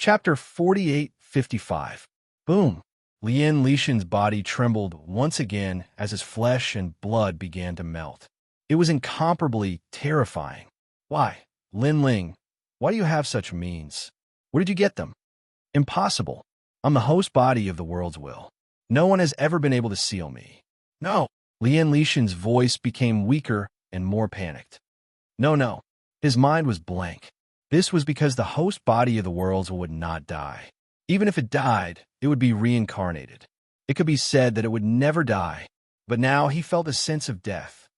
Chapter 4855. Boom! Lian Lishan's body trembled once again as his flesh and blood began to melt. It was incomparably terrifying. Why, Lin Ling, why do you have such means? Where did you get them? Impossible. I'm the host body of the world's will. No one has ever been able to seal me. No. Lian Lishan's voice became weaker and more panicked. No. His mind was blank. This was because the host body of the worlds would not die. Even if it died, it would be reincarnated. It could be said that it would never die, but now he felt a sense of death.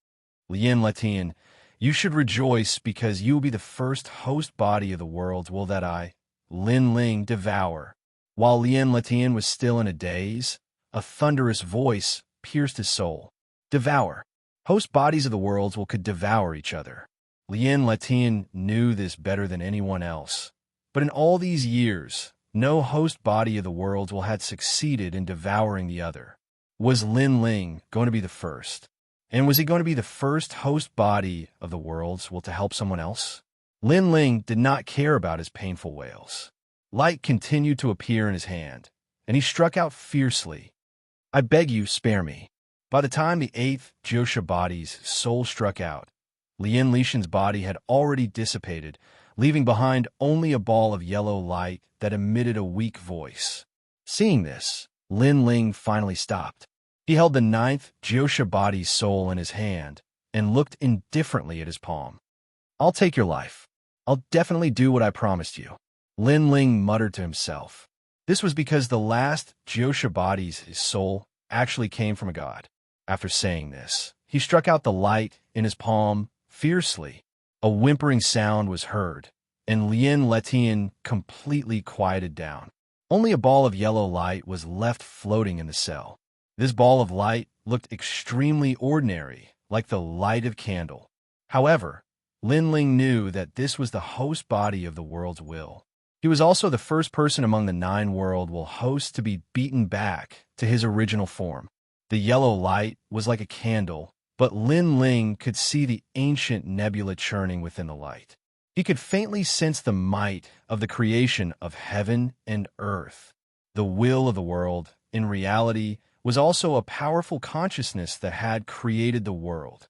Lian Letian, you should rejoice because you will be the first host body of the worlds will that I, Lin Ling, devour. While Lian Letian was still in a daze, a thunderous voice pierced his soul. Devour. Host bodies of the worlds could devour each other. Lian Letian knew this better than anyone else. But in all these years, no host body of the worlds had succeeded in devouring the other. Was Lin Ling going to be the first? And was he going to be the first host body of the worlds to help someone else? Lin Ling did not care about his painful wails. Light continued to appear in his hand, and he struck out fiercely. I beg you, spare me. By the time the 8th Josha body's soul struck out, Lian Lishan's body had already dissipated, leaving behind only a ball of yellow light that emitted a weak voice. Seeing this, Lin Ling finally stopped. He held the 9th Josha body's soul in his hand and looked indifferently at his palm. I'll take your life. I'll definitely do what I promised you. Lin Ling muttered to himself. This was because the last Josha body's soul actually came from a god. After saying this, he struck out the light in his palm fiercely. A whimpering sound was heard, and Lian Letian completely quieted down. Only a ball of yellow light was left floating in the cell. This ball of light looked extremely ordinary, like the light of a candle. However, Lin Ling knew that this was the host body of the world's will. He was also the first person among the 9 world hosts to be beaten back to his original form. The yellow light was like a candle, but Lin Ling could see the ancient nebula churning within the light. He could faintly sense the might of the creation of heaven and earth. The will of the world, in reality, was also a powerful consciousness that had created the world.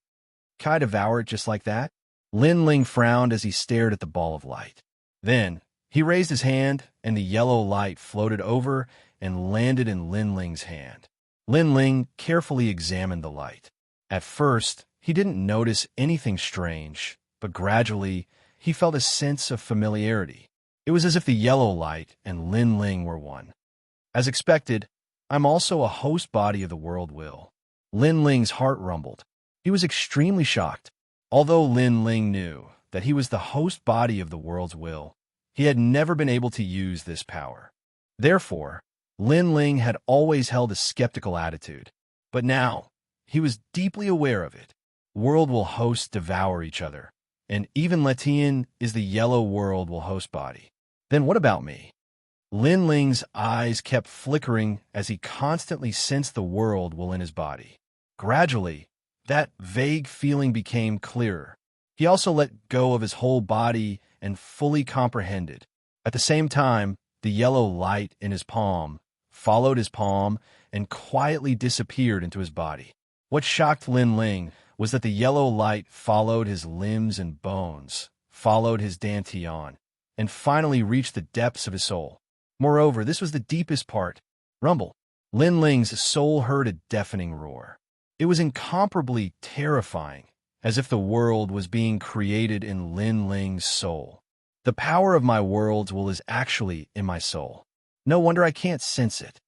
Can I devour it just like that? Lin Ling frowned as he stared at the ball of light. Then, he raised his hand, and the yellow light floated over and landed in Lin Ling's hand. Lin Ling carefully examined the light. At first, he didn't notice anything strange, but gradually, he felt a sense of familiarity. It was as if the yellow light and Lin Ling were one. As expected, I'm also a host body of the world will. Lin Ling's heart rumbled. He was extremely shocked. Although Lin Ling knew that he was the host body of the world's will, he had never been able to use this power. Therefore, Lin Ling had always held a skeptical attitude. But now, he was deeply aware of it. World will hosts devour each other, and even Letian is the yellow world will host body. Then what about me? Lin Ling's eyes kept flickering as he constantly sensed the world will in his body. Gradually, that vague feeling became clearer. He also let go of his whole body and fully comprehended. At the same time, the yellow light in his palm followed his palm and quietly disappeared into his body. What shocked Lin Ling was that the yellow light followed his limbs and bones, followed his dantian, and finally reached the depths of his soul. Moreover, this was the deepest part. Rumble. Lin Ling's soul heard a deafening roar. It was incomparably terrifying, as if the world was being created in Lin Ling's soul. The power of my world's will is actually in my soul. No wonder I can't sense it.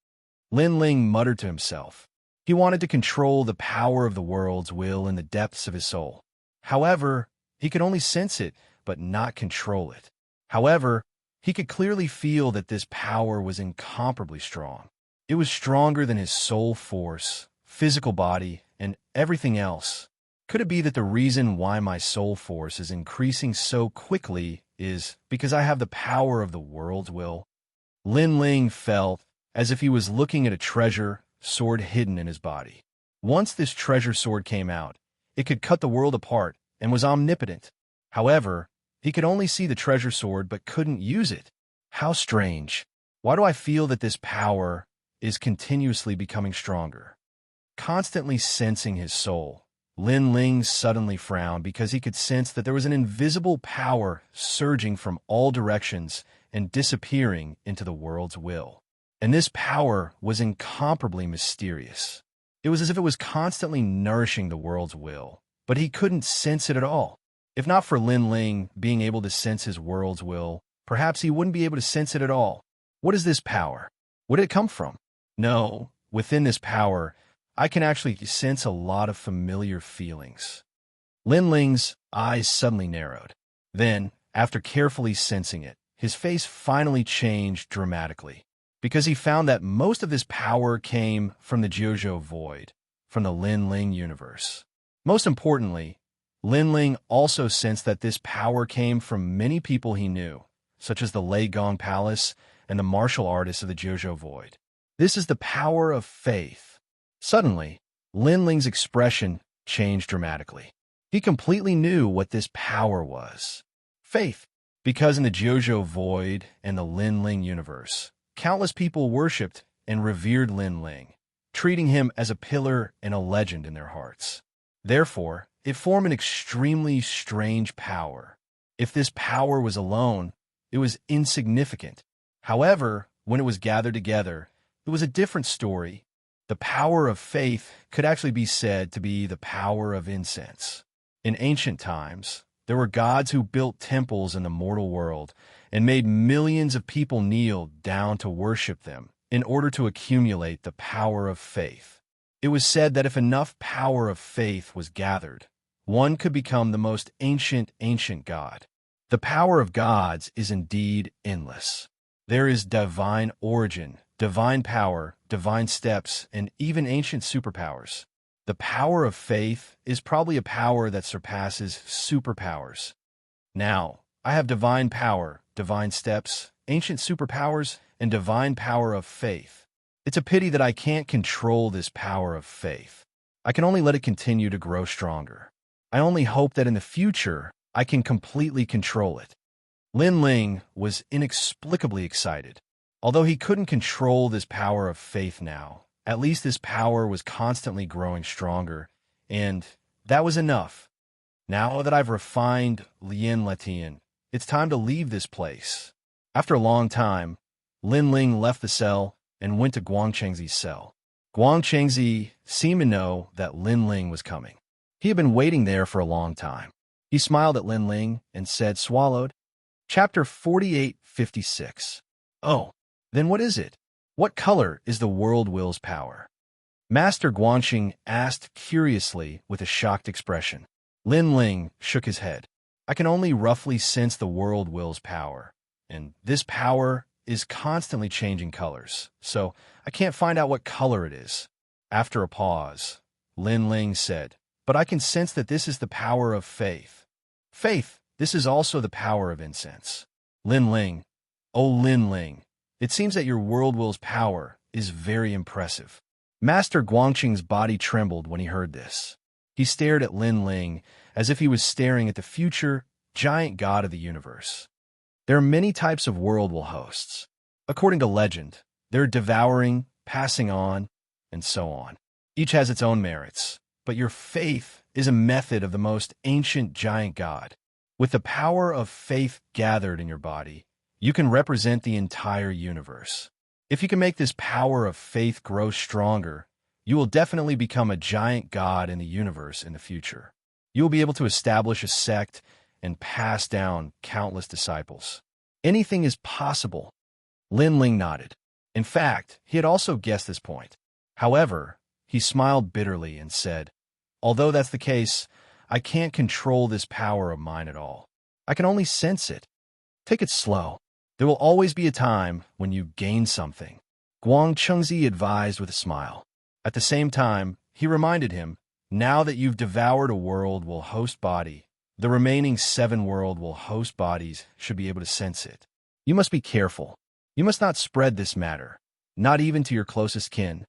Lin Ling muttered to himself. He wanted to control the power of the world's will in the depths of his soul. However, he could only sense it, but not control it. However, he could clearly feel that this power was incomparably strong. It was stronger than his soul force, physical body, and everything else. Could it be that the reason why my soul force is increasing so quickly is because I have the power of the world's will? Lin Ling felt as if he was looking at a treasure sword hidden in his body. Once this treasure sword came out, it could cut the world apart and was omnipotent. However, he could only see the treasure sword but couldn't use it. How strange. Why do I feel that this power is continuously becoming stronger? Constantly sensing his soul, Lin Ling suddenly frowned because he could sense that there was an invisible power surging from all directions and disappearing into the world's will. And this power was incomparably mysterious. It was as if it was constantly nourishing the world's will, but he couldn't sense it at all. If not for Lin Ling being able to sense his world's will, perhaps he wouldn't be able to sense it at all. What is this power? Where did it come from? No, within this power, I can actually sense a lot of familiar feelings. Lin Ling's eyes suddenly narrowed. Then, after carefully sensing it, his face finally changed dramatically, because he found that most of this power came from the Jiuzhou Void, from the Lin Ling universe. Most importantly, Lin Ling also sensed that this power came from many people he knew, such as the Lei Gong Palace and the martial artists of the Jiuzhou Void. This is the power of faith. Suddenly, Lin Ling's expression changed dramatically. He completely knew what this power was. Faith. Because in the Jiuzhou Void and the Lin Ling universe, countless people worshipped and revered Lin Ling, treating him as a pillar and a legend in their hearts. Therefore, it formed an extremely strange power. If this power was alone, it was insignificant. However, when it was gathered together, it was a different story. The power of faith could actually be said to be the power of incense. In ancient times, there were gods who built temples in the mortal world and made millions of people kneel down to worship them in order to accumulate the power of faith. It was said that if enough power of faith was gathered, one could become the most ancient god. The power of gods is indeed endless. There is divine origin, divine power, divine steps, and even ancient superpowers. The power of faith is probably a power that surpasses superpowers. Now, I have divine power, divine steps, ancient superpowers, and divine power of faith. It's a pity that I can't control this power of faith. I can only let it continue to grow stronger. I only hope that in the future, I can completely control it. Lin Ling was inexplicably excited. Although he couldn't control this power of faith now, at least this power was constantly growing stronger, and that was enough. Now that I've refined Lien Letian, it's time to leave this place. After a long time, Lin Ling left the cell and went to Guangchengzi's cell. Guangchengzi seemed to know that Lin Ling was coming. He had been waiting there for a long time. He smiled at Lin Ling and said, swallowed. Chapter 4856. Oh, then what is it? What color is the world will's power? Master Guangxing asked curiously with a shocked expression. Lin Ling shook his head. I can only roughly sense the world will's power, and this power is constantly changing colors, so I can't find out what color it is. After a pause, Lin Ling said, but I can sense that this is the power of faith. Faith, this is also the power of incense. Lin Ling, oh Lin Ling, it seems that your world will's power is very impressive. Master Guangxing's body trembled when he heard this. He stared at Lin Ling as if he was staring at the future giant god of the universe. There are many types of world will hosts. According to legend, they're devouring, passing on, and so on. Each has its own merits, but your faith is a method of the most ancient giant god. With the power of faith gathered in your body, you can represent the entire universe. If you can make this power of faith grow stronger, you will definitely become a giant god in the universe in the future. You will be able to establish a sect and pass down countless disciples. Anything is possible. Lin Ling nodded. In fact, he had also guessed this point. However, he smiled bitterly and said, although that's the case, I can't control this power of mine at all. I can only sense it. Take it slow. There will always be a time when you gain something, Guangchengzi advised with a smile. At the same time, he reminded him, now that you've devoured a world will host body, the remaining 7 world will host bodies should be able to sense it. You must be careful. You must not spread this matter, not even to your closest kin.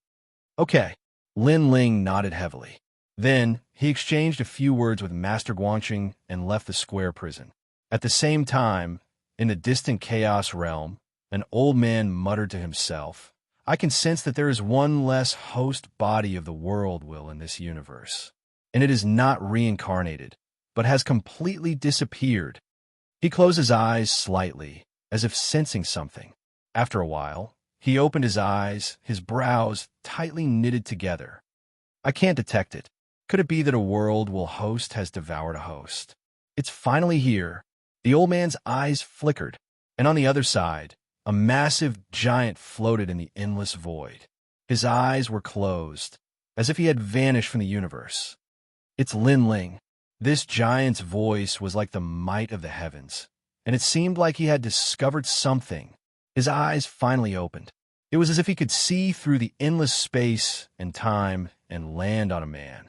Okay. Lin Ling nodded heavily. Then, he exchanged a few words with Master Guangxing and left the square prison. At the same time, in the distant chaos realm, An old man muttered to himself, I can sense that there is one less host body of the world will in this universe, and it is not reincarnated, but has completely disappeared. He closed his eyes slightly, as if sensing something. After a while, he opened his eyes, his brows tightly knitted together. I can't detect it. Could it be that a world will host has devoured a host? It's finally here. The old man's eyes flickered, and on the other side, a massive giant floated in the endless void. His eyes were closed, as if he had vanished from the universe. It's Lin Ling. This giant's voice was like the might of the heavens, and it seemed like he had discovered something. His eyes finally opened. It was as if he could see through the endless space and time and land on a man.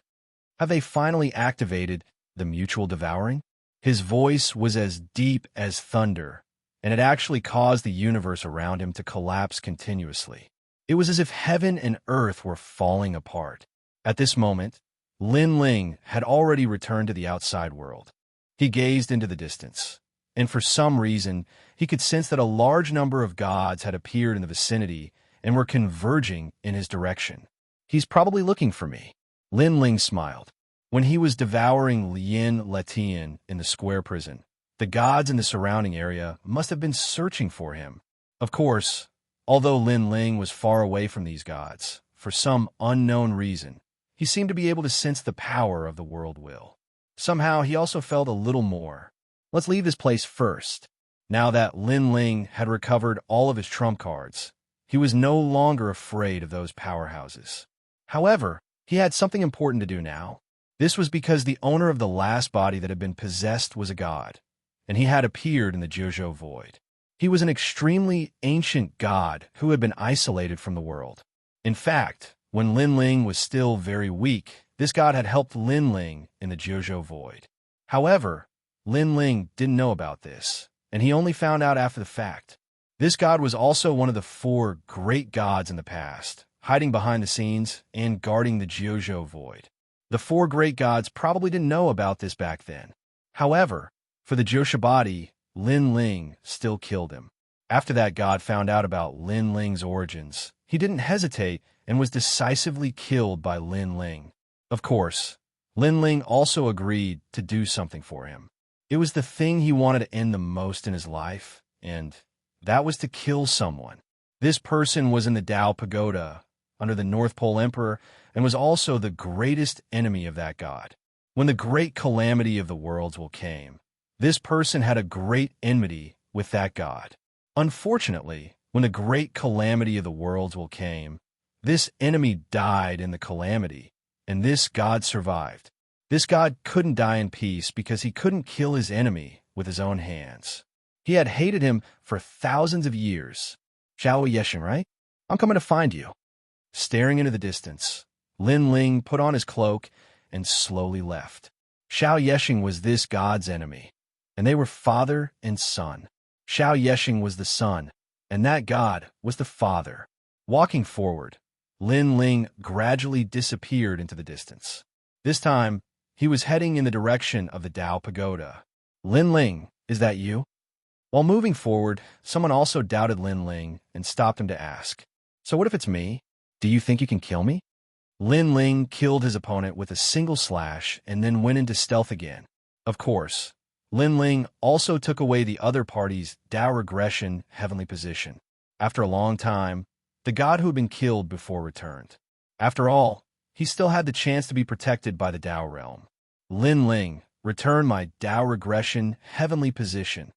Have they finally activated the mutual devouring? His voice was as deep as thunder, and it actually caused the universe around him to collapse continuously. It was as if heaven and earth were falling apart. At this moment, Lin Ling had already returned to the outside world. He gazed into the distance, and for some reason, he could sense that a large number of gods had appeared in the vicinity and were converging in his direction. He's probably looking for me. Lin Ling smiled. When he was devouring Lien Letian in the square prison, the gods in the surrounding area must have been searching for him. Of course, although Lin Ling was far away from these gods, for some unknown reason, he seemed to be able to sense the power of the world will. Somehow, he also felt a little more. Let's leave this place first. Now that Lin Ling had recovered all of his trump cards, he was no longer afraid of those powerhouses. However, he had something important to do now. This was because the owner of the last body that had been possessed was a god, and he had appeared in the Jiuzhou void. He was an extremely ancient god who had been isolated from the world. In fact, when Lin Ling was still very weak, this god had helped Lin Ling in the Jiuzhou void. However, Lin Ling didn't know about this, and he only found out after the fact. This god was also one of the 4 great gods in the past, hiding behind the scenes and guarding the Jiuzhou void. The 4 great gods probably didn't know about this back then. However, for the Jiuzhou body, Lin Ling still killed him. After that god found out about Lin Ling's origins, he didn't hesitate and was decisively killed by Lin Ling. Of course, Lin Ling also agreed to do something for him. It was the thing he wanted to end the most in his life, and that was to kill someone. This person was in the Tao Pagoda, under the North Pole Emperor, and was also the greatest enemy of that god. When the great calamity of the worlds will came, this person had a great enmity with that god. Unfortunately, when the great calamity of the worlds will came, this enemy died in the calamity, and this god survived. This god couldn't die in peace because he couldn't kill his enemy with his own hands. He had hated him for thousands of years. Xianxia, right? I'm coming to find you. Staring into the distance, Lin Ling put on his cloak and slowly left. Xianxia was this god's enemy, and they were father and son. Xianxia was the son, and that god was the father. Walking forward, Lin Ling gradually disappeared into the distance. This time, he was heading in the direction of the Tao Pagoda. Lin Ling, is that you? While moving forward, someone also doubted Lin Ling and stopped him to ask, so what if it's me? Do you think you can kill me? Lin Ling killed his opponent with a single slash and then went into stealth again. Of course, Lin Ling also took away the other party's Tao regression heavenly position. After a long time, the god who had been killed before returned. After all, he still had the chance to be protected by the Tao realm. Lin Ling, return my Tao regression heavenly position.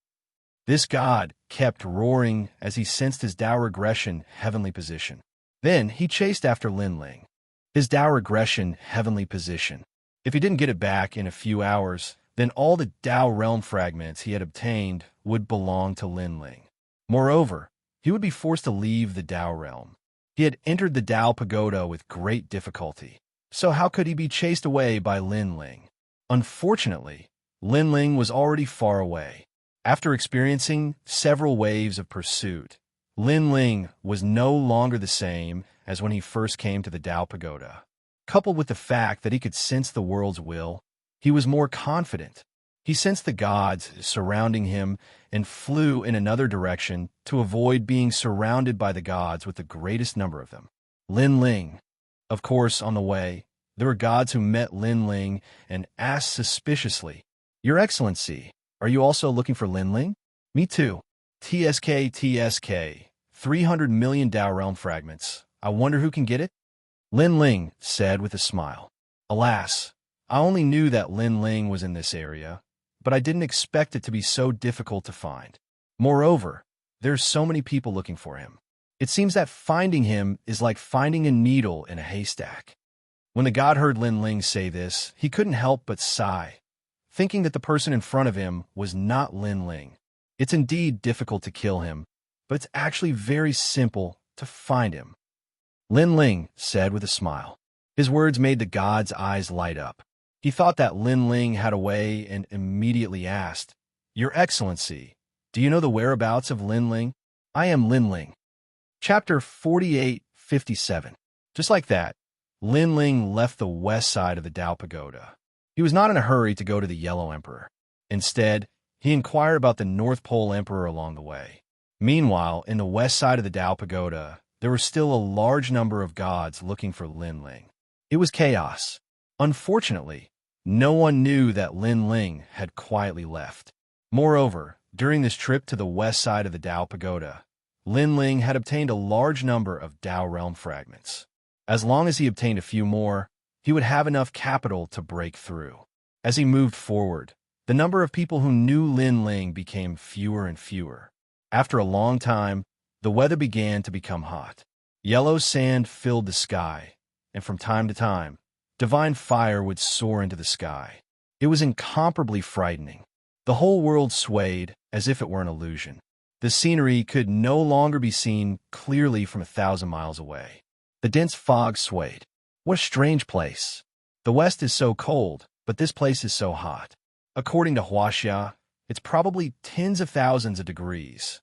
This god kept roaring as he sensed his Tao regression heavenly position. Then he chased after Lin Ling. His Tao regression heavenly position. If he didn't get it back in a few hours, then all the Tao realm fragments he had obtained would belong to Lin Ling. Moreover, he would be forced to leave the Tao realm. He had entered the Tao Pagoda with great difficulty, so how could he be chased away by Lin Ling? Unfortunately, Lin Ling was already far away. After experiencing several waves of pursuit, Lin Ling was no longer the same as when he first came to the Tao Pagoda. Coupled with the fact that he could sense the world's will, he was more confident. He sensed the gods surrounding him and flew in another direction to avoid being surrounded by the gods with the greatest number of them. Lin Ling. Of course, on the way, there were gods who met Lin Ling and asked suspiciously, "Your Excellency, are you also looking for Lin Ling?" "Me too. TSK, 300 million Dao Realm fragments. I wonder who can get it?" Lin Ling said with a smile. "Alas, I only knew that Lin Ling was in this area, but I didn't expect it to be so difficult to find. Moreover, there's so many people looking for him. It seems that finding him is like finding a needle in a haystack." When the god heard Lin Ling say this, he couldn't help but sigh, thinking that the person in front of him was not Lin Ling. It's indeed difficult to kill him, but it's actually very simple to find him. Lin Ling said with a smile. His words made the god's eyes light up. He thought that Lin Ling had a way and immediately asked, "Your Excellency, do you know the whereabouts of Lin Ling?" "I am Lin Ling." Chapter 48:57. Just like that, Lin Ling left the west side of the Dao Pagoda. He was not in a hurry to go to the Yellow Emperor. Instead, he inquired about the North Pole Emperor along the way. Meanwhile, in the west side of the Dao Pagoda, there were still a large number of gods looking for Lin Ling. It was chaos. Unfortunately, no one knew that Lin Ling had quietly left. Moreover, during this trip to the west side of the Dao Pagoda, Lin Ling had obtained a large number of Dao Realm fragments. As long as he obtained a few more, he would have enough capital to break through. As he moved forward, the number of people who knew Lin Ling became fewer and fewer. After a long time, the weather began to become hot. Yellow sand filled the sky, and from time to time, divine fire would soar into the sky. It was incomparably frightening. The whole world swayed as if it were an illusion. The scenery could no longer be seen clearly from 1,000 miles away. The dense fog swayed. What a strange place. The west is so cold, but this place is so hot. According to Wuxia, it's probably tens of thousands of degrees.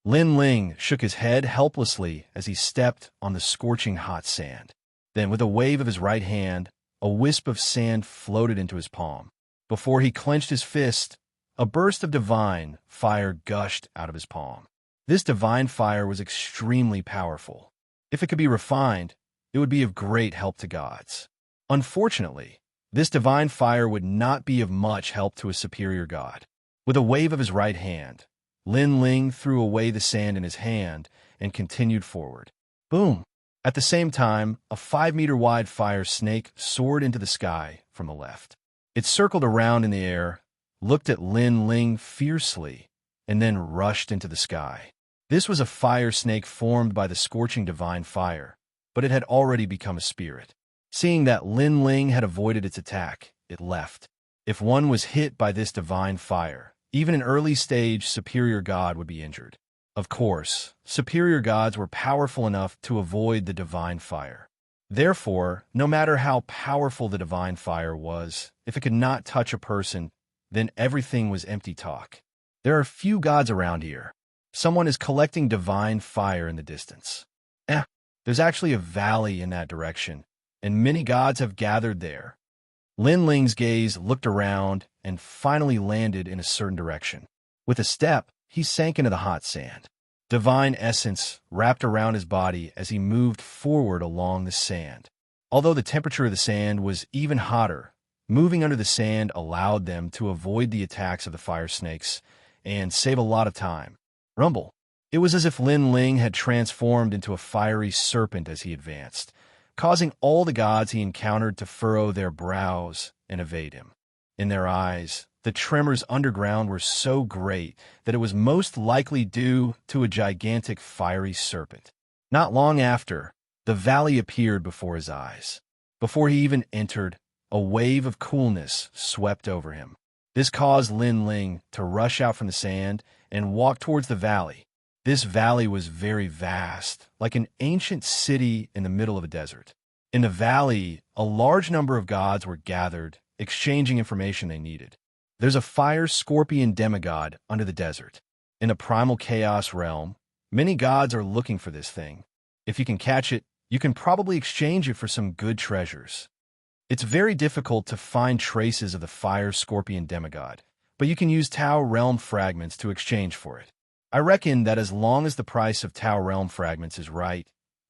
Lin Ling shook his head helplessly as he stepped on the scorching hot sand. Then, with a wave of his right hand, a wisp of sand floated into his palm. Before he clenched his fist, a burst of divine fire gushed out of his palm. This divine fire was extremely powerful. If it could be refined, it would be of great help to gods. Unfortunately, this divine fire would not be of much help to a superior god. With a wave of his right hand, Lin Ling threw away the sand in his hand and continued forward. Boom! At the same time, a 5-meter-wide fire snake soared into the sky from the left. It circled around in the air, looked at Lin Ling fiercely, and then rushed into the sky. This was a fire snake formed by the scorching divine fire, but it had already become a spirit. Seeing that Lin Ling had avoided its attack, it left. If one was hit by this divine fire, even an early-stage superior god would be injured. Of course, superior gods were powerful enough to avoid the divine fire. Therefore, no matter how powerful the divine fire was, if it could not touch a person, then everything was empty talk. There are few gods around here. Someone is collecting divine fire in the distance. There's actually a valley in that direction, and many gods have gathered there. Lin Ling's gaze looked around and finally landed in a certain direction. With a step, he sank into the hot sand. Divine essence wrapped around his body as he moved forward along the sand. Although the temperature of the sand was even hotter, moving under the sand allowed them to avoid the attacks of the fire snakes and save a lot of time. Rumble. It was as if Lin Ling had transformed into a fiery serpent as he advanced, causing all the gods he encountered to furrow their brows and evade him. In their eyes, the tremors underground were so great that it was most likely due to a gigantic fiery serpent. Not long after, the valley appeared before his eyes. Before he even entered, a wave of coolness swept over him. This caused Lin Ling to rush out from the sand and walk towards the valley. This valley was very vast, like an ancient city in the middle of a desert. In the valley, a large number of gods were gathered, exchanging information they needed. There's a fire scorpion demigod under the desert. In the primal chaos realm, many gods are looking for this thing. If you can catch it, you can probably exchange it for some good treasures. It's very difficult to find traces of the fire scorpion demigod, but you can use Tao Realm fragments to exchange for it. I reckon that as long as the price of Tao Realm fragments is right,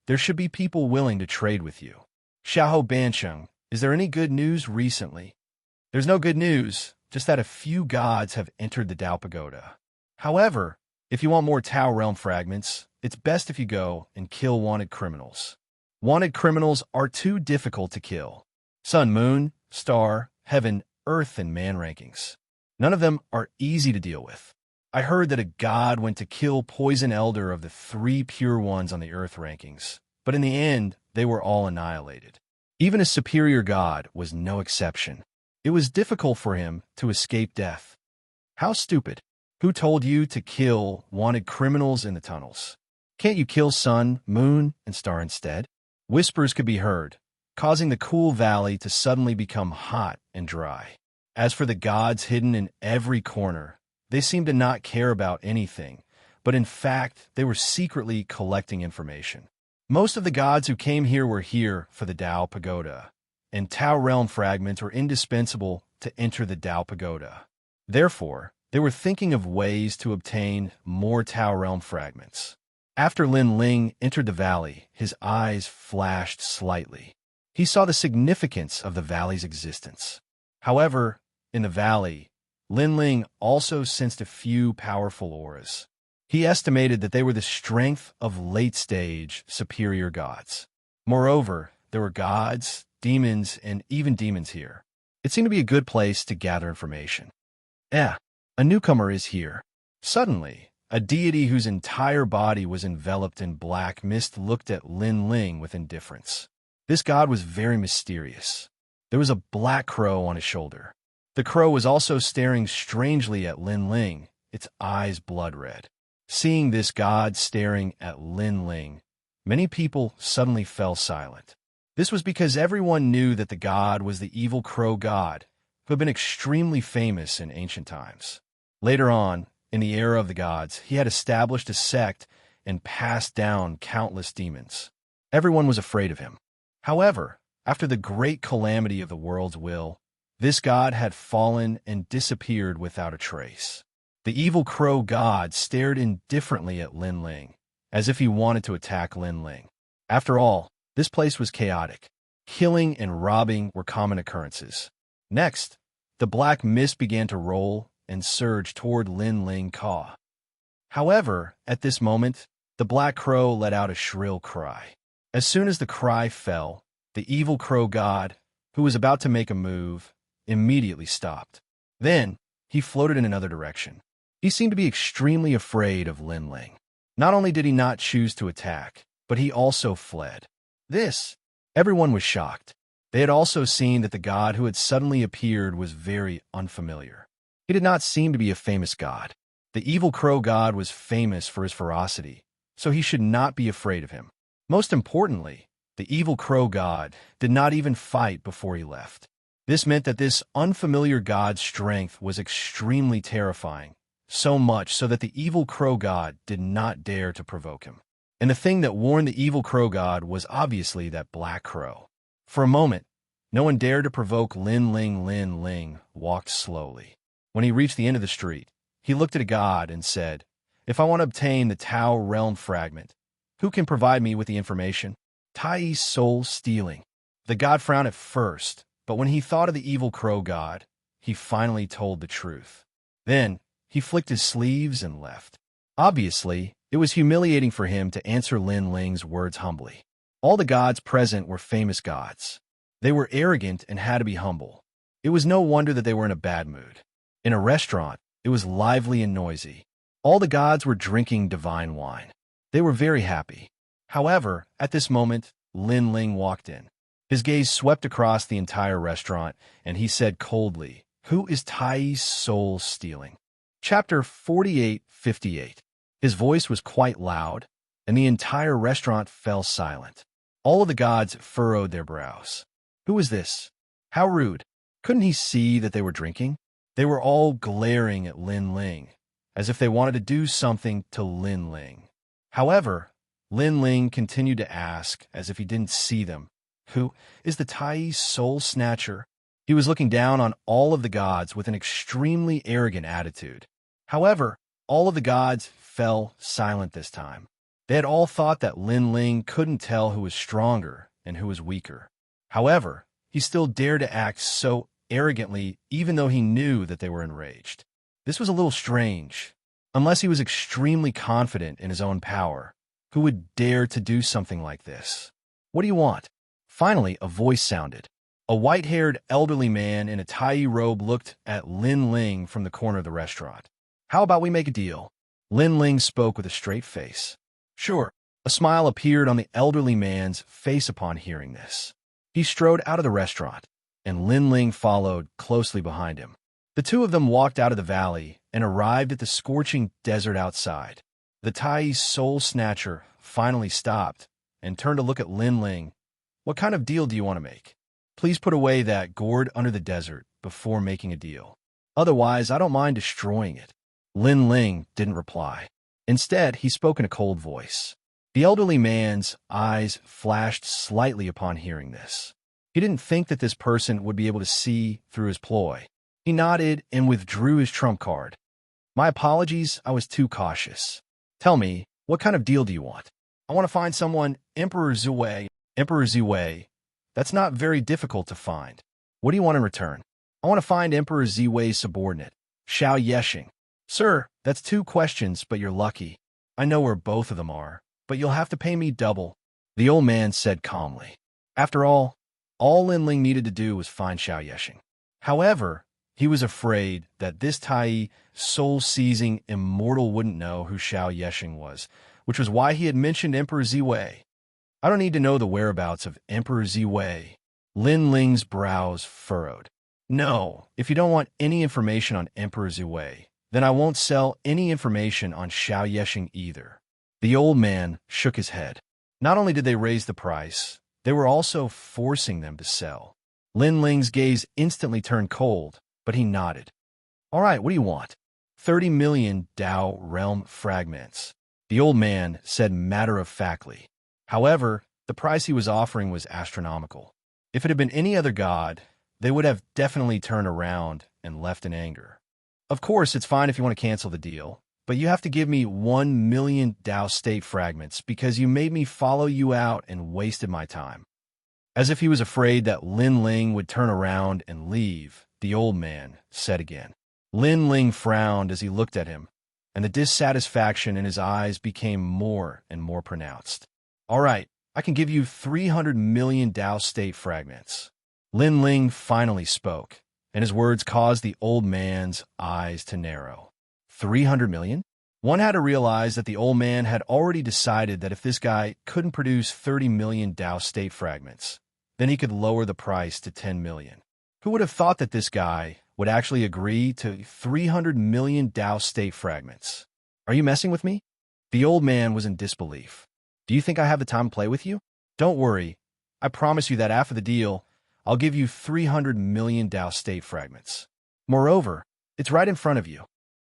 there should be people willing to trade with you. Xiaoho Bansheng, is there any good news recently? There's no good news, just that a few gods have entered the Dao Pagoda. However, if you want more Tao Realm fragments, it's best if you go and kill wanted criminals. Wanted criminals are too difficult to kill. Sun, Moon, Star, Heaven, Earth, and Man rankings. None of them are easy to deal with. I heard that a god went to kill Poison Elder of the 3 pure ones on the Earth rankings, but in the end, they were all annihilated. Even a superior god was no exception. It was difficult for him to escape death. How stupid. Who told you to kill wanted criminals in the tunnels? Can't you kill Sun, Moon, and Star instead? Whispers could be heard, causing the cool valley to suddenly become hot and dry. As for the gods hidden in every corner, they seemed to not care about anything, but in fact, they were secretly collecting information. Most of the gods who came here were here for the Dao Pagoda, and Tao Realm fragments were indispensable to enter the Dao Pagoda. Therefore, they were thinking of ways to obtain more Tao Realm fragments. After Lin Ling entered the valley, his eyes flashed slightly. He saw the significance of the valley's existence. However, in the valley, Lin Ling also sensed a few powerful auras. He estimated that they were the strength of late-stage superior gods. Moreover, there were gods, demons, and even demons here. It seemed to be a good place to gather information. A newcomer is here. Suddenly, a deity whose entire body was enveloped in black mist looked at Lin Ling with indifference. This god was very mysterious. There was a black crow on his shoulder. The crow was also staring strangely at Lin Ling, its eyes blood red. Seeing this god staring at Lin Ling, many people suddenly fell silent. This was because everyone knew that the god was the evil crow god, who had been extremely famous in ancient times. Later on, in the era of the gods, he had established a sect and passed down countless demons. Everyone was afraid of him. However, after the great calamity of the world's will, this god had fallen and disappeared without a trace. The evil crow god stared indifferently at Lin Ling, as if he wanted to attack Lin Ling. After all, this place was chaotic. Killing and robbing were common occurrences. Next, the black mist began to roll and surge toward Lin Ling Ka. However, at this moment, the black crow let out a shrill cry. As soon as the cry fell, the evil crow god, who was about to make a move, immediately stopped. Then, he floated in another direction. He seemed to be extremely afraid of Lin Ling. Not only did he not choose to attack, but he also fled. Everyone was shocked. They had also seen that the god who had suddenly appeared was very unfamiliar. He did not seem to be a famous god. The evil crow god was famous for his ferocity, so he should not be afraid of him. Most importantly, the evil crow god did not even fight before he left. This meant that this unfamiliar god's strength was extremely terrifying, so much so that the evil crow god did not dare to provoke him. And the thing that warned the evil crow god was obviously that black crow. For a moment, no one dared to provoke Lin Ling. Lin Ling walked slowly. When he reached the end of the street, he looked at a god and said, "If I want to obtain the Tao Realm fragment, who can provide me with the information?" Tai's soul stealing. The god frowned at first, but when he thought of the evil crow god, he finally told the truth. Then, he flicked his sleeves and left. Obviously, it was humiliating for him to answer Lin Ling's words humbly. All the gods present were famous gods. They were arrogant and had to be humble. It was no wonder that they were in a bad mood. In a restaurant, it was lively and noisy. All the gods were drinking divine wine. They were very happy. However, at this moment, Lin Ling walked in. His gaze swept across the entire restaurant, and he said coldly, "Who is Tai's soul stealing?" Chapter 48:58. His voice was quite loud, and the entire restaurant fell silent. All of the gods furrowed their brows. Who is this? How rude. Couldn't he see that they were drinking? They were all glaring at Lin Ling, as if they wanted to do something to Lin Ling. However, Lin Ling continued to ask as if he didn't see them. Who is the Tai soul snatcher? He was looking down on all of the gods with an extremely arrogant attitude. However, all of the gods fell silent this time. They had all thought that Lin Ling couldn't tell who was stronger and who was weaker. However, he still dared to act so arrogantly even though he knew that they were enraged. This was a little strange. Unless he was extremely confident in his own power, who would dare to do something like this? What do you want? Finally, a voice sounded. A white-haired elderly man in a Tai robe looked at Lin Ling from the corner of the restaurant. How about we make a deal? Lin Ling spoke with a straight face. Sure. A smile appeared on the elderly man's face upon hearing this. He strode out of the restaurant, and Lin Ling followed closely behind him. The two of them walked out of the valley and arrived at the scorching desert outside. The Tai soul snatcher finally stopped and turned to look at Lin Ling. What kind of deal do you want to make? Please put away that gourd under the desert before making a deal. Otherwise, I don't mind destroying it. Lin Ling didn't reply. Instead, he spoke in a cold voice. The elderly man's eyes flashed slightly upon hearing this. He didn't think that this person would be able to see through his ploy. He nodded and withdrew his trump card. My apologies, I was too cautious. Tell me, what kind of deal do you want? I want to find someone, Emperor Zhuwei. Emperor Zhuwei. That's not very difficult to find. What do you want in return? I want to find Emperor Ziwei's subordinate, Xianxia. Sir, that's 2 questions, but you're lucky. I know where both of them are, but you'll have to pay me double, the old man said calmly. After all Lin Ling needed to do was find Xianxia. However, he was afraid that this Tai soul-seizing immortal wouldn't know who Xianxia was, which was why he had mentioned Emperor Ziwei. I don't need to know the whereabouts of Emperor Ziwei. Lin Ling's brows furrowed. No, if you don't want any information on Emperor Ziwei, then I won't sell any information on Xianxia either. The old man shook his head. Not only did they raise the price, they were also forcing them to sell. Lin Ling's gaze instantly turned cold, but he nodded. All right, what do you want? 30 million Dao realm fragments, the old man said matter-of-factly. However, the price he was offering was astronomical. If it had been any other god, they would have definitely turned around and left in anger. Of course, it's fine if you want to cancel the deal, but you have to give me 1 million Dao state fragments because you made me follow you out and wasted my time. As if he was afraid that Lin Ling would turn around and leave, the old man said again. Lin Ling frowned as he looked at him, and the dissatisfaction in his eyes became more and more pronounced. All right, I can give you 300 million Dao state fragments. Lin Ling finally spoke, and his words caused the old man's eyes to narrow. 300 million? One had to realize that the old man had already decided that if this guy couldn't produce 30 million Dao state fragments, then he could lower the price to 10 million. Who would have thought that this guy would actually agree to 300 million Dao state fragments? Are you messing with me? The old man was in disbelief. Do you think I have the time to play with you? Don't worry. I promise you that after the deal, I'll give you 300 million Dao state fragments. Moreover, it's right in front of you.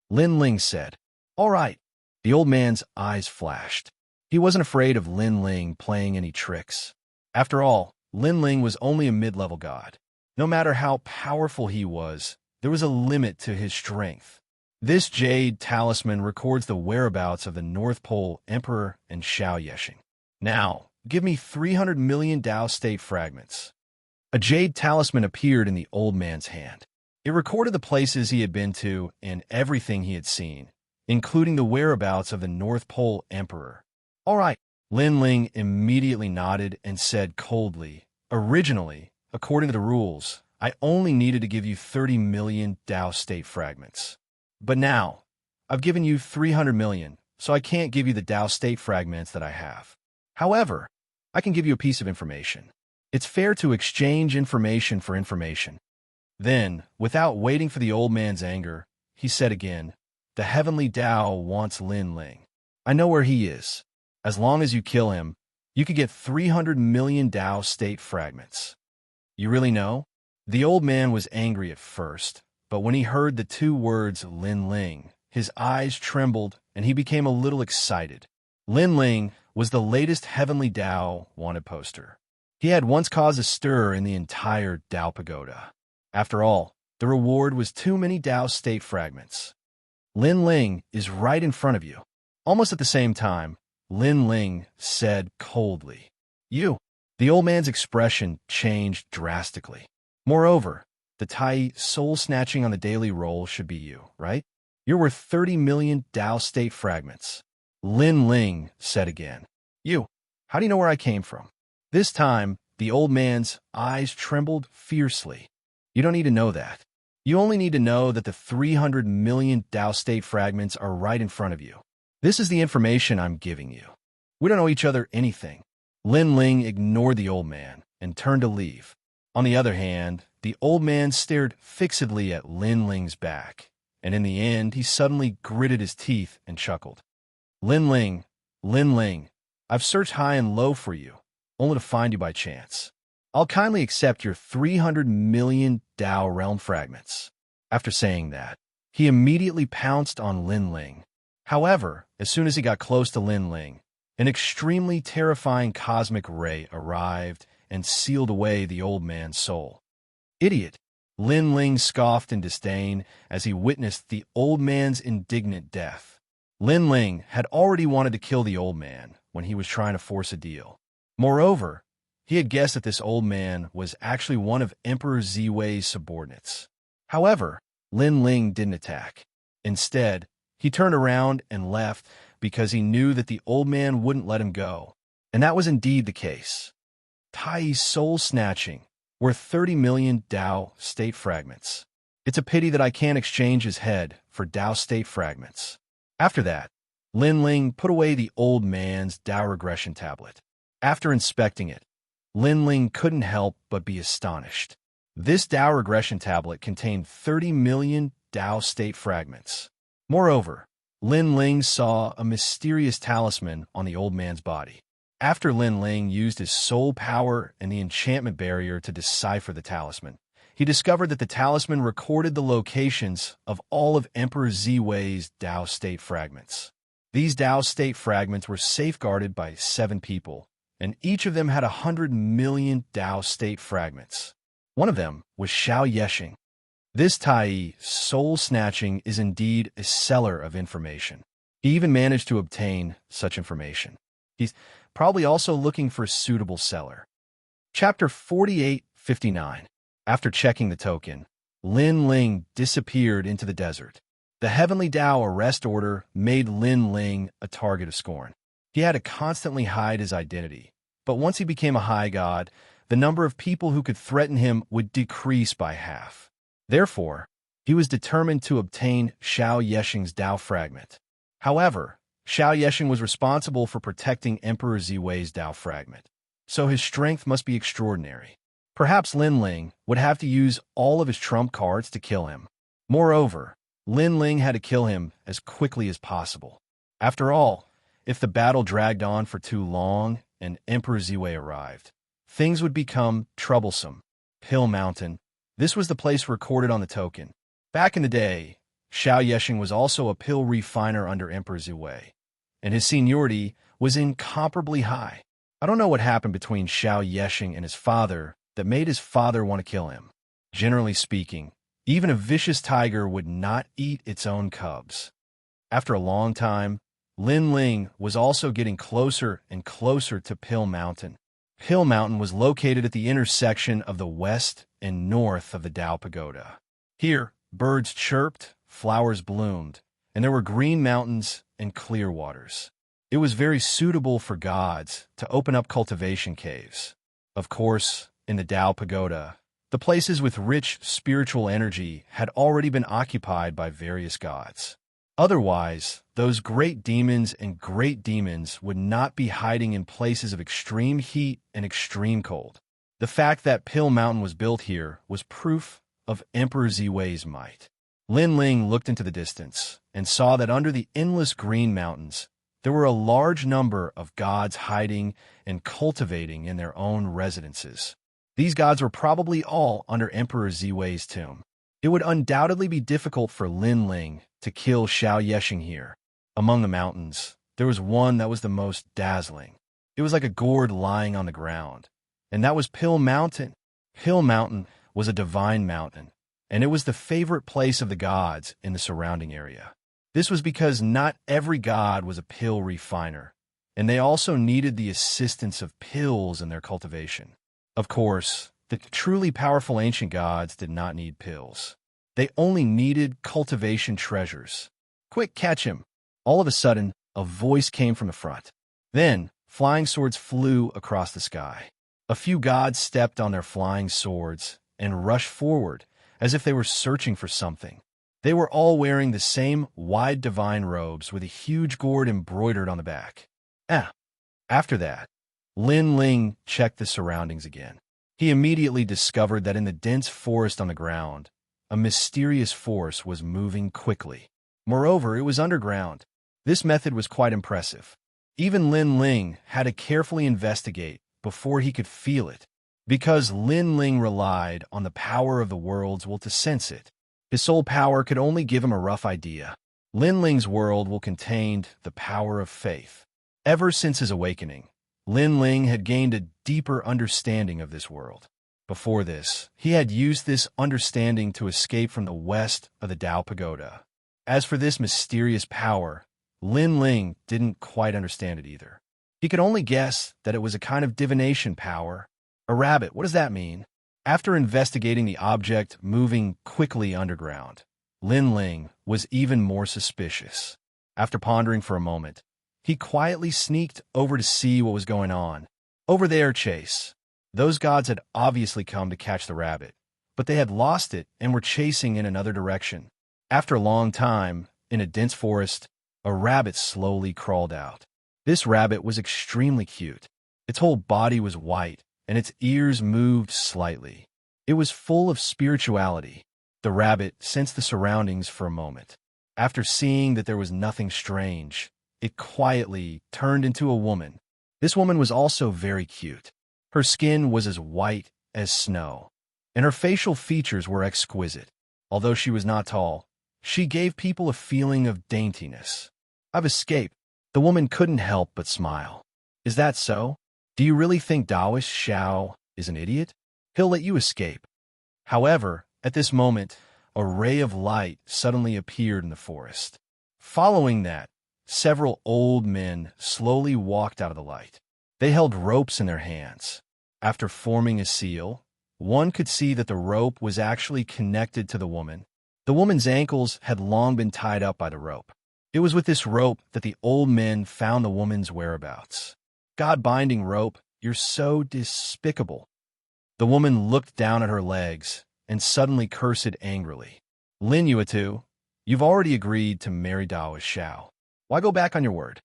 Lin Ling said. All right. The old man's eyes flashed. He wasn't afraid of Lin Ling playing any tricks. After all, Lin Ling was only a mid-level god. No matter how powerful he was, there was a limit to his strength. This jade talisman records the whereabouts of the North Pole Emperor and Xianxia. Now, give me 300 million Dao state fragments. A jade talisman appeared in the old man's hand. It recorded the places he had been to and everything he had seen, including the whereabouts of the North Pole Emperor. All right. Lin Ling immediately nodded and said coldly, originally, according to the rules, I only needed to give you 30 million Dao state fragments. But now, I've given you 300 million, so I can't give you the Dao state fragments that I have. However, I can give you a piece of information. It's fair to exchange information for information. Then, without waiting for the old man's anger, he said again, the heavenly Dao wants Lin Ling. I know where he is. As long as you kill him, you could get 300 million Dao state fragments. You really know? The old man was angry at first, but when he heard the 2 words Lin Ling, his eyes trembled and he became a little excited. Lin Ling was the latest Heavenly Dao wanted poster. He had once caused a stir in the entire Dao Pagoda. After all, the reward was too many Tao state fragments. Lin Ling is right in front of you. Almost at the same time, Lin Ling said coldly, "You." The old man's expression changed drastically. Moreover, the Tai soul snatching on the daily roll should be you, right? You're worth 30 million Tao state fragments. Lin Ling said again, "You. How do you know where I came from?" This time, the old man's eyes trembled fiercely. You don't need to know that. You only need to know that the 300 million Tao state fragments are right in front of you. This is the information I'm giving you. We don't owe each other anything. Lin Ling ignored the old man and turned to leave. On the other hand, the old man stared fixedly at Lin Ling's back, and in the end, he suddenly gritted his teeth and chuckled. Lin Ling, I've searched high and low for you, only to find you by chance. I'll kindly accept your 300 million Tao realm fragments." After saying that, he immediately pounced on Lin Ling. However, as soon as he got close to Lin Ling, an extremely terrifying cosmic ray arrived and sealed away the old man's soul. "Idiot!" Lin Ling scoffed in disdain as he witnessed the old man's indignant death. Lin Ling had already wanted to kill the old man when he was trying to force a deal. Moreover, he had guessed that this old man was actually one of Emperor Ziwei's subordinates. However, Lin Ling didn't attack. Instead, he turned around and left because he knew that the old man wouldn't let him go. And that was indeed the case. Tai's soul snatching, worth 30 million Tao state fragments. It's a pity that I can't exchange his head for Tao state fragments. After that, Lin Ling put away the old man's Tao regression tablet. After inspecting it, Lin Ling couldn't help but be astonished. This Tao regression tablet contained 30 million Tao state fragments. Moreover, Lin Ling saw a mysterious talisman on the old man's body. After Lin Ling used his soul power and the enchantment barrier to decipher the talisman, he discovered that the talisman recorded the locations of all of Emperor Ziwei's Tao state fragments. These Tao state fragments were safeguarded by 7 people, and each of them had 100 million Tao state fragments. One of them was Xianxia. This Tai soul snatching is indeed a seller of information. He even managed to obtain such information. He's probably also looking for a suitable seller. Chapter 48:59. After checking the token, Lin Ling disappeared into the desert. The Heavenly Tao arrest order made Lin Ling a target of scorn. He had to constantly hide his identity, but once he became a high god, the number of people who could threaten him would decrease by half. Therefore, he was determined to obtain Xianxia's Tao fragment. However, Xianxia was responsible for protecting Emperor Ziwei's Tao fragment, so his strength must be extraordinary. Perhaps Lin Ling would have to use all of his trump cards to kill him. Moreover, Lin Ling had to kill him as quickly as possible. After all, if the battle dragged on for too long and Emperor Ziwei arrived, things would become troublesome. Pill Mountain. This was the place recorded on the token. Back in the day, Xianxia was also a pill refiner under Emperor Ziwei, and his seniority was incomparably high. I don't know what happened between Xianxia and his father that made his father want to kill him. Generally speaking, even a vicious tiger would not eat its own cubs. After a long time, Lin Ling was also getting closer and closer to Pill Mountain. Pill Mountain was located at the intersection of the west and north of the Tao Pagoda. Here, birds chirped, flowers bloomed, and there were green mountains and clear waters. It was very suitable for gods to open up cultivation caves. Of course, in the Tao Pagoda, the places with rich spiritual energy had already been occupied by various gods. Otherwise, those great demons and great demons would not be hiding in places of extreme heat and extreme cold. The fact that Pill Mountain was built here was proof of Emperor Ziwei's might. Lin Ling looked into the distance and saw that under the endless green mountains, there were a large number of gods hiding and cultivating in their own residences. These gods were probably all under Emperor Ziwei's tomb. It would undoubtedly be difficult for Lin Ling to kill Xianxia here. Among the mountains, there was one that was the most dazzling. It was like a gourd lying on the ground, and that was Pill Mountain. Pill Mountain was a divine mountain, and it was the favorite place of the gods in the surrounding area. This was because not every god was a pill refiner, and they also needed the assistance of pills in their cultivation. Of course, the truly powerful ancient gods did not need pills. They only needed cultivation treasures. Quick, catch him! All of a sudden, a voice came from the front. Then, flying swords flew across the sky. A few gods stepped on their flying swords and rushed forward as if they were searching for something. They were all wearing the same wide divine robes with a huge gourd embroidered on the back. After that, Lin Ling checked the surroundings again. He immediately discovered that in the dense forest on the ground, a mysterious force was moving quickly. Moreover, it was underground. This method was quite impressive. Even Lin Ling had to carefully investigate before he could feel it, because Lin Ling relied on the power of the world's will to sense it. His soul power could only give him a rough idea. Lin Ling's world will contained the power of faith. Ever since his awakening, Lin Ling had gained a deeper understanding of this world. Before this, he had used this understanding to escape from the west of the Tao Pagoda. As for this mysterious power, Lin Ling didn't quite understand it either. He could only guess that it was a kind of divination power. A rabbit, what does that mean? After investigating the object moving quickly underground, Lin Ling was even more suspicious. After pondering for a moment, he quietly sneaked over to see what was going on. Over there, Chase. Those gods had obviously come to catch the rabbit, but they had lost it and were chasing in another direction. After a long time, in a dense forest, a rabbit slowly crawled out. This rabbit was extremely cute. Its whole body was white, and its ears moved slightly. It was full of spirituality. The rabbit sensed the surroundings for a moment. After seeing that there was nothing strange, it quietly turned into a woman. This woman was also very cute. Her skin was as white as snow, and her facial features were exquisite. Although she was not tall, she gave people a feeling of daintiness. I've escaped. The woman couldn't help but smile. Is that so? Do you really think Taoist Xiao is an idiot? He'll let you escape. However, at this moment, a ray of light suddenly appeared in the forest. Following that, several old men slowly walked out of the light. They held ropes in their hands. After forming a seal, one could see that the rope was actually connected to the woman. The woman's ankles had long been tied up by the rope. It was with this rope that the old men found the woman's whereabouts. God-binding rope, you're so despicable. The woman looked down at her legs and suddenly cursed angrily. Lin Yuatu, you've already agreed to marry Taoist Xiao. Why go back on your word?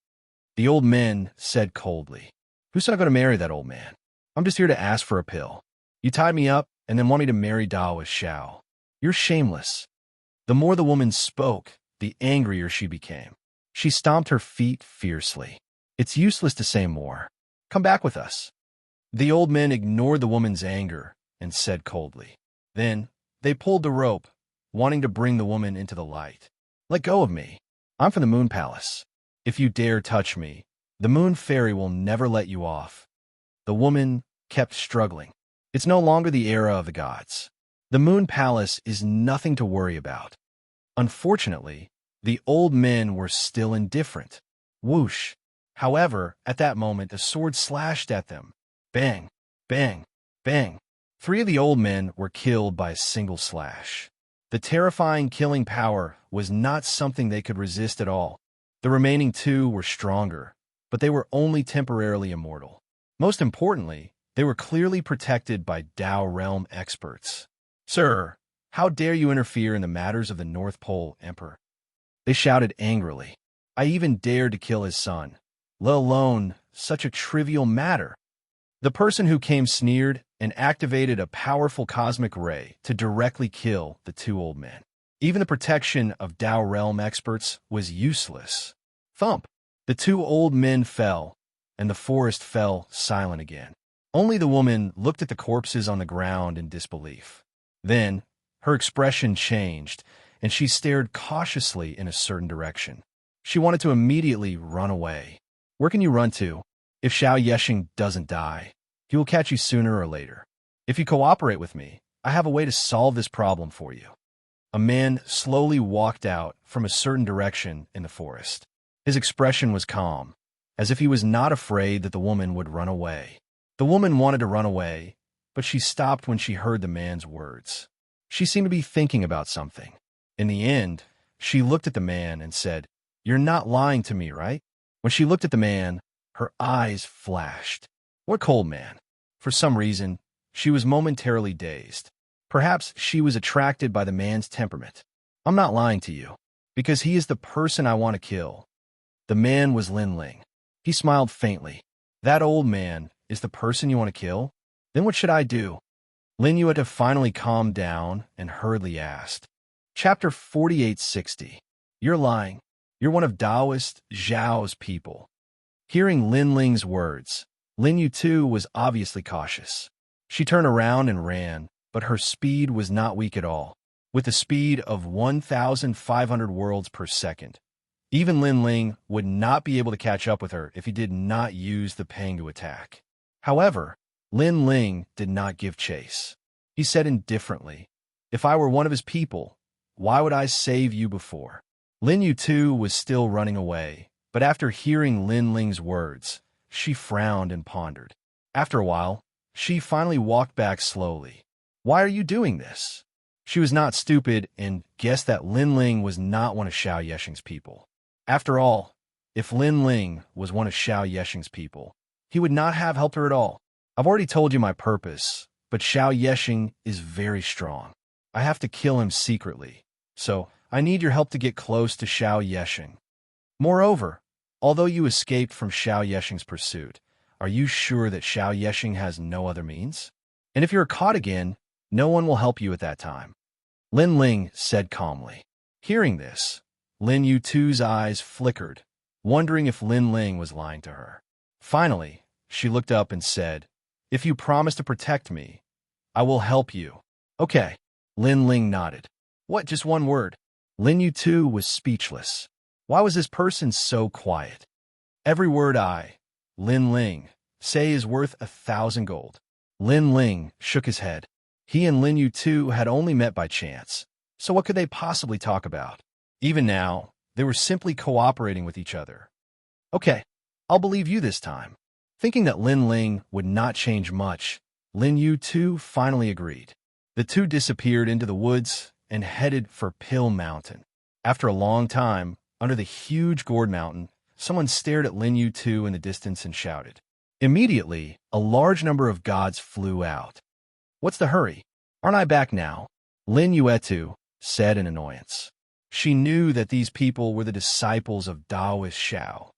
The old men said coldly. Who's not going to marry that old man? I'm just here to ask for a pill. You tied me up and then want me to marry Taoist Xiao. You're shameless. The more the woman spoke, the angrier she became. She stomped her feet fiercely. It's useless to say more. Come back with us. The old men ignored the woman's anger and said coldly. Then, they pulled the rope, wanting to bring the woman into the light. Let go of me. I'm from the Moon Palace. If you dare touch me, the Moon Fairy will never let you off. The woman kept struggling. It's no longer the era of the gods. The Moon Palace is nothing to worry about. Unfortunately, the old men were still indifferent. Whoosh! However, at that moment, a sword slashed at them. Bang! Bang! Bang! 3 of the old men were killed by a single slash. The terrifying killing power was not something they could resist at all. The remaining 2 were stronger, but they were only temporarily immortal. Most importantly, they were clearly protected by Tao Realm experts. Sir, how dare you interfere in the matters of the North Pole Emperor? They shouted angrily. I even dared to kill his son, let alone such a trivial matter. The person who came sneered and activated a powerful cosmic ray to directly kill the 2 old men. Even the protection of Tao Realm experts was useless. Thump! The 2 old men fell, and the forest fell silent again. Only the woman looked at the corpses on the ground in disbelief. Then, her expression changed, and she stared cautiously in a certain direction. She wanted to immediately run away. Where can you run to? If Xiao Yesheng doesn't die, he will catch you sooner or later. If you cooperate with me, I have a way to solve this problem for you. A man slowly walked out from a certain direction in the forest. His expression was calm, as if he was not afraid that the woman would run away. The woman wanted to run away, but she stopped when she heard the man's words. She seemed to be thinking about something. In the end, she looked at the man and said, "You're not lying to me, right?" When she looked at the man, her eyes flashed. What cold man? For some reason, she was momentarily dazed. Perhaps she was attracted by the man's temperament. "I'm not lying to you, because he is the person I want to kill." The man was Lin Ling. He smiled faintly. "That old man is the person you want to kill? Then what should I do?" Lin Yueta finally calmed down and hurriedly asked. Chapter 4860. You're lying. You're one of Taoist Zhao's people. Hearing Lin Ling's words, Lin Yu too was obviously cautious. She turned around and ran, but her speed was not weak at all. With a speed of 1,500 worlds per second, even Lin Ling would not be able to catch up with her if he did not use the Pang to attack. However, Lin Ling did not give chase. He said indifferently, "If I were one of his people, why would I save you before?" Lin Yu too was still running away, but after hearing Lin Ling's words, she frowned and pondered. After a while, she finally walked back slowly. "Why are you doing this?" She was not stupid and guessed that Lin Ling was not one of Xiao Yexing's people. After all, if Lin Ling was one of Xiao Yexing's people, he would not have helped her at all. "I've already told you my purpose, but Xiao Yexing is very strong. I have to kill him secretly, so I need your help to get close to Xiao Yexing. Moreover, although you escaped from Xiao Yexing's pursuit, are you sure that Xiao Yexing has no other means? And if you're caught again, no one will help you at that time," Lin Ling said calmly. Hearing this, Lin Yu too's eyes flickered, wondering if Lin Ling was lying to her. Finally, she looked up and said, "If you promise to protect me, I will help you." "Okay." Lin Ling nodded. "What, just one word?" Lin Yu too was speechless. Why was this person so quiet? "Every word I, Lin Ling, say is worth 1,000 gold. Lin Ling shook his head. He and Lin Yu too had only met by chance, so what could they possibly talk about? Even now, they were simply cooperating with each other. "Okay, I'll believe you this time." Thinking that Lin Ling would not change much, Lin Yu too finally agreed. The two disappeared into the woods and headed for Pill Mountain. After a long time, under the huge gourd mountain, someone stared at Lin Yu too in the distance and shouted. Immediately, a large number of gods flew out. "What's the hurry? Aren't I back now?" Lin Yuetu said in annoyance. She knew that these people were the disciples of Taoist Xiao.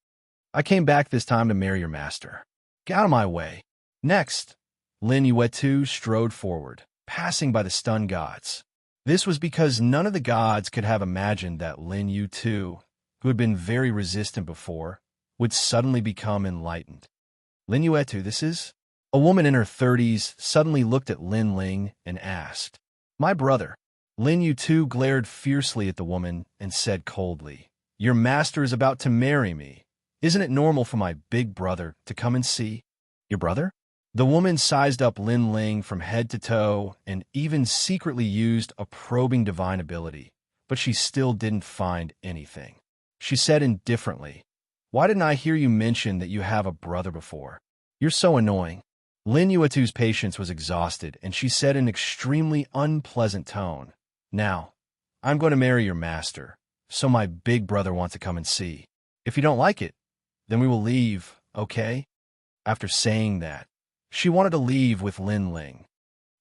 "I came back this time to marry your master. Get out of my way." Next, Lin Yuetu strode forward, passing by the stunned gods. This was because none of the gods could have imagined that Lin Yu too, who had been very resistant before, would suddenly become enlightened. "Lin Yuetu, this is?" A woman in her 30s suddenly looked at Lin Ling and asked, "My brother." Lin Yu too glared fiercely at the woman and said coldly, "Your master is about to marry me. Isn't it normal for my big brother to come and see?" "Your brother?" The woman sized up Lin Ling from head to toe and even secretly used a probing divine ability, but she still didn't find anything. She said indifferently, "Why didn't I hear you mention that you have a brother before? You're so annoying." Lin Yuetu's patience was exhausted, and she said in an extremely unpleasant tone, "Now, I'm going to marry your master, so my big brother wants to come and see. If you don't like it, then we will leave, okay?" After saying that, she wanted to leave with Lin Ling.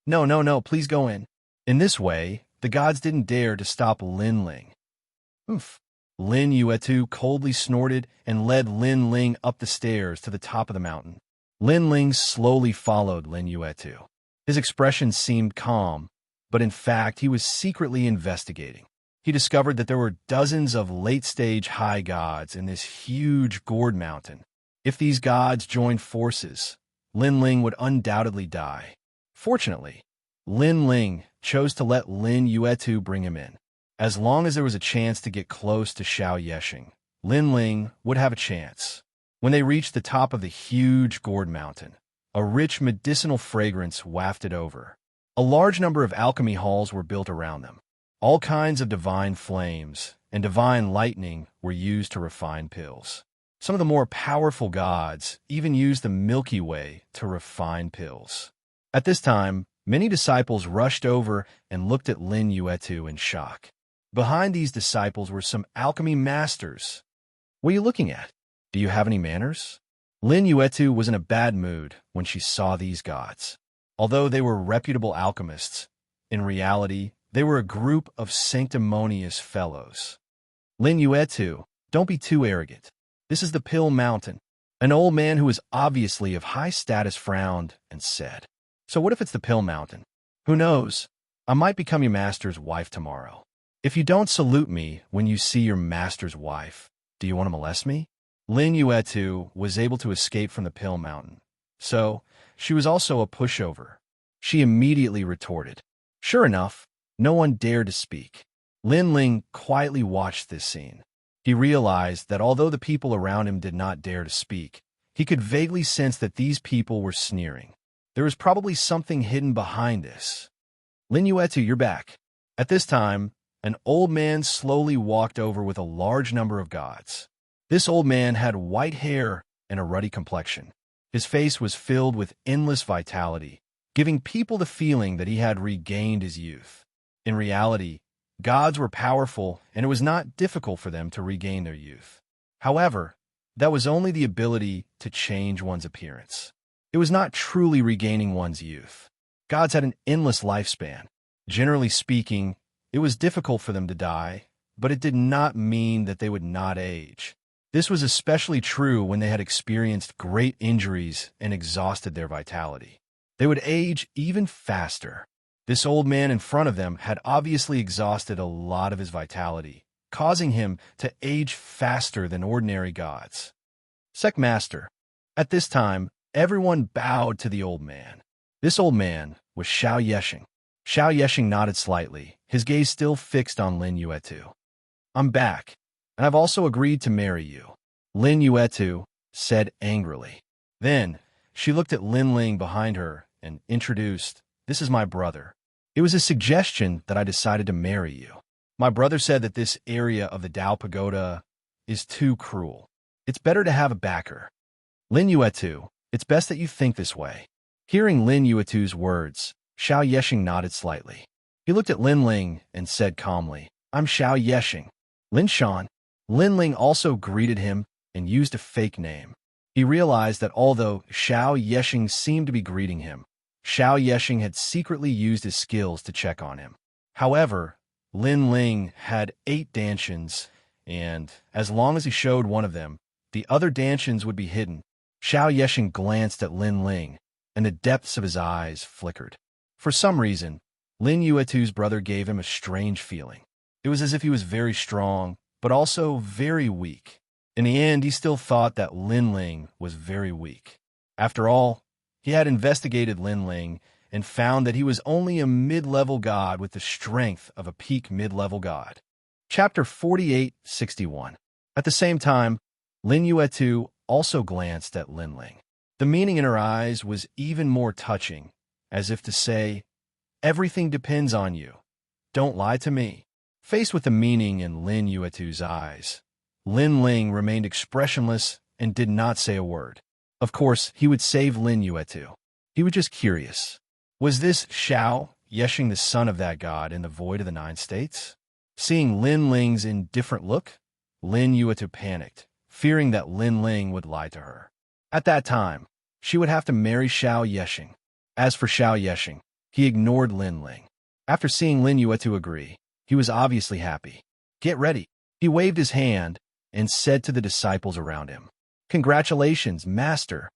No, please go in." In this way, the gods didn't dare to stop Lin Ling. "Oof." Lin Yuetu coldly snorted and led Lin Ling up the stairs to the top of the mountain. Lin Ling slowly followed Lin Yuetu. His expression seemed calm, but in fact he was secretly investigating. He discovered that there were dozens of late-stage high gods in this huge gourd mountain. If these gods joined forces, Lin Ling would undoubtedly die. Fortunately, Lin Ling chose to let Lin Yuetu bring him in. As long as there was a chance to get close to Xiao Yexing, Lin Ling would have a chance. When they reached the top of the huge gourd mountain, a rich medicinal fragrance wafted over. A large number of alchemy halls were built around them. All kinds of divine flames and divine lightning were used to refine pills. Some of the more powerful gods even used the Milky Way to refine pills. At this time, many disciples rushed over and looked at Lin Yuetu in shock. Behind these disciples were some alchemy masters. What are you looking at? Do you have any manners? Lin Yuetu was in a bad mood when she saw these gods. Although they were reputable alchemists, in reality, they were a group of sanctimonious fellows. Lin Yuetu, don't be too arrogant. This is the Pill Mountain. An old man who was obviously of high status frowned and said, So what if it's the Pill Mountain? Who knows? I might become your master's wife tomorrow. If you don't salute me when you see your master's wife, do you want to molest me? Lin Yuetu was able to escape from the Pill Mountain, so she was also a pushover. She immediately retorted. Sure enough, no one dared to speak. Lin Ling quietly watched this scene. He realized that although the people around him did not dare to speak, he could vaguely sense that these people were sneering. There was probably something hidden behind this. Lin Yuetu, you're back. At this time, an old man slowly walked over with a large number of gods. This old man had white hair and a ruddy complexion. His face was filled with endless vitality, giving people the feeling that he had regained his youth. In reality, gods were powerful, and it was not difficult for them to regain their youth. However, that was only the ability to change one's appearance. It was not truly regaining one's youth. Gods had an endless lifespan. Generally speaking, it was difficult for them to die, but it did not mean that they would not age. This was especially true when they had experienced great injuries and exhausted their vitality. They would age even faster. This old man in front of them had obviously exhausted a lot of his vitality, causing him to age faster than ordinary gods. Sect Master. At this time, everyone bowed to the old man. This old man was Xianxia. Xianxia nodded slightly, his gaze still fixed on Lin Yuetu. I'm back, and I've also agreed to marry you, Lin Yuetu said angrily. Then, she looked at Lin Ling behind her and introduced, This is my brother. It was a suggestion that I decided to marry you. My brother said that this area of the Dao Pagoda is too cruel. It's better to have a backer. Lin Yuetu, it's best that you think this way. Hearing Lin Yuetu's words, Xianxia nodded slightly. He looked at Lin Ling and said calmly, I'm Xianxia. Lin Shan. Lin Ling also greeted him and used a fake name. He realized that although Xianxia seemed to be greeting him, Xianxia had secretly used his skills to check on him. However, Lin Ling had 8 dantians, and as long as he showed one of them, the other dantians would be hidden. Xianxia glanced at Lin Ling, and the depths of his eyes flickered. For some reason, Lin Yuetu's brother gave him a strange feeling. It was as if he was very strong, but also very weak. In the end, he still thought that Lin Ling was very weak. After all, he had investigated Lin Ling and found that he was only a mid-level god with the strength of a peak mid-level god. Chapter 48-61. At the same time, Lin Yuetu also glanced at Lin Ling. The meaning in her eyes was even more touching, as if to say, Everything depends on you. Don't lie to me. Faced with the meaning in Lin Yuetu's eyes, Lin Ling remained expressionless and did not say a word. Of course, he would save Lin Yuetu. He was just curious. Was this Xianxia the son of that god in the void of the 9 states? Seeing Lin Ling's indifferent look, Lin Yuetu panicked, fearing that Lin Ling would lie to her. At that time, she would have to marry Xianxia. As for Xianxia, he ignored Lin Ling. After seeing Lin Yuetu agree, he was obviously happy. Get ready. He waved his hand and said to the disciples around him, Congratulations, Master.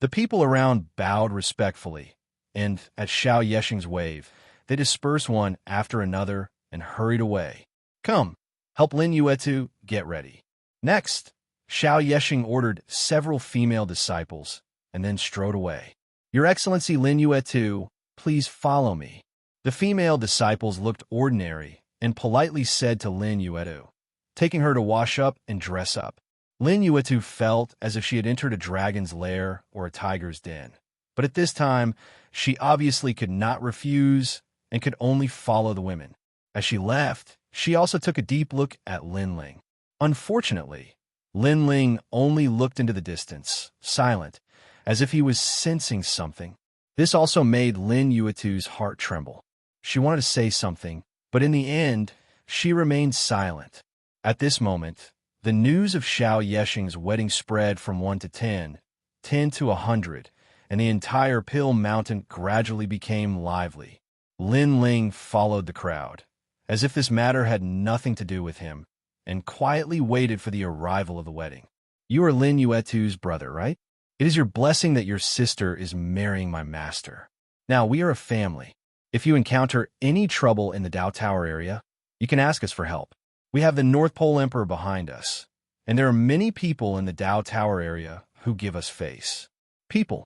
The people around bowed respectfully, and at Xianxia's wave, they dispersed one after another and hurried away. Come, help Lin Yuetu get ready. Next, Xianxia ordered several female disciples and then strode away. Your Excellency Lin Yuetu, please follow me. The female disciples looked ordinary and politely said to Lin Yuetu, taking her to wash up and dress up. Lin Yuetu felt as if she had entered a dragon's lair or a tiger's den. But at this time, she obviously could not refuse and could only follow the women. As she left, she also took a deep look at Lin Ling. Unfortunately, Lin Ling only looked into the distance, silent, as if he was sensing something. This also made Lin Yuetu's heart tremble. She wanted to say something, but in the end, she remained silent. At this moment, the news of Xiao Yeshing's wedding spread from 1 to 10, 10 to 100, and the entire Pill Mountain gradually became lively. Lin Ling followed the crowd, as if this matter had nothing to do with him, and quietly waited for the arrival of the wedding. You are Lin Yuetu's brother, right? It is your blessing that your sister is marrying my master. Now, we are a family. If you encounter any trouble in the Dao Tower area, you can ask us for help. We have the North Pole Emperor behind us, and there are many people in the Dao Tower area who give us face. People.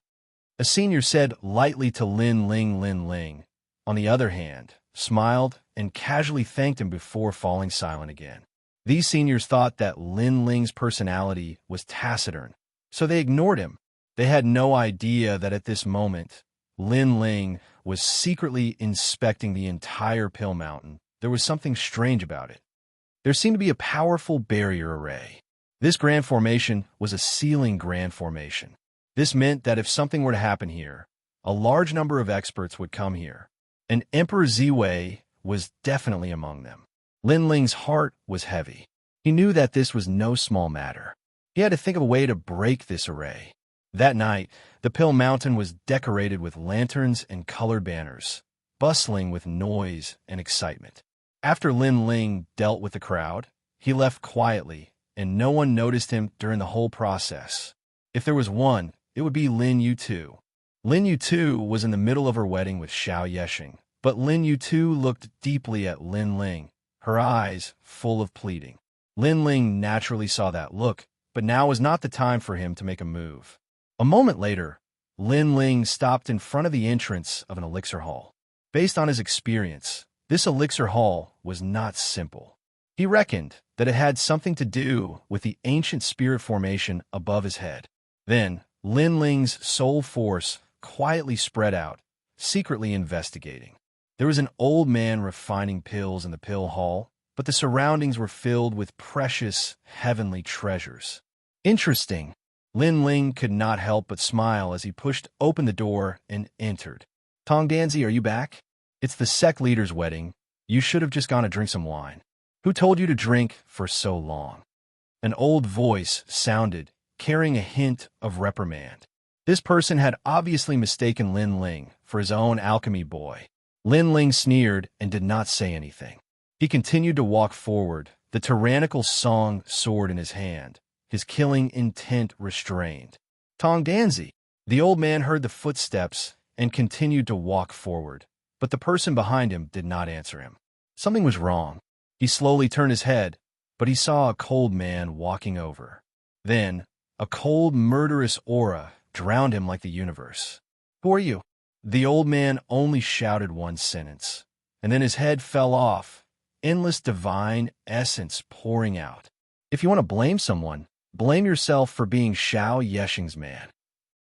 A senior said lightly to Lin Ling, on the other hand, smiled and casually thanked him before falling silent again. These seniors thought that Lin Ling's personality was taciturn, so they ignored him. They had no idea that at this moment, Lin Ling was secretly inspecting the entire Pill Mountain. There was something strange about it. There seemed to be a powerful barrier array. This grand formation was a sealing grand formation. This meant that if something were to happen here, a large number of experts would come here, and Emperor Ziwei was definitely among them. Lin Ling's heart was heavy. He knew that this was no small matter. He had to think of a way to break this array. That night, the Pill Mountain was decorated with lanterns and colored banners, bustling with noise and excitement. After Lin Ling dealt with the crowd, he left quietly, and no one noticed him during the whole process. If there was one, it would be Lin Yuetu. Lin Yuetu was in the middle of her wedding with Xiao Yeshing, but Lin Yuetu looked deeply at Lin Ling, her eyes full of pleading. Lin Ling naturally saw that look, but now was not the time for him to make a move. A moment later, Lin Ling stopped in front of the entrance of an elixir hall. Based on his experience, this elixir hall was not simple. He reckoned that it had something to do with the ancient spirit formation above his head. Then, Lin Ling's soul force quietly spread out, secretly investigating. There was an old man refining pills in the pill hall, but the surroundings were filled with precious, heavenly treasures. Interesting. Lin Ling could not help but smile as he pushed open the door and entered. Tongdanzi, are you back? It's the sect leader's wedding. You should have just gone to drink some wine. Who told you to drink for so long? An old voice sounded, carrying a hint of reprimand. This person had obviously mistaken Lin Ling for his own alchemy boy. Lin Ling sneered and did not say anything. He continued to walk forward, the tyrannical song sword in his hand, his killing intent restrained. Tongdanzi. The old man heard the footsteps and continued to walk forward, but the person behind him did not answer him. Something was wrong. He slowly turned his head, but he saw a cold man walking over. Then, a cold, murderous aura drowned him like the universe. Who are you? The old man only shouted one sentence, and then his head fell off, endless divine essence pouring out. If you want to blame someone, blame yourself for being Xiao Yeshing's man.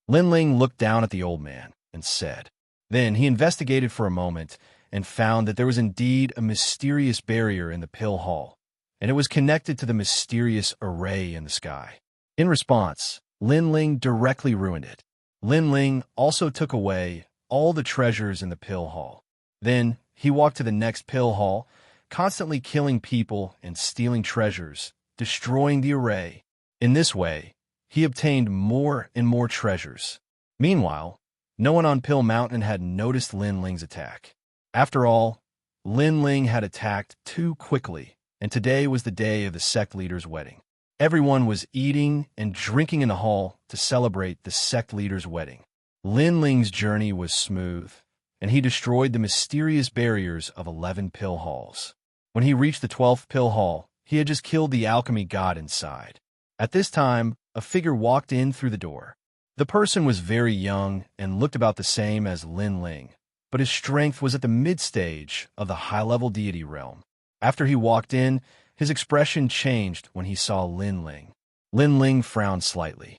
Lin Ling looked down at the old man and said. Then he investigated for a moment and found that there was indeed a mysterious barrier in the pill hall, and it was connected to the mysterious array in the sky. In response, Lin Ling directly ruined it. Lin Ling also took away all the treasures in the pill hall. Then he walked to the next pill hall, constantly killing people and stealing treasures, destroying the array. In this way, he obtained more and more treasures. Meanwhile, no one on Pill Mountain had noticed Lin Ling's attack. After all, Lin Ling had attacked too quickly, and today was the day of the sect leader's wedding. Everyone was eating and drinking in the hall to celebrate the sect leader's wedding. Lin Ling's journey was smooth, and he destroyed the mysterious barriers of 11 pill halls. When he reached the 12th pill hall, he had just killed the alchemy god inside. At this time, a figure walked in through the door. The person was very young and looked about the same as Lin Ling, but his strength was at the mid-stage of the high-level deity realm. After he walked in, his expression changed when he saw Lin Ling. Lin Ling frowned slightly.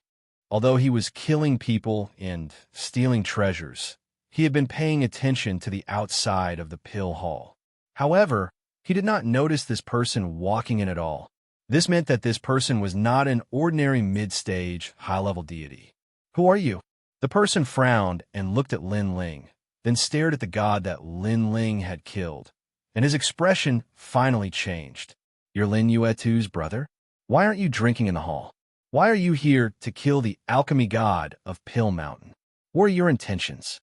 Although he was killing people and stealing treasures, he had been paying attention to the outside of the pill hall. However, he did not notice this person walking in at all. This meant that this person was not an ordinary mid-stage, high-level deity. "Who are you?" The person frowned and looked at Lin Ling, then stared at the god that Lin Ling had killed, and his expression finally changed. "You're Lin Yuetu's brother? Why aren't you drinking in the hall? Why are you here to kill the alchemy god of Pill Mountain? What are your intentions?"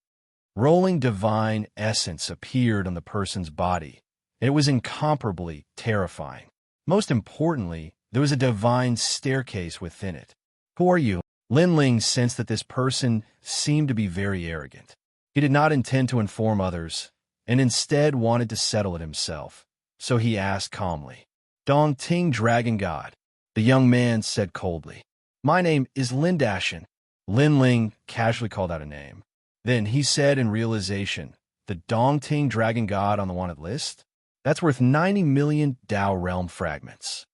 Rolling divine essence appeared on the person's body, and it was incomparably terrifying. Most importantly, there was a divine staircase within it. "Who are you?" Lin Ling sensed that this person seemed to be very arrogant. He did not intend to inform others, and instead wanted to settle it himself, so he asked calmly. "Dongting Dragon God," the young man said coldly. "My name is Lin Dashin." Lin Ling casually called out a name. Then he said in realization, "The Dongting Dragon God on the wanted list? That's worth 90 million Dao Realm fragments.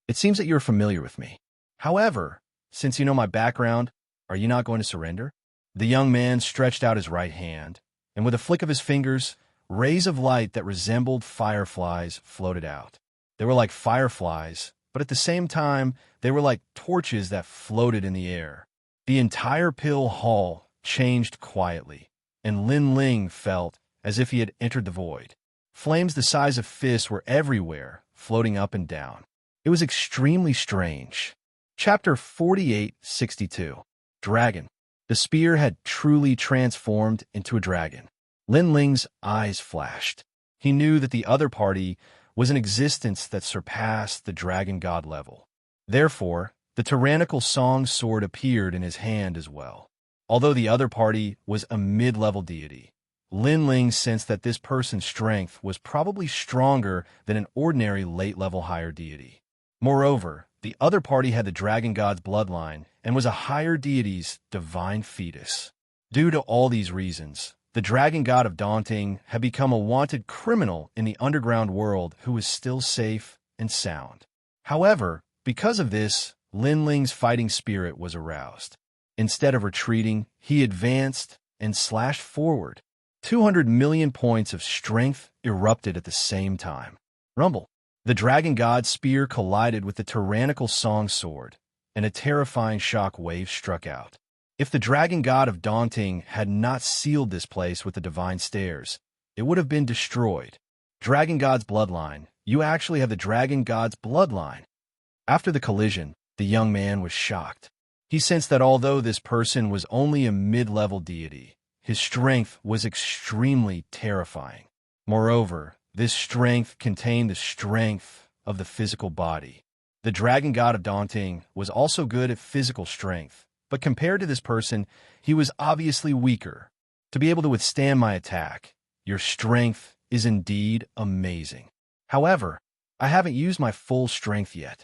It seems that you're familiar with me. However, since you know my background, are you not going to surrender?" The young man stretched out his right hand, and with a flick of his fingers, rays of light that resembled fireflies floated out. They were like fireflies, but at the same time, they were like torches that floated in the air. The entire pill hall changed quietly, and Lin Ling felt as if he had entered the void. Flames the size of fists were everywhere, floating up and down. It was extremely strange. Chapter 4862. Dragon. The spear had truly transformed into a dragon. Lin Ling's eyes flashed. He knew that the other party was an existence that surpassed the dragon god level. Therefore, the tyrannical song sword appeared in his hand as well. Although the other party was a mid-level deity, Lin Ling sensed that this person's strength was probably stronger than an ordinary late-level higher deity. Moreover, the other party had the dragon god's bloodline and was a higher deity's divine fetus. Due to all these reasons, the dragon god of Daunting had become a wanted criminal in the underground world who was still safe and sound. However, because of this, Lin Ling's fighting spirit was aroused. Instead of retreating, he advanced and slashed forward. 200 million points of strength erupted at the same time. Rumble. The dragon god's spear collided with the tyrannical song sword, and a terrifying shock wave struck out. If the dragon god of Daunting had not sealed this place with the divine stairs, it would have been destroyed. Dragon god's bloodline. You actually have the dragon god's bloodline. After the collision, the young man was shocked. He sensed that although this person was only a mid-level deity, his strength was extremely terrifying. Moreover, this strength contained the strength of the physical body. The dragon god of Daunting was also good at physical strength, but compared to this person, he was obviously weaker. To be able to withstand my attack, your strength is indeed amazing. However, I haven't used my full strength yet.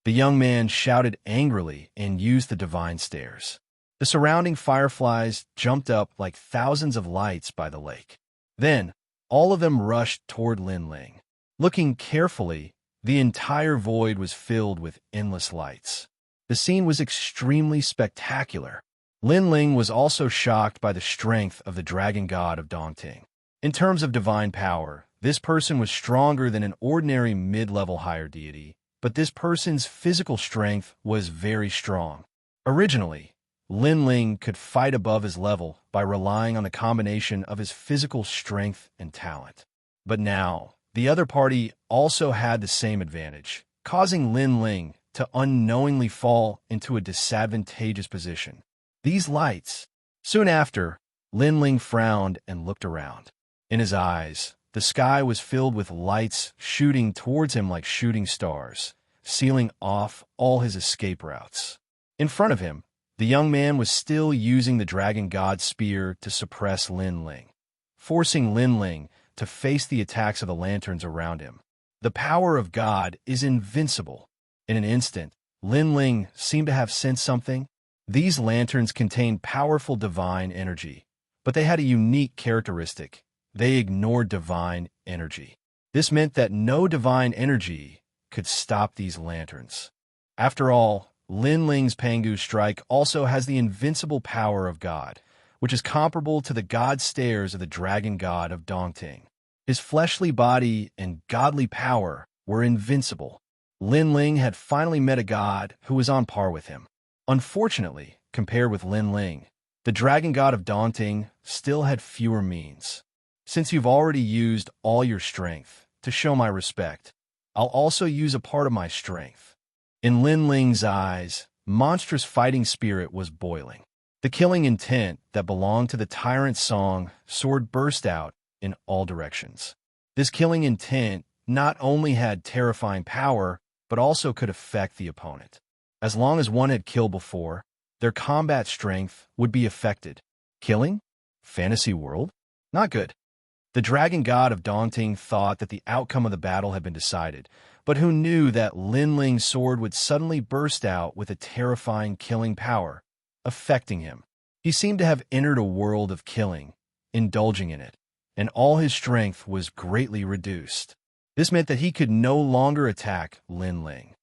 The young man shouted angrily and used the divine stairs. The surrounding fireflies jumped up like thousands of lights by the lake. Then, all of them rushed toward Lin Ling. Looking carefully, the entire void was filled with endless lights. The scene was extremely spectacular. Lin Ling was also shocked by the strength of the dragon god of Daunting. In terms of divine power, this person was stronger than an ordinary mid-level higher deity, but this person's physical strength was very strong. Originally, Lin Ling could fight above his level by relying on the combination of his physical strength and talent. But now, the other party also had the same advantage, causing Lin Ling to unknowingly fall into a disadvantageous position. These lights. Soon after, Lin Ling frowned and looked around. In his eyes, the sky was filled with lights shooting towards him like shooting stars, sealing off all his escape routes. In front of him, the young man was still using the dragon god's spear to suppress Lin Ling, forcing Lin Ling to face the attacks of the lanterns around him. The power of God is invincible. In an instant, Lin Ling seemed to have sensed something. These lanterns contained powerful divine energy, but they had a unique characteristic. They ignored divine energy. This meant that no divine energy could stop these lanterns. After all, Lin Ling's Pangu strike also has the invincible power of God, which is comparable to the god stares of the dragon god of Dongting. His fleshly body and godly power were invincible. Lin Ling had finally met a god who was on par with him. Unfortunately, compared with Lin Ling, the dragon god of Dongting still had fewer means. Since you've already used all your strength to show my respect, I'll also use a part of my strength. In Lin Ling's eyes, monstrous fighting spirit was boiling. The killing intent that belonged to the tyrant's song sword burst out in all directions. This killing intent not only had terrifying power, but also could affect the opponent. As long as one had killed before, their combat strength would be affected. Killing? Fantasy world? Not good. The dragon god of Dongting thought that the outcome of the battle had been decided, but who knew that Lin Ling's sword would suddenly burst out with a terrifying killing power, affecting him. He seemed to have entered a world of killing, indulging in it, and all his strength was greatly reduced. This meant that he could no longer attack Lin Ling.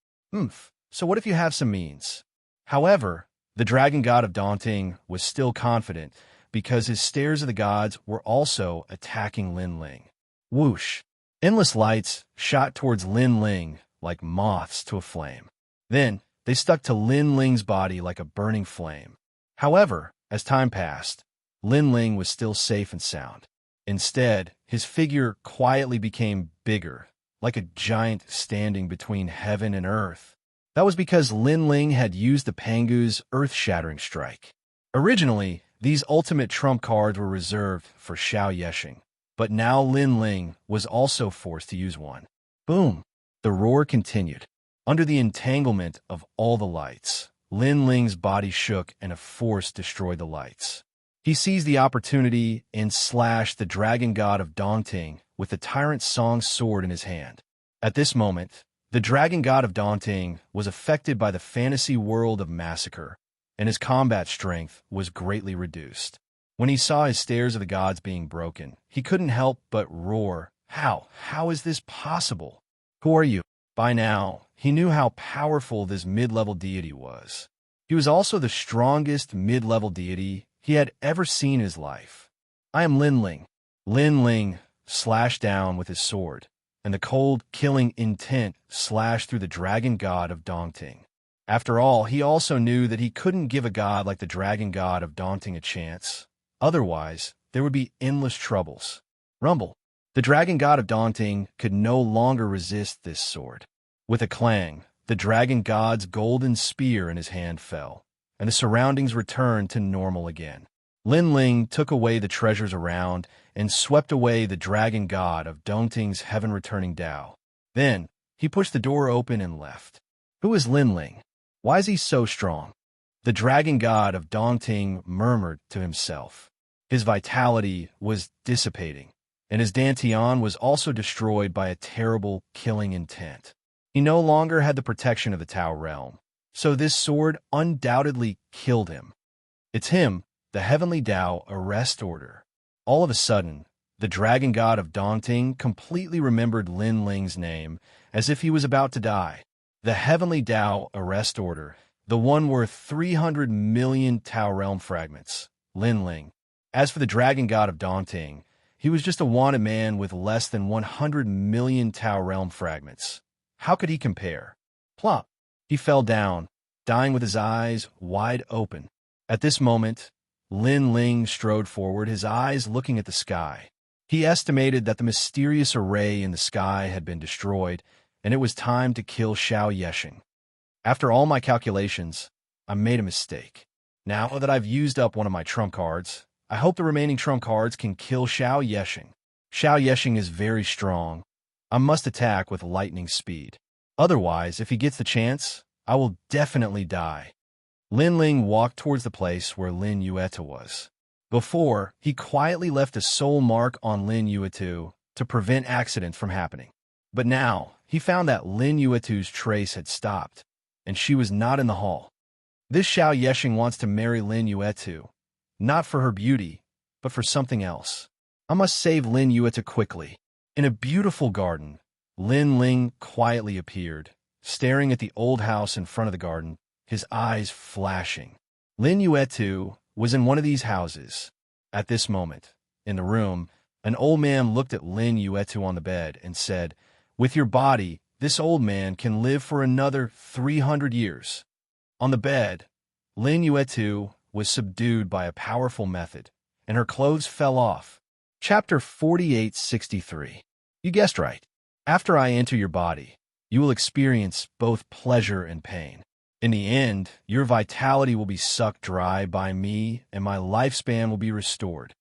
So what if you have some means? However, the dragon god of Dongting was still confident because his stares of the gods were also attacking Lin Ling. Whoosh! Endless lights shot towards Lin Ling like moths to a flame. Then, they stuck to Lin Ling's body like a burning flame. However, as time passed, Lin Ling was still safe and sound. Instead, his figure quietly became bigger, like a giant standing between heaven and earth. That was because Lin Ling had used the Pangu's earth-shattering strike. Originally, these ultimate trump cards were reserved for Xianxia, but now Lin Ling was also forced to use one. Boom! The roar continued. Under the entanglement of all the lights, Lin Ling's body shook and a force destroyed the lights. He seized the opportunity and slashed the dragon god of Dongting with the tyrant song's sword in his hand. At this moment, the dragon god of Dongting was affected by the fantasy world of massacre, and his combat strength was greatly reduced. When he saw his stares of the gods being broken, he couldn't help but roar, "How? How is this possible? Who are you?" By now, he knew how powerful this mid-level deity was. He was also the strongest mid-level deity he had ever seen in his life. "I am Lin Ling." Lin Ling slashed down with his sword, and the cold, killing intent slashed through the dragon god of Dongting. After all, he also knew that he couldn't give a god like the dragon god of Dongting a chance. Otherwise, there would be endless troubles. Rumble. The dragon god of Dongting could no longer resist this sword. With a clang, the dragon god's golden spear in his hand fell, and the surroundings returned to normal again. Lin Ling took away the treasures around and swept away the dragon god of Dongting's heaven-returning Tao. Then, he pushed the door open and left. Who is Lin Ling? Why is he so strong? The dragon god of Dongting murmured to himself. His vitality was dissipating, and his dantian was also destroyed by a terrible, killing intent. He no longer had the protection of the Tao realm, so this sword undoubtedly killed him. It's him, the heavenly Tao arrest order. All of a sudden, the dragon god of Dongting completely remembered Lin Ling's name, as if he was about to die. The heavenly Tao arrest order, the one worth 300 million Tao realm fragments, Lin Ling. As for the dragon god of Dongting, he was just a wanted man with less than 100 million Tao realm fragments. How could he compare? Plop! He fell down, dying with his eyes wide open. At this moment, Lin Ling strode forward, his eyes looking at the sky. He estimated that the mysterious array in the sky had been destroyed, and it was time to kill Xianxia. After all my calculations, I made a mistake. Now that I've used up one of my trump cards, I hope the remaining trump cards can kill Xianxia. Xianxia is very strong. I must attack with lightning speed. Otherwise, if he gets the chance, I will definitely die. Lin Ling walked towards the place where Lin Yueta was. Before, he quietly left a soul mark on Lin Yuetu to prevent accidents from happening. But now, he found that Lin Yuetu's trace had stopped, and she was not in the hall. This Xianxia wants to marry Lin Yuetu, not for her beauty, but for something else. I must save Lin Yueta quickly. In a beautiful garden, Lin Ling quietly appeared, staring at the old house in front of the garden, his eyes flashing. Lin Yuetu was in one of these houses. At this moment, in the room, an old man looked at Lin Yuetu on the bed and said, "With your body, this old man can live for another 300 years." On the bed, Lin Yuetu was subdued by a powerful method, and her clothes fell off. Chapter 4863. You guessed right. After I enter your body, you will experience both pleasure and pain. In the end, your vitality will be sucked dry by me, and my lifespan will be restored.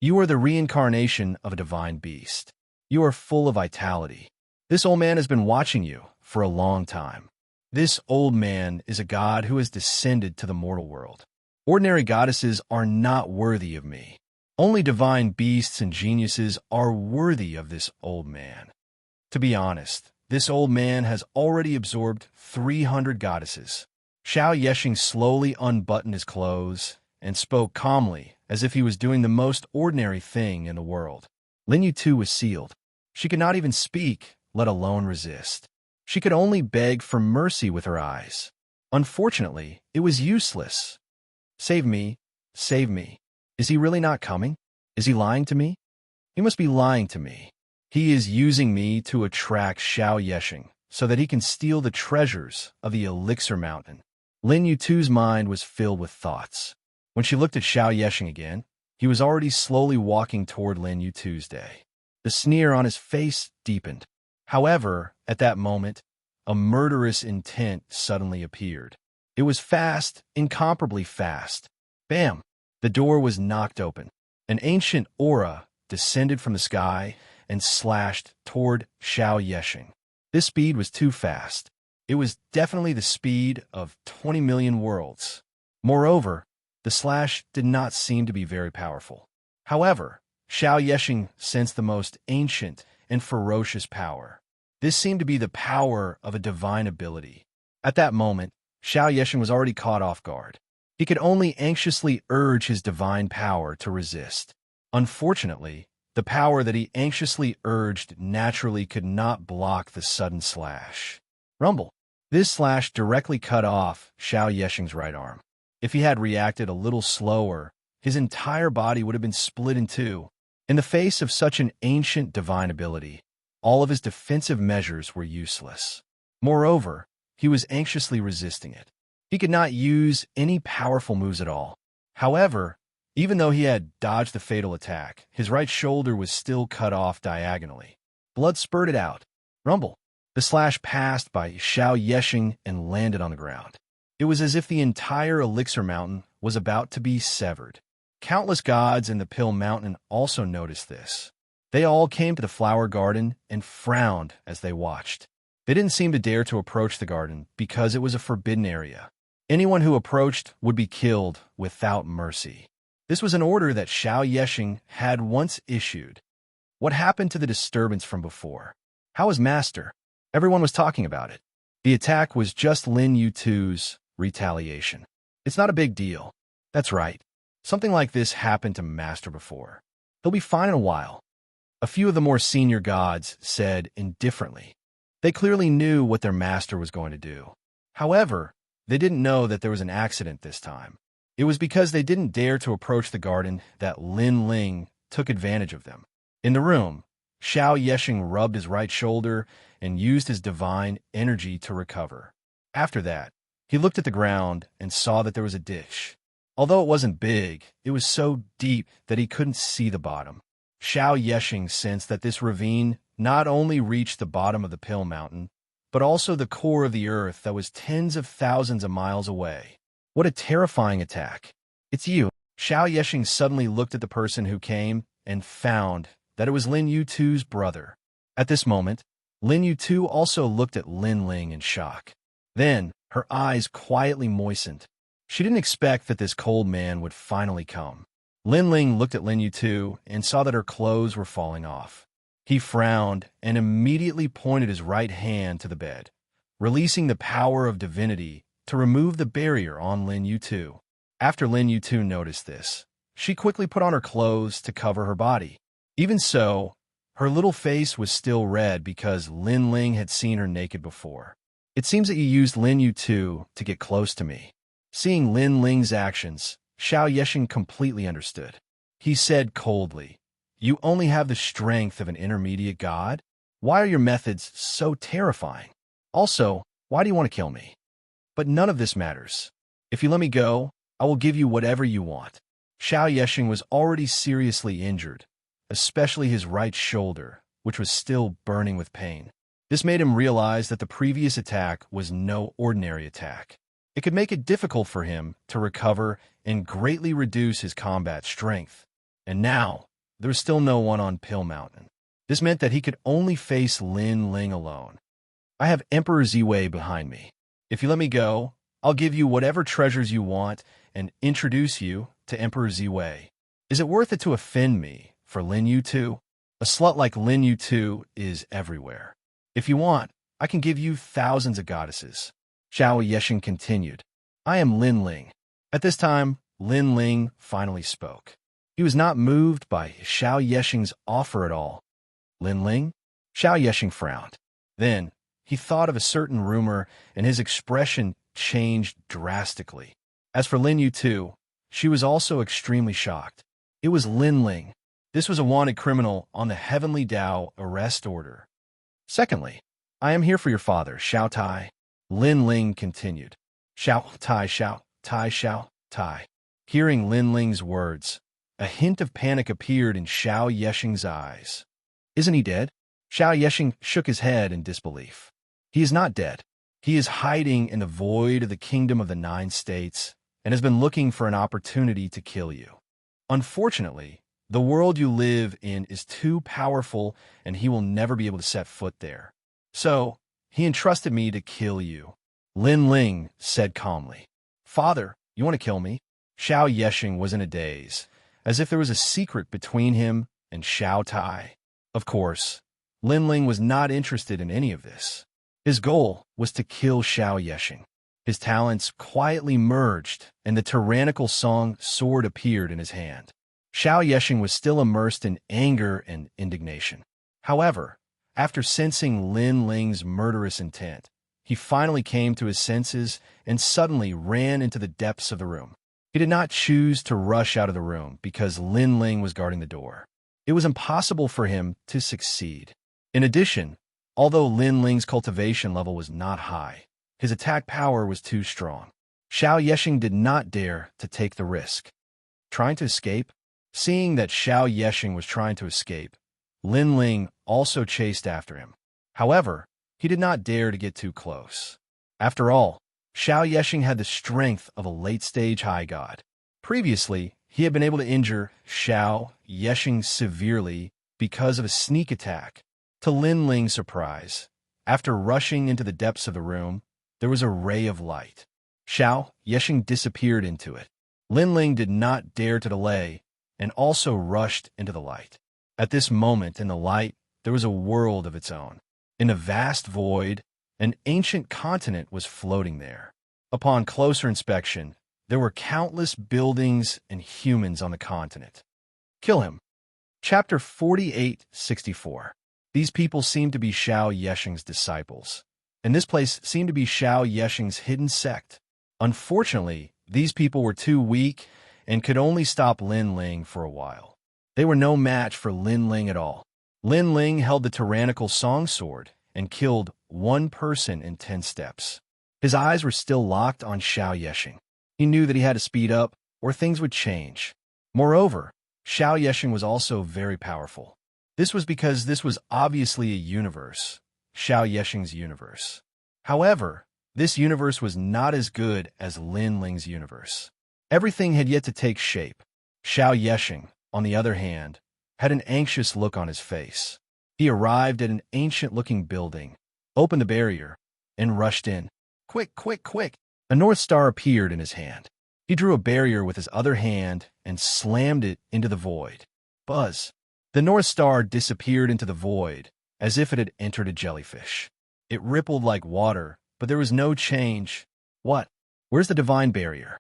You are the reincarnation of a divine beast. You are full of vitality. This old man has been watching you for a long time. This old man is a god who has descended to the mortal world. Ordinary goddesses are not worthy of me. Only divine beasts and geniuses are worthy of this old man. To be honest, this old man has already absorbed 300 goddesses. Xianxia slowly unbuttoned his clothes and spoke calmly as if he was doing the most ordinary thing in the world. Lin Yuetu was sealed. She could not even speak, let alone resist. She could only beg for mercy with her eyes. Unfortunately, it was useless. Save me, save me. Is he really not coming? Is he lying to me? He must be lying to me. He is using me to attract Xianxia so that he can steal the treasures of the Elixir Mountain. Lin Yuetu's mind was filled with thoughts. When she looked at Xianxia again, he was already slowly walking toward Lin Yuetu's day. The sneer on his face deepened. However, at that moment, a murderous intent suddenly appeared. It was fast, incomparably fast. Bam! The door was knocked open. An ancient aura descended from the sky and slashed toward Xianxia. This speed was too fast. It was definitely the speed of 20 million worlds. Moreover, the slash did not seem to be very powerful. However, Xianxia sensed the most ancient and ferocious power. This seemed to be the power of a divine ability. At that moment, Xianxia was already caught off guard. He could only anxiously urge his divine power to resist. Unfortunately, the power that he anxiously urged naturally could not block the sudden slash. Rumble. This slash directly cut off Xianxia's right arm. If he had reacted a little slower, his entire body would have been split in two. In the face of such an ancient divine ability, all of his defensive measures were useless. Moreover, he was anxiously resisting it. He could not use any powerful moves at all. However, even though he had dodged the fatal attack, his right shoulder was still cut off diagonally. Blood spurted out. Rumble. The slash passed by Xianxia and landed on the ground. It was as if the entire Elixir Mountain was about to be severed. Countless gods in the Pill Mountain also noticed this. They all came to the flower garden and frowned as they watched. They didn't seem to dare to approach the garden because it was a forbidden area. Anyone who approached would be killed without mercy. This was an order that Xianxia had once issued. What happened to the disturbance from before? How was Master? Everyone was talking about it. The attack was just Lin Yuetu's retaliation. It's not a big deal. That's right. Something like this happened to Master before. He'll be fine in a while. A few of the more senior gods said indifferently. They clearly knew what their master was going to do. However, they didn't know that there was an accident this time. It was because they didn't dare to approach the garden that Lin Ling took advantage of them. In the room, Xianxia rubbed his right shoulder and used his divine energy to recover. After that, he looked at the ground and saw that there was a ditch. Although it wasn't big, it was so deep that he couldn't see the bottom. Xianxia sensed that this ravine not only reached the bottom of the Pill Mountain, but also the core of the earth that was tens of thousands of miles away. What a terrifying attack. It's you. Xianxia suddenly looked at the person who came and found that it was Lin Yuetu's brother. At this moment, Lin Yuetu also looked at Lin Ling in shock. Then, her eyes quietly moistened. She didn't expect that this cold man would finally come. Lin Ling looked at Lin Yuetu and saw that her clothes were falling off. He frowned and immediately pointed his right hand to the bed, releasing the power of divinity to remove the barrier on Lin Yuetu. After Lin Yuetu noticed this, she quickly put on her clothes to cover her body. Even so, her little face was still red because Lin Ling had seen her naked before. It seems that you used Lin Yu too to get close to me. Seeing Lin Ling's actions, Xiao Yexing completely understood. He said coldly, "You only have the strength of an intermediate god? Why are your methods so terrifying? Also, why do you want to kill me? But none of this matters. If you let me go, I will give you whatever you want." Xiao Yexing was already seriously injured, especially his right shoulder, which was still burning with pain. This made him realize that the previous attack was no ordinary attack. It could make it difficult for him to recover and greatly reduce his combat strength. And now, there was still no one on Pill Mountain. This meant that he could only face Lin Ling alone. "I have Emperor Ziwei behind me. If you let me go, I'll give you whatever treasures you want and introduce you to Emperor Ziwei. Is it worth it to offend me for Lin Yu too? A slut like Lin Yu too is everywhere. If you want, I can give you thousands of goddesses." Xiao Yexing continued, "I am Lin Ling." At this time, Lin Ling finally spoke. He was not moved by Xiao Yexing's offer at all. "Lin Ling?" Xiao Yexing frowned. Then, he thought of a certain rumor, and his expression changed drastically. As for Lin Yu too, she was also extremely shocked. It was Lin Ling. This was a wanted criminal on the Heavenly Dao arrest order. "Secondly, I am here for your father, Xiao Tai," Lin Ling continued. "Xiao Tai, Xiao Tai, Xiao Tai." Hearing Lin Ling's words, a hint of panic appeared in Xiao Yexing's eyes. "Isn't he dead?" Xiao Yexing shook his head in disbelief. "He is not dead. He is hiding in the void of the kingdom of the 9 states and has been looking for an opportunity to kill you. Unfortunately, the world you live in is too powerful and he will never be able to set foot there. So, he entrusted me to kill you." Lin Ling said calmly. "Father, you want to kill me?" Xiao Yexing was in a daze, as if there was a secret between him and Xiao Tai. Of course, Lin Ling was not interested in any of this. His goal was to kill Xiao Yexing. His talents quietly merged, and the tyrannical song sword appeared in his hand. Xiao Yexing was still immersed in anger and indignation. However, after sensing Lin Ling's murderous intent, he finally came to his senses and suddenly ran into the depths of the room. He did not choose to rush out of the room because Lin Ling was guarding the door. It was impossible for him to succeed. In addition, although Lin Ling's cultivation level was not high, his attack power was too strong. Xiao Yexing did not dare to take the risk. Trying to escape? Seeing that Xiao Yexing was trying to escape, Lin Ling also chased after him. However, he did not dare to get too close. After all, Xiao Yexing had the strength of a late-stage high god. Previously, he had been able to injure Xiao Yexing severely because of a sneak attack. To Lin Ling's surprise, after rushing into the depths of the room, there was a ray of light. Xiao Yexing disappeared into it. Lin Ling did not dare to delay and also rushed into the light. At this moment in the light, there was a world of its own. In a vast void, an ancient continent was floating there. Upon closer inspection, there were countless buildings and humans on the continent. Kill him. Chapter 48-64. These people seemed to be Xiao Yexing's disciples, and this place seemed to be Xiao Yexing's hidden sect. Unfortunately, these people were too weak and could only stop Lin Ling for a while. They were no match for Lin Ling at all. Lin Ling held the tyrannical song sword and killed one person in 10 steps. His eyes were still locked on Xiao Yexing. He knew that he had to speed up or things would change. Moreover, Xiao Yexing was also very powerful. This was because this was obviously a universe, Xiao Yexing's universe. However, this universe was not as good as Lin Ling's universe. Everything had yet to take shape. Xiao Yexing, on the other hand, had an anxious look on his face. He arrived at an ancient-looking building, opened the barrier, and rushed in. Quick, quick, quick! A North Star appeared in his hand. He drew a barrier with his other hand and slammed it into the void. Buzz! The North Star disappeared into the void, as if it had entered a jellyfish. It rippled like water, but there was no change. What? Where's the divine barrier?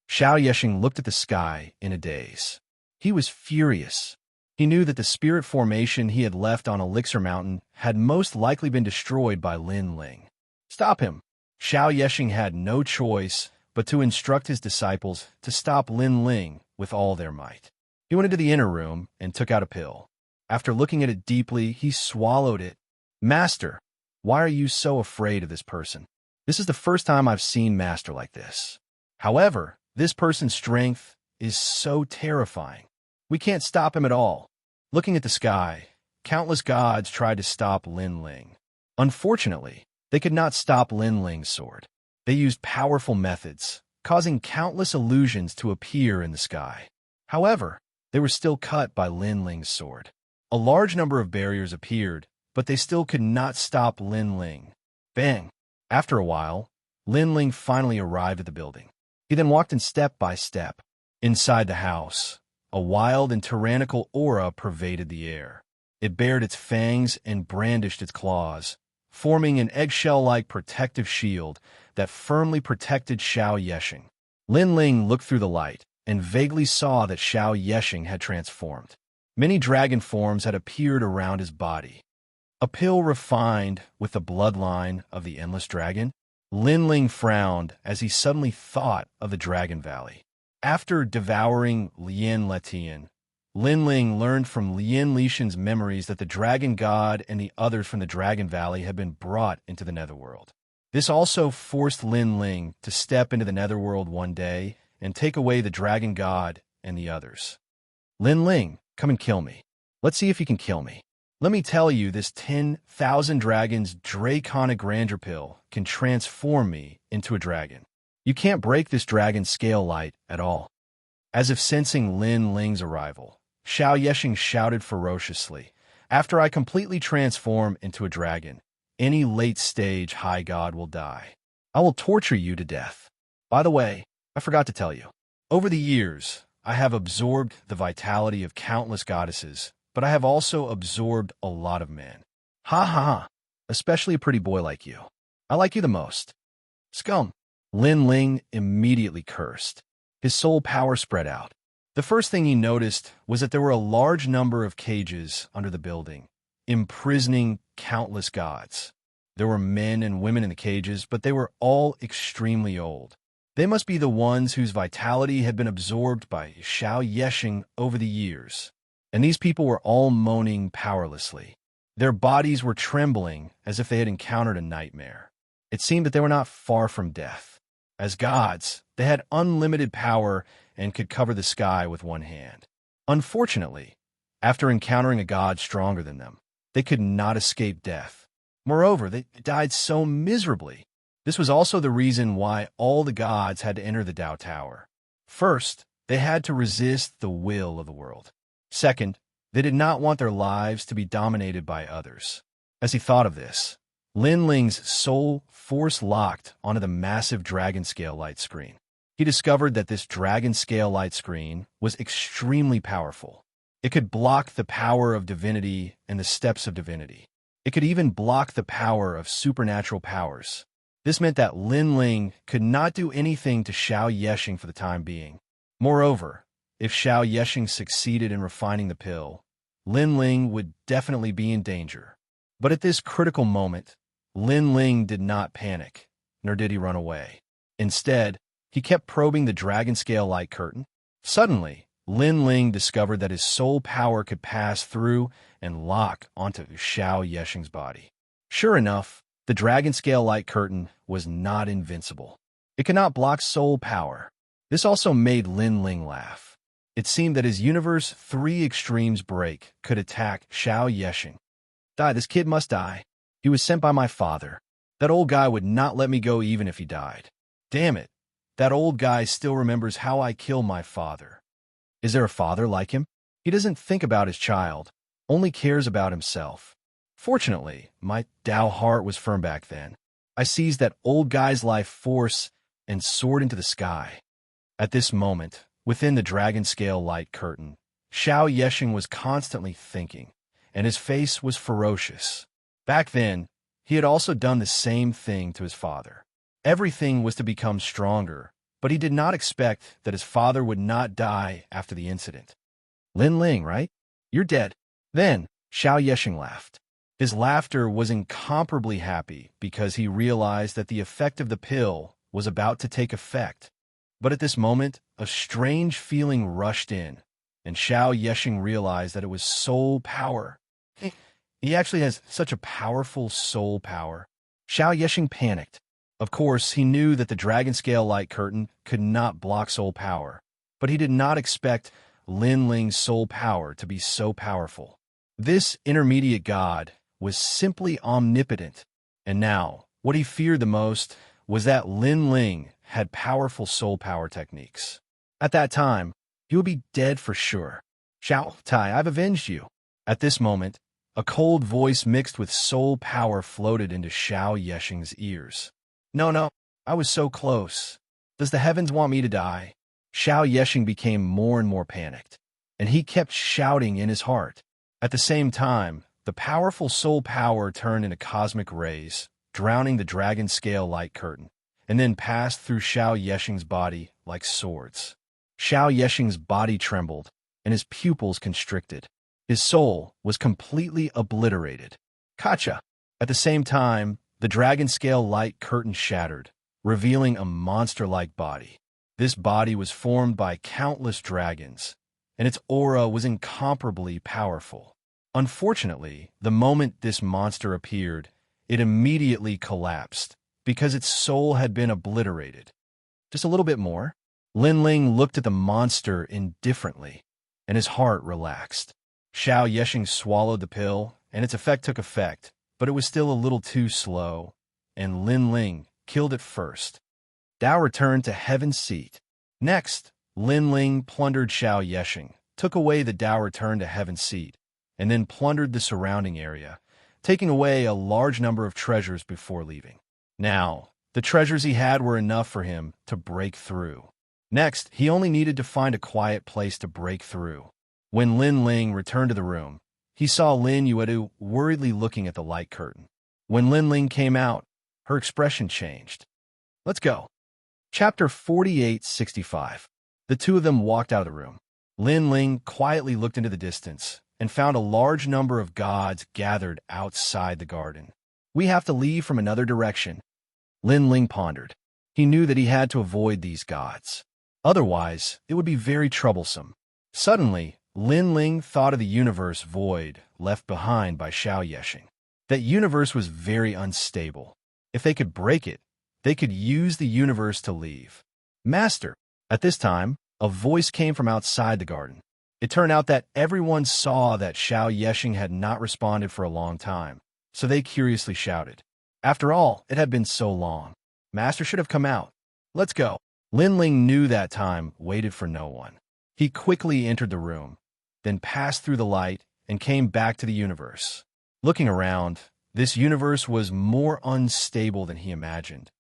Xiao Yexing looked at the sky in a daze. He was furious. He knew that the spirit formation he had left on Elixir Mountain had most likely been destroyed by Lin Ling. Stop him. Xiao Yeshing had no choice but to instruct his disciples to stop Lin Ling with all their might. He went into the inner room and took out a pill. After looking at it deeply, he swallowed it. Master, why are you so afraid of this person? This is the first time I've seen Master like this. However, this person's strength is so terrifying. We can't stop him at all. Looking at the sky, countless gods tried to stop Lin Ling. Unfortunately, they could not stop Lin Ling's sword. They used powerful methods, causing countless illusions to appear in the sky. However, they were still cut by Lin Ling's sword. A large number of barriers appeared, but they still could not stop Lin Ling. Bang! After a while, Lin Ling finally arrived at the building. He then walked in step by step. Inside the house, a wild and tyrannical aura pervaded the air. It bared its fangs and brandished its claws, forming an eggshell-like protective shield that firmly protected Xiao Yeshing. Lin Ling looked through the light and vaguely saw that Xiao Yeshing had transformed. Many dragon forms had appeared around his body. A pill refined with the bloodline of the Endless Dragon, Lin Ling frowned as he suddenly thought of the Dragon Valley. After devouring Lian Letian, Lin Ling learned from Lian Lishan's memories that the Dragon God and the others from the Dragon Valley had been brought into the Netherworld. This also forced Lin Ling to step into the Netherworld one day and take away the Dragon God and the others. Lin Ling, come and kill me. Let's see if you can kill me. Let me tell you, this 10,000 dragons draconic grandeur pill can transform me into a dragon. You can't break this dragon scale light at all. As if sensing Lin Ling's arrival, Xiao Yeshing shouted ferociously, after I completely transform into a dragon, any late-stage high god will die. I will torture you to death. By the way, I forgot to tell you. Over the years, I have absorbed the vitality of countless goddesses, but I have also absorbed a lot of men. Ha ha ha, especially a pretty boy like you. I like you the most. Scum. Lin Ling immediately cursed. His soul power spread out. The first thing he noticed was that there were a large number of cages under the building, imprisoning countless gods. There were men and women in the cages, but they were all extremely old. They must be the ones whose vitality had been absorbed by Xiao Yeshing over the years. And these people were all moaning powerlessly. Their bodies were trembling as if they had encountered a nightmare. It seemed that they were not far from death. As gods, they had unlimited power and could cover the sky with one hand. Unfortunately, after encountering a god stronger than them, they could not escape death. Moreover, they died so miserably. This was also the reason why all the gods had to enter the Dao Tower. First, they had to resist the will of the world. Second, they did not want their lives to be dominated by others. As he thought of this, Lin Ling's soul force locked onto the massive dragon scale light screen. He discovered that this dragon scale light screen was extremely powerful. It could block the power of divinity and the steps of divinity. It could even block the power of supernatural powers. This meant that Lin Ling could not do anything to Xiao Yeshing for the time being. Moreover, if Xiao Yeshing succeeded in refining the pill, Lin Ling would definitely be in danger. But at this critical moment, Lin Ling did not panic, nor did he run away. Instead, he kept probing the dragon scale light curtain. Suddenly, Lin Ling discovered that his soul power could pass through and lock onto Xiao Yeshing's body. Sure enough, the dragon scale light curtain was not invincible. It could not block soul power. This also made Lin Ling laugh. It seemed that his universe 3 extremes break could attack Xiao Yeshing. Die, this kid must die. He was sent by my father. That old guy would not let me go even if he died. Damn it. That old guy still remembers how I killed my father. Is there a father like him? He doesn't think about his child, only cares about himself. Fortunately, my Dao heart was firm back then. I seized that old guy's life force and soared into the sky. At this moment, within the dragon scale light curtain, Xiao Yeshing was constantly thinking, and his face was ferocious. Back then, he had also done the same thing to his father. Everything was to become stronger, but he did not expect that his father would not die after the incident. Lin Ling, right? You're dead. Then, Xiao Yeshing laughed. His laughter was incomparably happy because he realized that the effect of the pill was about to take effect. But at this moment, a strange feeling rushed in, and Xiao Yeshing realized that it was soul power. He actually has such a powerful soul power. Xiao Yeshing panicked. Of course, he knew that the dragon scale light curtain could not block soul power, but he did not expect Lin Ling's soul power to be so powerful. This intermediate god was simply omnipotent, and now, what he feared the most was that Lin Ling had powerful soul power techniques. At that time, he would be dead for sure. Xiao Tai, I've avenged you. At this moment, a cold voice mixed with soul power floated into Xiao Yeshing's ears. No, I was so close. Does the heavens want me to die? Xiao Yeshing became more and more panicked, and he kept shouting in his heart. At the same time, the powerful soul power turned into cosmic rays, drowning the dragon scale light curtain, and then passed through Xiao Yeshing's body like swords. Xiao Yeshing's body trembled, and his pupils constricted. His soul was completely obliterated. Kacha! At the same time, the dragon scale light curtain shattered, revealing a monster-like body. This body was formed by countless dragons, and its aura was incomparably powerful. Unfortunately, the moment this monster appeared, it immediately collapsed, because its soul had been obliterated. Just a little bit more. Lin Ling looked at the monster indifferently, and his heart relaxed. Xiao Yeshing swallowed the pill, and its effect took effect, but it was still a little too slow, and Lin Ling killed it first. Dao returned to Heaven's Seat. Next, Lin Ling plundered Xiao Yeshing, took away the Dao return to Heaven's Seat, and then plundered the surrounding area, taking away a large number of treasures before leaving. Now, the treasures he had were enough for him to break through. Next, he only needed to find a quiet place to break through. When Lin Ling returned to the room, he saw Lin Yuedu worriedly looking at the light curtain. When Lin Ling came out, her expression changed. Let's go. Chapter 4865. The two of them walked out of the room. Lin Ling quietly looked into the distance and found a large number of gods gathered outside the garden. We have to leave from another direction. Lin Ling pondered. He knew that he had to avoid these gods. Otherwise, it would be very troublesome. Suddenly, Lin Ling thought of the universe void left behind by Xiao Yeshing. That universe was very unstable. If they could break it, they could use the universe to leave. Master! At this time, a voice came from outside the garden. It turned out that everyone saw that Xiao Yeshing had not responded for a long time, so they curiously shouted. After all, it had been so long. Master should have come out. Let's go. Lin Ling knew that time waited for no one. He quickly entered the room, then passed through the light and came back to the universe. Looking around, this universe was more unstable than he imagined,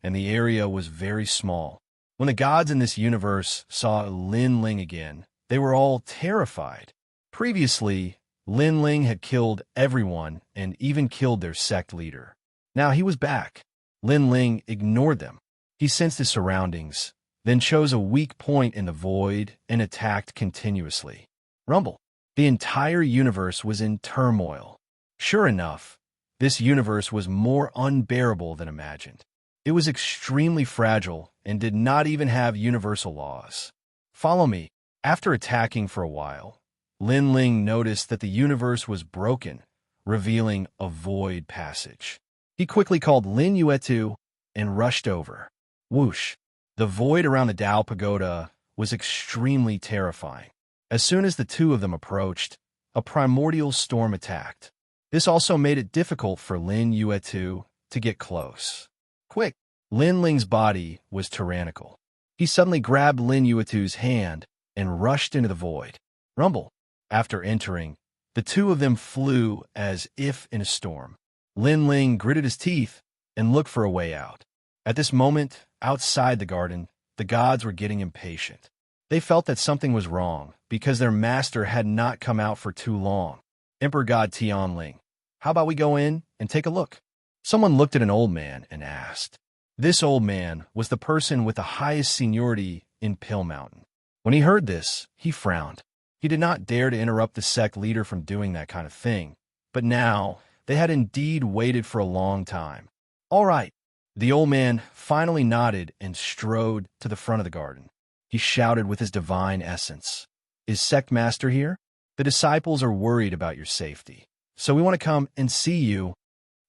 and the area was very small. When the gods in this universe saw Lin Ling again, they were all terrified. Previously, Lin Ling had killed everyone and even killed their sect leader. Now he was back. Lin Ling ignored them. He sensed his surroundings, then chose a weak point in the void and attacked continuously. Rumble. The entire universe was in turmoil. Sure enough, this universe was more unbearable than imagined. It was extremely fragile and did not even have universal laws. Follow me. After attacking for a while, Lin Ling noticed that the universe was broken, revealing a void passage. He quickly called Lin Yuetu and rushed over. Whoosh! The void around the Dao Pagoda was extremely terrifying. As soon as the two of them approached, a primordial storm attacked. This also made it difficult for Lin Yuetu to get close. Quick! Lin Ling's body was tyrannical. He suddenly grabbed Lin Yuetu's hand and rushed into the void. Rumble! After entering, the two of them flew as if in a storm. Lin Ling gritted his teeth and looked for a way out. At this moment, outside the garden, the gods were getting impatient. They felt that something was wrong because their master had not come out for too long. Emperor God Tianling, how about we go in and take a look? Someone looked at an old man and asked. This old man was the person with the highest seniority in Pill Mountain. When he heard this, he frowned. He did not dare to interrupt the sect leader from doing that kind of thing. But now, They had indeed waited for a long time. All right. The old man finally nodded and strode to the front of the garden. He shouted with his divine essence, "Is Sect Master here? The disciples are worried about your safety, so we want to come and see you.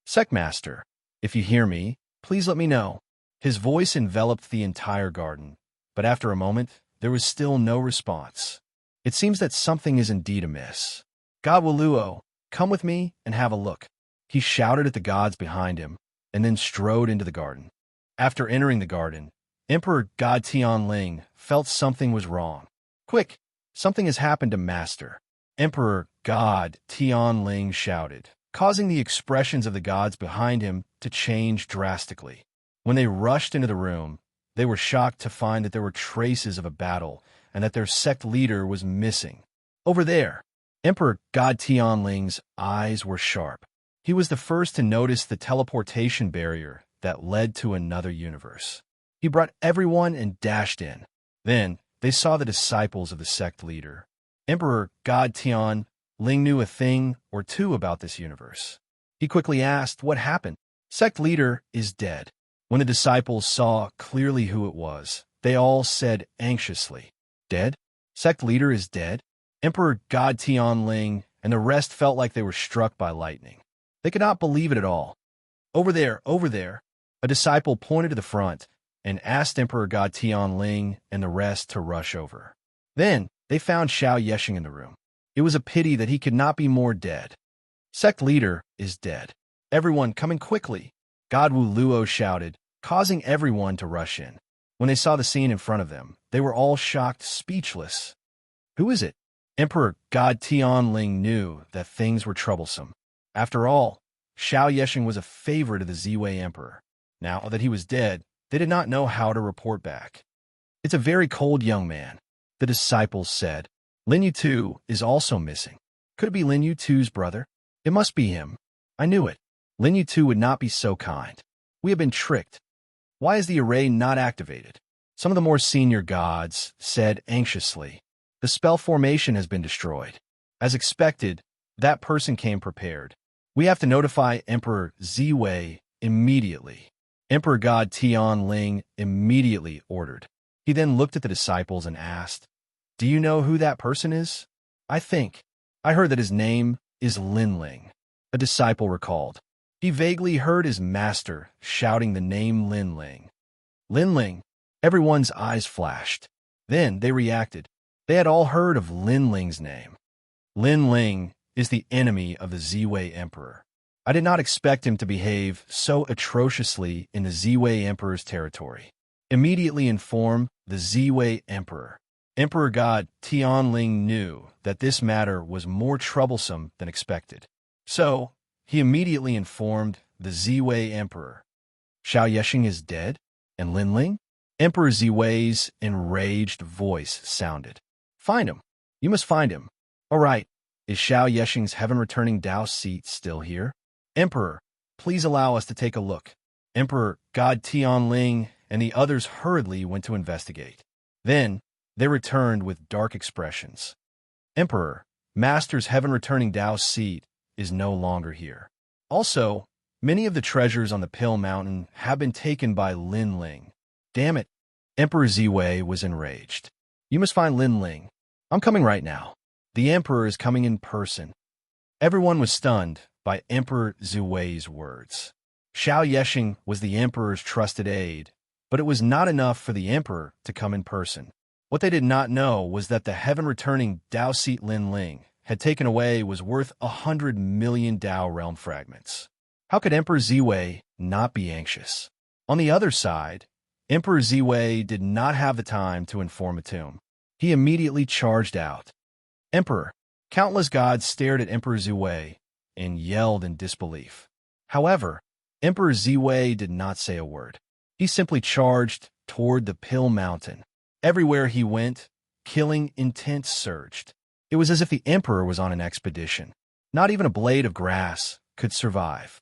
Sect Master, if you hear me, please let me know." His voice enveloped the entire garden, but after a moment, there was still no response. It seems that something is indeed amiss. "God Wuluo, come with me and have a look." He shouted at the gods behind him, and then strode into the garden. After entering the garden, Emperor God Tianling felt something was wrong. "Quick, something has happened to Master," Emperor God Tianling shouted, causing the expressions of the gods behind him to change drastically. When they rushed into the room, they were shocked to find that there were traces of a battle and that their sect leader was missing. Over there, Emperor God Tianling's eyes were sharp. He was the first to notice the teleportation barrier that led to another universe. He brought everyone and dashed in. Then they saw the disciples of the sect leader. Emperor God Tianling knew a thing or two about this universe. He quickly asked what happened. "Sect leader is dead." When the disciples saw clearly who it was, they all said anxiously, "Dead? Sect leader is dead?" Emperor God Tianling and the rest felt like they were struck by lightning. They could not believe it at all. Over there," a disciple pointed to the front and asked Emperor God Tianling and the rest to rush over. Then they found Xianxia in the room. It was a pity that he could not be more dead. "Sect leader is dead. Everyone coming quickly," God Wuluo shouted, causing everyone to rush in. When they saw the scene in front of them, they were all shocked, speechless. "Who is it?" Emperor God Tianling knew that things were troublesome. After all, Xianxia was a favorite of the Ziwei Emperor. Now that he was dead, they did not know how to report back. "It's a very cold young man," the disciples said. "Lin Yu too is also missing. Could it be Lin Yu too's brother? It must be him. I knew it. Lin Yu too would not be so kind. We have been tricked. Why is the array not activated?" Some of the more senior gods said anxiously, "The spell formation has been destroyed." As expected, that person came prepared. "We have to notify Emperor Ziwei immediately." Emperor God Tianling immediately ordered. He then looked at the disciples and asked, "Do you know who that person is?" I heard that his name is Linling," a disciple recalled. He vaguely heard his master shouting the name Linling. "Linling," everyone's eyes flashed. Then they reacted. They had all heard of Linling's name. Linling is the enemy of the Ziwei Emperor. I did not expect him to behave so atrociously in the Ziwei Emperor's territory. Immediately inform the Ziwei Emperor. Emperor God Tianling knew that this matter was more troublesome than expected. So, he immediately informed the Ziwei Emperor. "Xianxia is dead? And Linling?" Emperor Ziwei's enraged voice sounded. "Find him. You must find him." "All right. Is Xianxia's heaven-returning Dao seat still here?" "Emperor, please allow us to take a look." Emperor God Tianling and the others hurriedly went to investigate. Then, they returned with dark expressions. "Emperor, Master's heaven-returning Dao seat is no longer here. Also, many of the treasures on the Pill Mountain have been taken by Linling." "Damn it!" Emperor Ziwei was enraged. "You must find Linling. I'm coming right now. The Emperor is coming in person." Everyone was stunned by Emperor Ziwei's words. Xianxia was the Emperor's trusted aide, but it was not enough for the Emperor to come in person. What they did not know was that the heaven-returning Dao seat Linling had taken away was worth 100 million Dao realm fragments. How could Emperor Ziwei not be anxious? On the other side, Emperor Ziwei did not have the time to inform Atum. He immediately charged out. "Emperor!" Countless gods stared at Emperor Ziwei and yelled in disbelief. However, Emperor Ziwei did not say a word. He simply charged toward the Pill Mountain. Everywhere he went, killing intent surged. It was as if the Emperor was on an expedition. Not even a blade of grass could survive.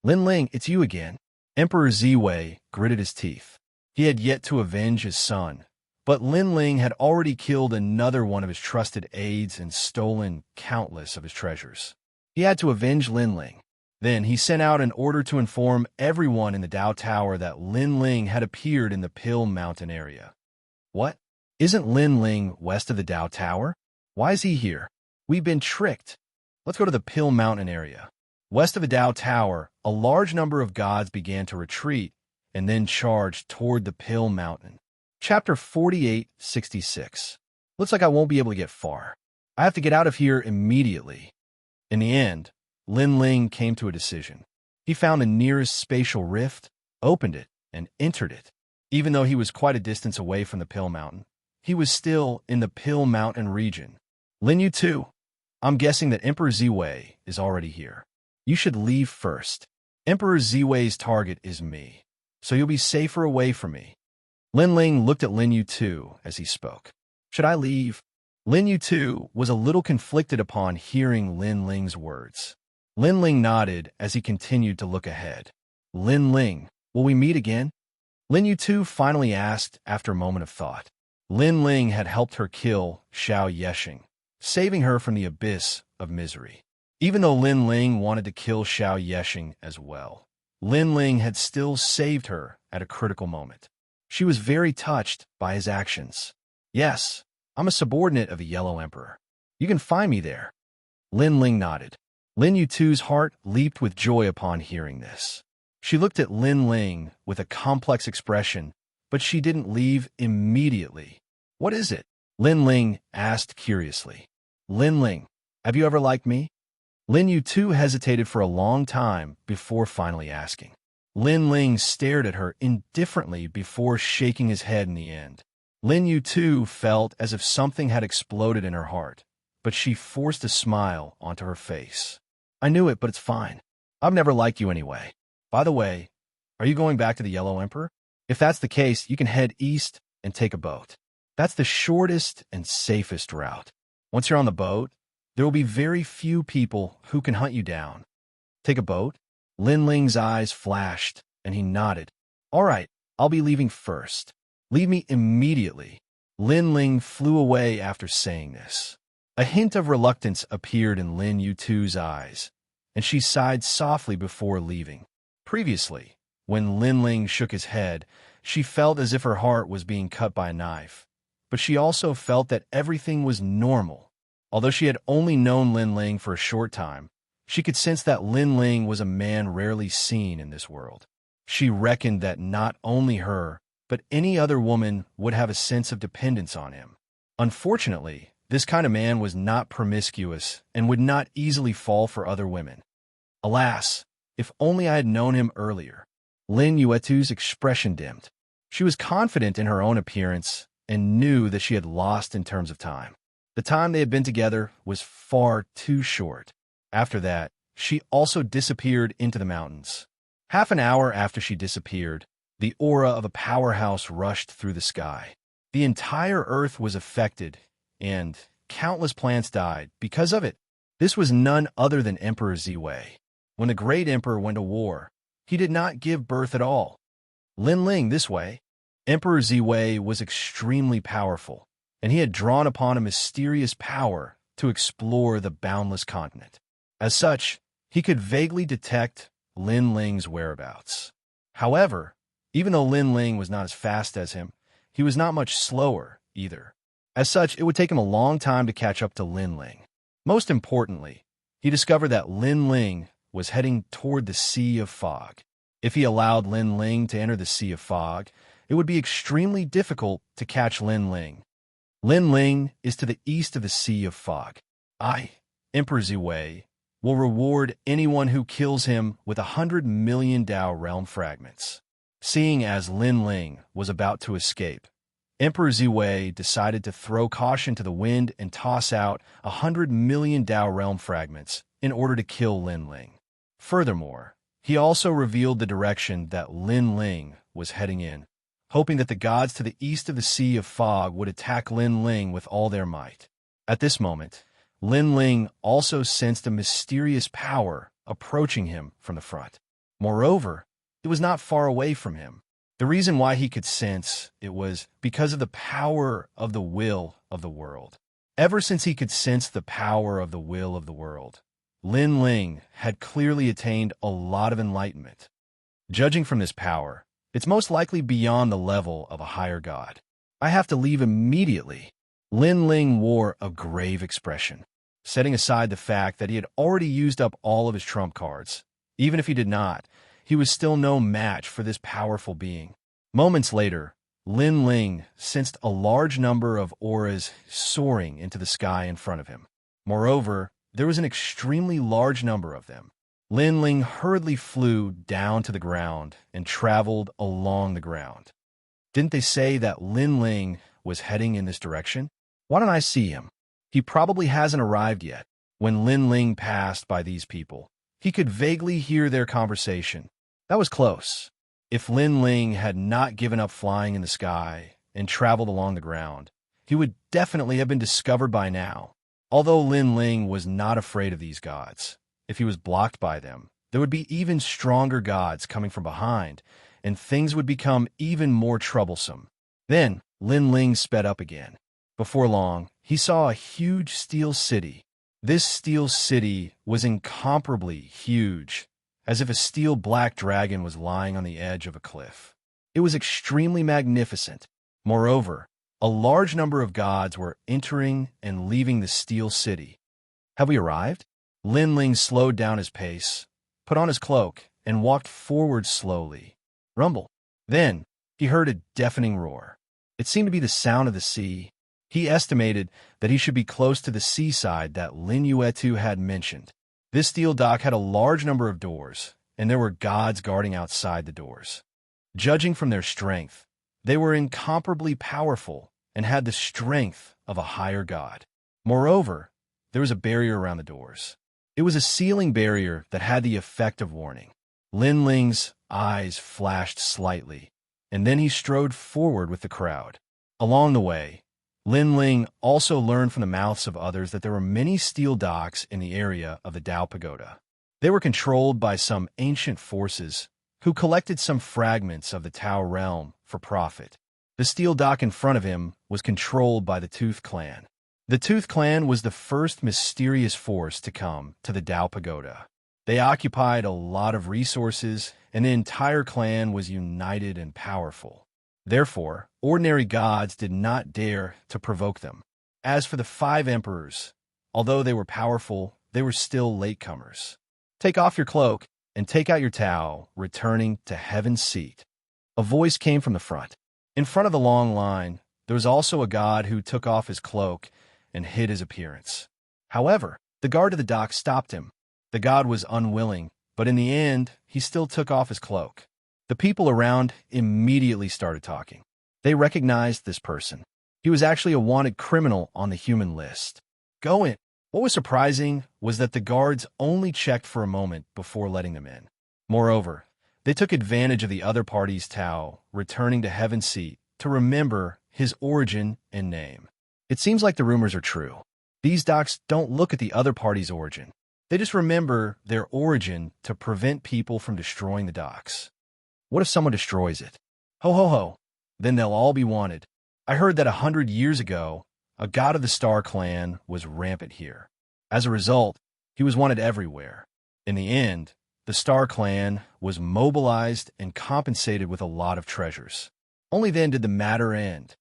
"Linling, it's you again." Emperor Ziwei gritted his teeth. He had yet to avenge his son, but Linling had already killed another one of his trusted aides and stolen countless of his treasures. He had to avenge Linling. Then he sent out an order to inform everyone in the Dao Tower that Lin Ling had appeared in the Pill Mountain area. What? Isn't Lin Ling west of the Dao Tower? Why is he here? We've been tricked. Let's go to the Pill Mountain area. West of the Dao Tower, a large number of gods began to retreat and then charged toward the Pill Mountain. Chapter 48:66. Looks like I won't be able to get far. I have to get out of here immediately. In the end, Lin Ling came to a decision. He found the nearest spatial rift, opened it, and entered it. Even though he was quite a distance away from the Pill Mountain, he was still in the Pill Mountain region. Lin Yu too. I'm guessing that Emperor Ziwei is already here. You should leave first. Emperor Ziwei's target is me, so you'll be safer away from me. Lin Ling looked at Lin Yu too as he spoke. Should I leave? Lin Yu too was a little conflicted upon hearing Lin Ling's words. Lin Ling nodded as he continued to look ahead. Lin Ling, will we meet again? Lin Yu too finally asked after a moment of thought. Lin Ling had helped her kill Xianxia, saving her from the abyss of misery. Even though Lin Ling wanted to kill Xianxia as well, Lin Ling had still saved her at a critical moment. She was very touched by his actions. Yes, I'm a subordinate of the Yellow Emperor. You can find me there. Lin Ling nodded. Lin Yu too's heart leaped with joy upon hearing this. She looked at Lin Ling with a complex expression, but she didn't leave immediately. What is it? Lin Ling asked curiously. Lin Ling, have you ever liked me? Lin Yu too hesitated for a long time before finally asking. Lin Ling stared at her indifferently before shaking his head in the end. Lin Yu too felt as if something had exploded in her heart, but she forced a smile onto her face. I knew it, but it's fine. I've never liked you anyway. By the way, are you going back to the Yellow Emperor? If that's the case, you can head east and take a boat. That's the shortest and safest route. Once you're on the boat, there will be very few people who can hunt you down. Take a boat? Lin Ling's eyes flashed, and he nodded. All right, I'll be leaving first. Leave me immediately. Lin Ling flew away after saying this. A hint of reluctance appeared in Lin Yu too's eyes, and she sighed softly before leaving. Previously, when Lin Ling shook his head, she felt as if her heart was being cut by a knife, but she also felt that everything was normal. Although she had only known Lin Ling for a short time, she could sense that Lin Ling was a man rarely seen in this world. She reckoned that not only her, but any other woman would have a sense of dependence on him. Unfortunately, this kind of man was not promiscuous and would not easily fall for other women. Alas, if only I had known him earlier. Lin Yuetu's expression dimmed. She was confident in her own appearance and knew that she had lost in terms of time. The time they had been together was far too short. After that, she also disappeared into the mountains. Half an hour after she disappeared, the aura of a powerhouse rushed through the sky. The entire earth was affected, and countless plants died because of it. This was none other than Emperor Ziwei. When the great emperor went to war, he did not give birth at all. Lin Ling this way. Emperor Ziwei was extremely powerful, and he had drawn upon a mysterious power to explore the boundless continent. As such, he could vaguely detect Lin Ling's whereabouts. However, even though Lin Ling was not as fast as him, he was not much slower either. As such, it would take him a long time to catch up to Lin Ling. Most importantly, he discovered that Lin Ling was heading toward the Sea of Fog. If he allowed Lin Ling to enter the Sea of Fog, it would be extremely difficult to catch Lin Ling. Lin Ling is to the east of the Sea of Fog. I, Emperor Ziwei, will reward anyone who kills him with 100 million Dao realm fragments. Seeing as Lin Ling was about to escape, Emperor Ziwei decided to throw caution to the wind and toss out 100 million Dao realm fragments in order to kill Lin Ling. Furthermore, he also revealed the direction that Lin Ling was heading in, hoping that the gods to the east of the Sea of Fog would attack Lin Ling with all their might. At this moment, Lin Ling also sensed a mysterious power approaching him from the front. Moreover, it was not far away from him. The reason why he could sense it was because of the power of the will of the world. Ever since he could sense the power of the will of the world, Lin Ling had clearly attained a lot of enlightenment. Judging from this power, it's most likely beyond the level of a higher god. I have to leave immediately. Lin Ling wore a grave expression, setting aside the fact that he had already used up all of his trump cards. Even if he did not, he was still no match for this powerful being. Moments later, Lin Ling sensed a large number of auras soaring into the sky in front of him. Moreover, there was an extremely large number of them. Lin Ling hurriedly flew down to the ground and traveled along the ground. Didn't they say that Lin Ling was heading in this direction? Why don't I see him? He probably hasn't arrived yet. When Lin Ling passed by these people, he could vaguely hear their conversation. That was close. If Lin Ling had not given up flying in the sky and traveled along the ground, he would definitely have been discovered by now. Although Lin Ling was not afraid of these gods, if he was blocked by them, there would be even stronger gods coming from behind, and things would become even more troublesome. Then, Lin Ling sped up again. Before long, he saw a huge steel city. This steel city was incomparably huge, as if a steel black dragon was lying on the edge of a cliff. It was extremely magnificent. Moreover, a large number of gods were entering and leaving the steel city. Have we arrived? Lin Ling slowed down his pace, put on his cloak, and walked forward slowly. Rumble. Then, he heard a deafening roar. It seemed to be the sound of the sea. He estimated that he should be close to the seaside that Lin Yuetu had mentioned. This steel dock had a large number of doors, and there were gods guarding outside the doors. Judging from their strength, they were incomparably powerful and had the strength of a higher god. Moreover, there was a barrier around the doors. It was a ceiling barrier that had the effect of warning. Lin Ling's eyes flashed slightly, and then he strode forward with the crowd. Along the way, Lin Ling also learned from the mouths of others that there were many steel docks in the area of the Dao Pagoda. They were controlled by some ancient forces who collected some fragments of the Tao realm for profit. The steel dock in front of him was controlled by the Tooth Clan. The Tooth Clan was the first mysterious force to come to the Dao Pagoda. They occupied a lot of resources, and the entire clan was united and powerful. Therefore, ordinary gods did not dare to provoke them. As for the 5 emperors, although they were powerful, they were still latecomers. Take off your cloak and take out your Tao, returning to heaven's seat. A voice came from the front. In front of the long line, there was also a god who took off his cloak and hid his appearance. However, the guard of the dock stopped him. The god was unwilling, but in the end, he still took off his cloak. The people around immediately started talking. They recognized this person. He was actually a wanted criminal on the human list. Go in. What was surprising was that the guards only checked for a moment before letting them in. Moreover, they took advantage of the other party's Tao, returning to heaven's seat, to remember his origin and name. It seems like the rumors are true. These docks don't look at the other party's origin. They just remember their origin to prevent people from destroying the docks. What if someone destroys it? Ho ho ho. Then they'll all be wanted. I heard that 100 years ago, a god of the Star Clan was rampant here. As a result, he was wanted everywhere. In the end, the Star Clan was mobilized and compensated with a lot of treasures. Only then did the matter end.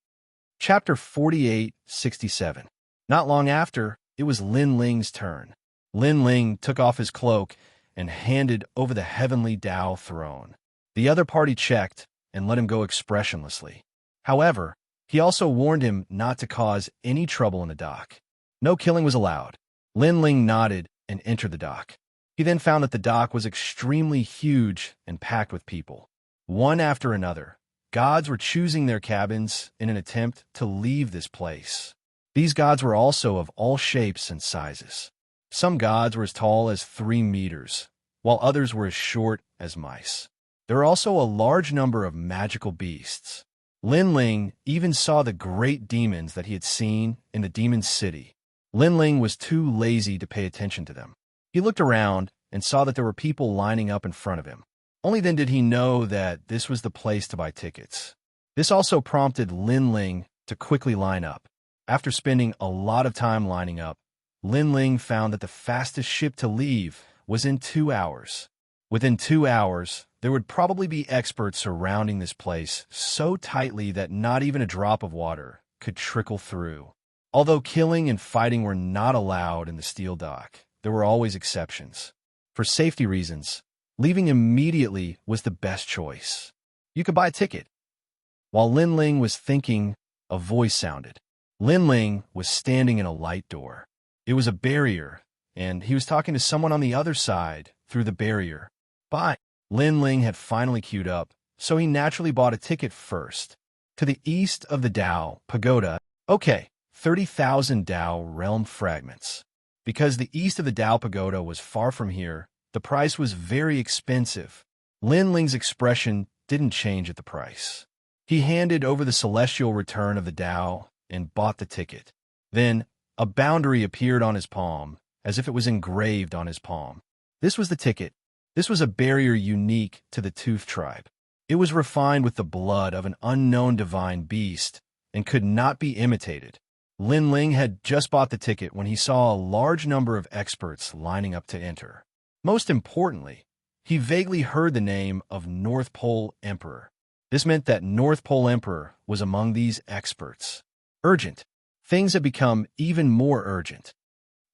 Chapter 48:67. Not long after, it was Lin Ling's turn. Lin Ling took off his cloak and handed over the heavenly Dao throne. The other party checked and let him go expressionlessly. However, he also warned him not to cause any trouble in the dock. No killing was allowed. Lin Ling nodded and entered the dock. He then found that the dock was extremely huge and packed with people. One after another, gods were choosing their cabins in an attempt to leave this place. These gods were also of all shapes and sizes. Some gods were as tall as 3 meters, while others were as short as mice. There were also a large number of magical beasts. Lin Ling even saw the great demons that he had seen in the demon city. Lin Ling was too lazy to pay attention to them. He looked around and saw that there were people lining up in front of him. Only then did he know that this was the place to buy tickets. This also prompted Lin Ling to quickly line up. After spending a lot of time lining up, Lin Ling found that the fastest ship to leave was in 2 hours. Within 2 hours, there would probably be experts surrounding this place so tightly that not even a drop of water could trickle through. Although killing and fighting were not allowed in the steel dock, there were always exceptions. For safety reasons, leaving immediately was the best choice. You could buy a ticket. While Lin Ling was thinking, a voice sounded. Lin Ling was standing in a light door. It was a barrier, and he was talking to someone on the other side through the barrier. Buy. Lin Ling had finally queued up, so he naturally bought a ticket first. To the east of the Dao Pagoda, okay, 30,000 Dao realm fragments. Because the east of the Dao Pagoda was far from here, the price was very expensive. Lin Ling's expression didn't change at the price. He handed over the celestial return of the Dao and bought the ticket. Then, a boundary appeared on his palm, as if it was engraved on his palm. This was the ticket. This was a barrier unique to the Tooth tribe. It was refined with the blood of an unknown divine beast and could not be imitated. Lin Ling had just bought the ticket when he saw a large number of experts lining up to enter. Most importantly, he vaguely heard the name of North Pole Emperor. This meant that North Pole Emperor was among these experts. Urgent. Things had become even more urgent.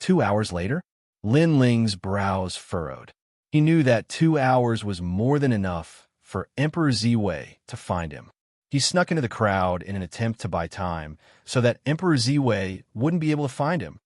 2 hours later, Lin Ling's brows furrowed. He knew that 2 hours was more than enough for Emperor Ziwei to find him. He snuck into the crowd in an attempt to buy time so that Emperor Ziwei wouldn't be able to find him.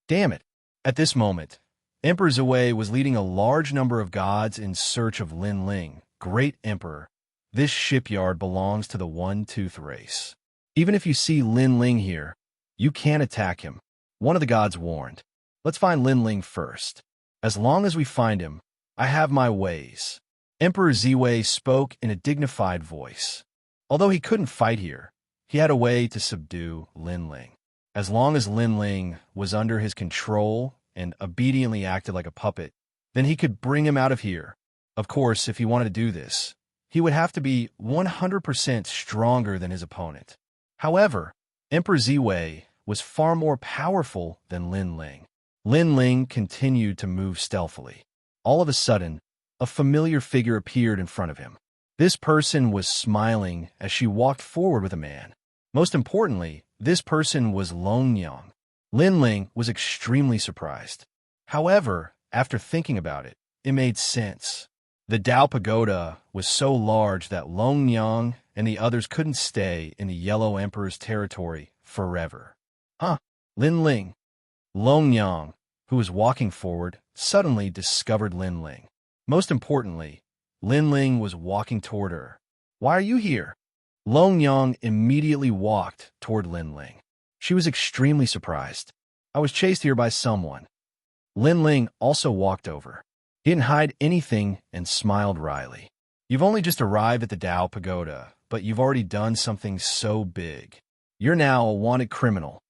Damn it. At this moment, Emperor Ziwei was leading a large number of gods in search of Lin Ling, Great Emperor. This shipyard belongs to the One-Tooth race. Even if you see Lin Ling here, you can't attack him. One of the gods warned. Let's find Lin Ling first. As long as we find him, I have my ways. Emperor Ziwei spoke in a dignified voice. Although he couldn't fight here, he had a way to subdue Lin Ling. As long as Lin Ling was under his control and obediently acted like a puppet, then he could bring him out of here. Of course, if he wanted to do this, he would have to be 100% stronger than his opponent. However, Emperor Ziwei was far more powerful than Lin Ling. Lin Ling continued to move stealthily. All of a sudden, a familiar figure appeared in front of him. This person was smiling as she walked forward with a man. Most importantly, this person was Long Yang. Lin Ling was extremely surprised. However, after thinking about it, it made sense. The Dao Pagoda was so large that Long Yang and the others couldn't stay in the Yellow Emperor's territory forever. Lin Ling. Long Yang, who was walking forward, suddenly discovered Lin Ling. Most importantly, Lin Ling was walking toward her. Why are you here? Long Yang immediately walked toward Lin Ling. She was extremely surprised. I was chased here by someone. Lin Ling also walked over. He didn't hide anything and smiled wryly. You've only just arrived at the Dao Pagoda, but you've already done something so big. You're now a wanted criminal.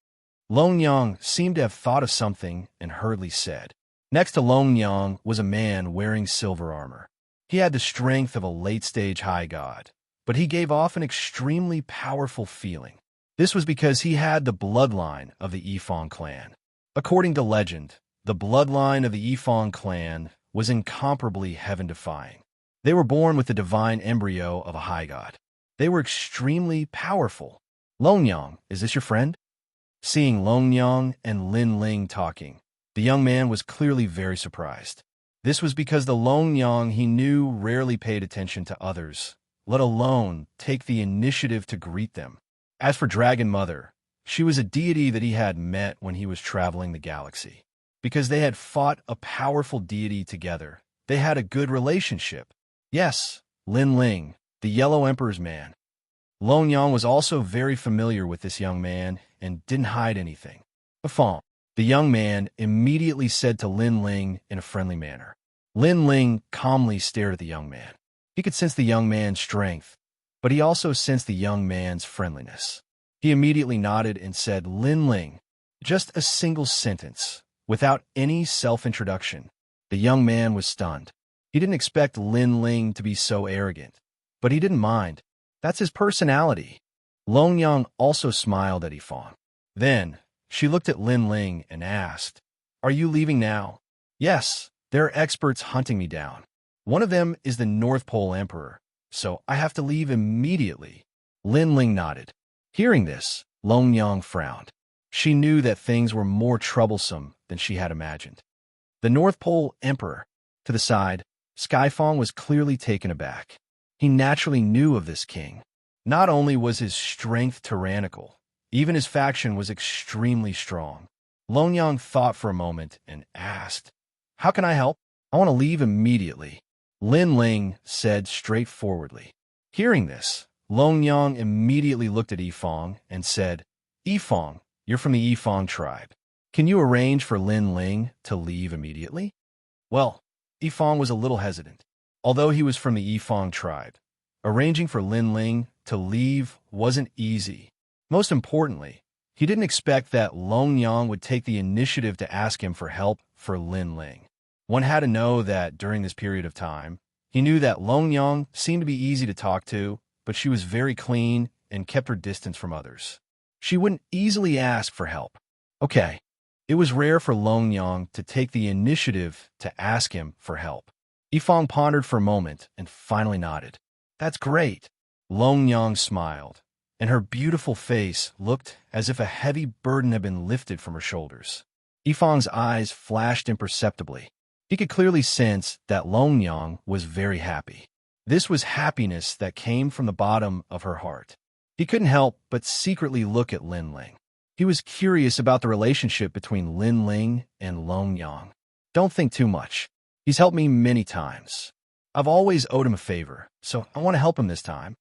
Long Yang seemed to have thought of something and hurriedly said. Next to Long Yang was a man wearing silver armor. He had the strength of a late-stage high god, but he gave off an extremely powerful feeling. This was because he had the bloodline of the Yifeng clan. According to legend, the bloodline of the Yifeng clan was incomparably heaven-defying. They were born with the divine embryo of a high god. They were extremely powerful. Long Yang, is this your friend? Seeing Long Yang and Lin Ling talking, the young man was clearly very surprised. This was because the Long Yang he knew rarely paid attention to others, let alone take the initiative to greet them. As for Dragon Mother, she was a deity that he had met when he was traveling the galaxy. Because they had fought a powerful deity together, they had a good relationship. Yes, Lin Ling, the Yellow Emperor's man. Long Yang was also very familiar with this young man and didn't hide anything. Bafong. The young man immediately said to Lin Ling in a friendly manner. Lin Ling calmly stared at the young man. He could sense the young man's strength, but he also sensed the young man's friendliness. He immediately nodded and said, Lin Ling, just a single sentence, without any self-introduction. The young man was stunned. He didn't expect Lin Ling to be so arrogant, but he didn't mind. That's his personality. Long Yang also smiled at Yifeng. Then, she looked at Lin Ling and asked, Are you leaving now? Yes, there are experts hunting me down. One of them is the North Pole Emperor, so I have to leave immediately. Lin Ling nodded. Hearing this, Long Yang frowned. She knew that things were more troublesome than she had imagined. The North Pole Emperor. To the side, Skyfang was clearly taken aback. He naturally knew of this king. Not only was his strength tyrannical, even his faction was extremely strong. Long Yang thought for a moment and asked, "How can I help? I want to leave immediately." Lin Ling said straightforwardly. Hearing this, Long Yang immediately looked at Yifang and said, "Yifang, you're from the Yifang tribe. Can you arrange for Lin Ling to leave immediately?" Well, Yifang was a little hesitant. Although he was from the Yifang tribe, arranging for Lin Ling to leave wasn't easy. Most importantly, he didn't expect that Long Yang would take the initiative to ask him for help for Lin Ling. One had to know that during this period of time, he knew that Long Yang seemed to be easy to talk to, but she was very clean and kept her distance from others. She wouldn't easily ask for help. Okay, it was rare for Long Yang to take the initiative to ask him for help. Yifang pondered for a moment and finally nodded. "That's great." Long Yang smiled, and her beautiful face looked as if a heavy burden had been lifted from her shoulders. Yifang's eyes flashed imperceptibly. He could clearly sense that Long Yang was very happy. This was happiness that came from the bottom of her heart. He couldn't help but secretly look at Lin Ling. He was curious about the relationship between Lin Ling and Long Yang. Don't think too much. He's helped me many times. I've always owed him a favor, so I want to help him this time.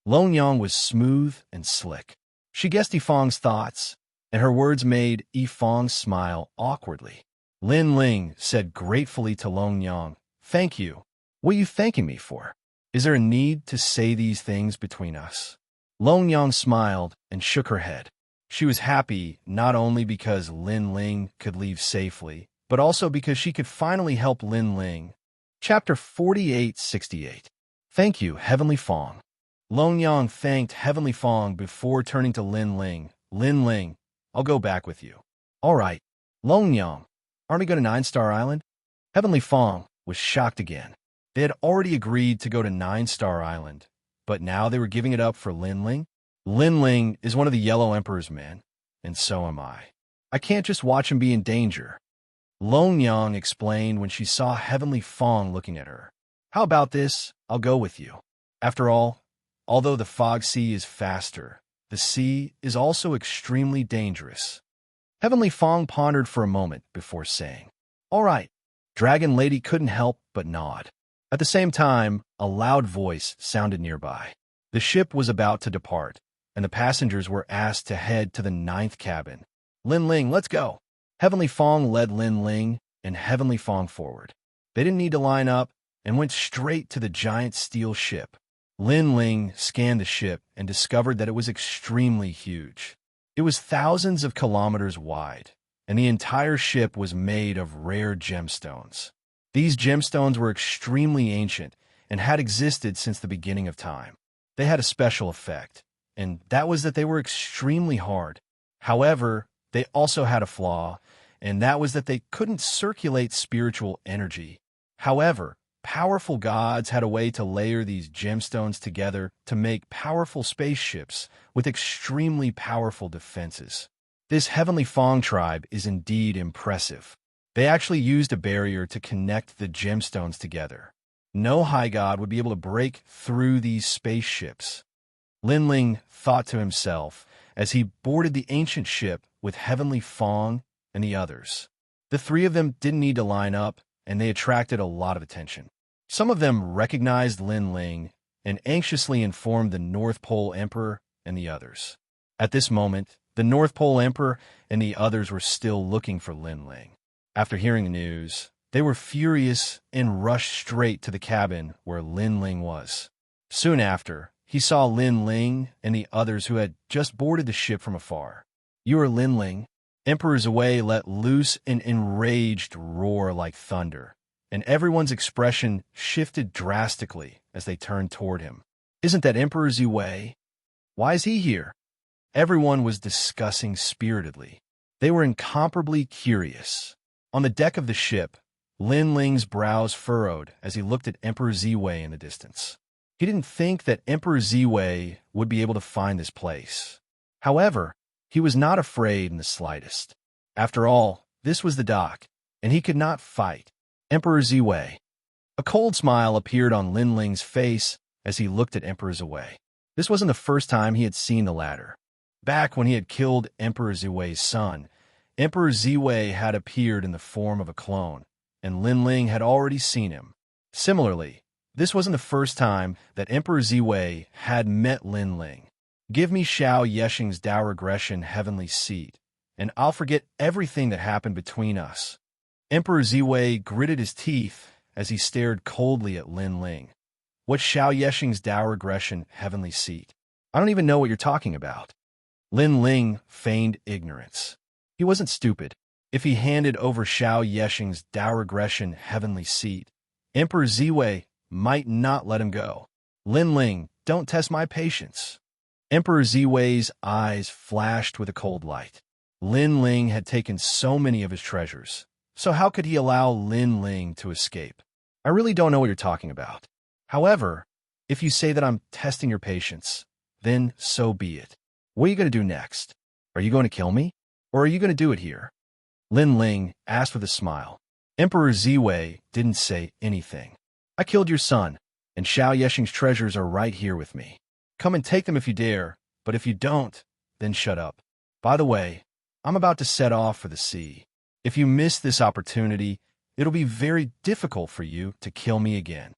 Long Yang was smooth and slick. She guessed Yifang's thoughts, and her words made Yifang smile awkwardly. Lin Ling said gratefully to Long Yang, "Thank you. What are you thanking me for? Is there a need to say these things between us?" Long Yang smiled and shook her head. She was happy not only because Lin Ling could leave safely, but also because she could finally help Lin Ling. Chapter 4868. Thank you, Heavenly Fong. Long Yang thanked Heavenly Fong before turning to Lin Ling. "Lin Ling, I'll go back with you." "All right." "Long Yang, aren't we going to 9-Star Island?" Heavenly Fong was shocked again. They had already agreed to go to 9-Star Island, but now they were giving it up for Lin Ling? Lin Ling is one of the Yellow Emperor's men, and so am I. I can't just watch him be in danger. Long Yang explained when she saw Heavenly Fong looking at her. "How about this? I'll go with you." After all, although the fog sea is faster, the sea is also extremely dangerous. Heavenly Fong pondered for a moment before saying, "All right." Dragon Lady couldn't help but nod. At the same time, a loud voice sounded nearby. The ship was about to depart, and the passengers were asked to head to the 9th cabin. "Lin Ling, let's go." Heavenly Fong led Lin Ling and Heavenly Fong forward. They didn't need to line up and went straight to the giant steel ship. Lin Ling scanned the ship and discovered that it was extremely huge. It was thousands of kilometers wide, and the entire ship was made of rare gemstones. These gemstones were extremely ancient and had existed since the beginning of time. They had a special effect, and that was that they were extremely hard. However, they also had a flaw, and that was that they couldn't circulate spiritual energy. However, powerful gods had a way to layer these gemstones together to make powerful spaceships with extremely powerful defenses. This Heavenly Fong tribe is indeed impressive. They actually used a barrier to connect the gemstones together. No high god would be able to break through these spaceships. Lin Ling thought to himself as he boarded the ancient ship with Heavenly Fong and the others. The three of them didn't need to line up, and they attracted a lot of attention. Some of them recognized Lin Ling and anxiously informed the North Pole Emperor and the others. At this moment, the North Pole Emperor and the others were still looking for Lin Ling. After hearing the news, they were furious and rushed straight to the cabin where Lin Ling was. Soon after, he saw Lin Ling and the others who had just boarded the ship from afar. "You are Lin Ling?" Emperor Zui let loose an enraged roar like thunder, and everyone's expression shifted drastically as they turned toward him. "Isn't that Emperor Zui? Why is he here?" Everyone was discussing spiritedly. They were incomparably curious. On the deck of the ship, Lin Ling's brows furrowed as he looked at Emperor Ziwei in the distance. He didn't think that Emperor Ziwei would be able to find this place. However, he was not afraid in the slightest. After all, this was the dock, and he could not fight Emperor Ziwei. A cold smile appeared on Lin Ling's face as he looked at Emperor Ziwei. This wasn't the first time he had seen the latter. Back when he had killed Emperor Ziwei's son, Emperor Ziwei had appeared in the form of a clone, and Lin Ling had already seen him. Similarly, this wasn't the first time that Emperor Ziwei had met Lin Ling. Give me Xianxia's Tao regression heavenly seat, and I'll forget everything that happened between us. Emperor Ziwei gritted his teeth as he stared coldly at Lin Ling. What's Xianxia's Tao regression heavenly seat? I don't even know what you're talking about. Lin Ling feigned ignorance. He wasn't stupid. If he handed over Xianxia's Tao regression heavenly seat, Emperor Ziwei might not let him go. Lin Ling, don't test my patience. Emperor Ziwei's eyes flashed with a cold light. Lin Ling had taken so many of his treasures, so how could he allow Lin Ling to escape? I really don't know what you're talking about. However, if you say that I'm testing your patience, then so be it. What are you going to do next? Are you going to kill me? Or are you going to do it here? Lin Ling asked with a smile. Emperor Ziwei didn't say anything. I killed your son, and Xianxia's treasures are right here with me. Come and take them if you dare, but if you don't, then shut up. By the way, I'm about to set off for the sea. If you miss this opportunity, it'll be very difficult for you to kill me again.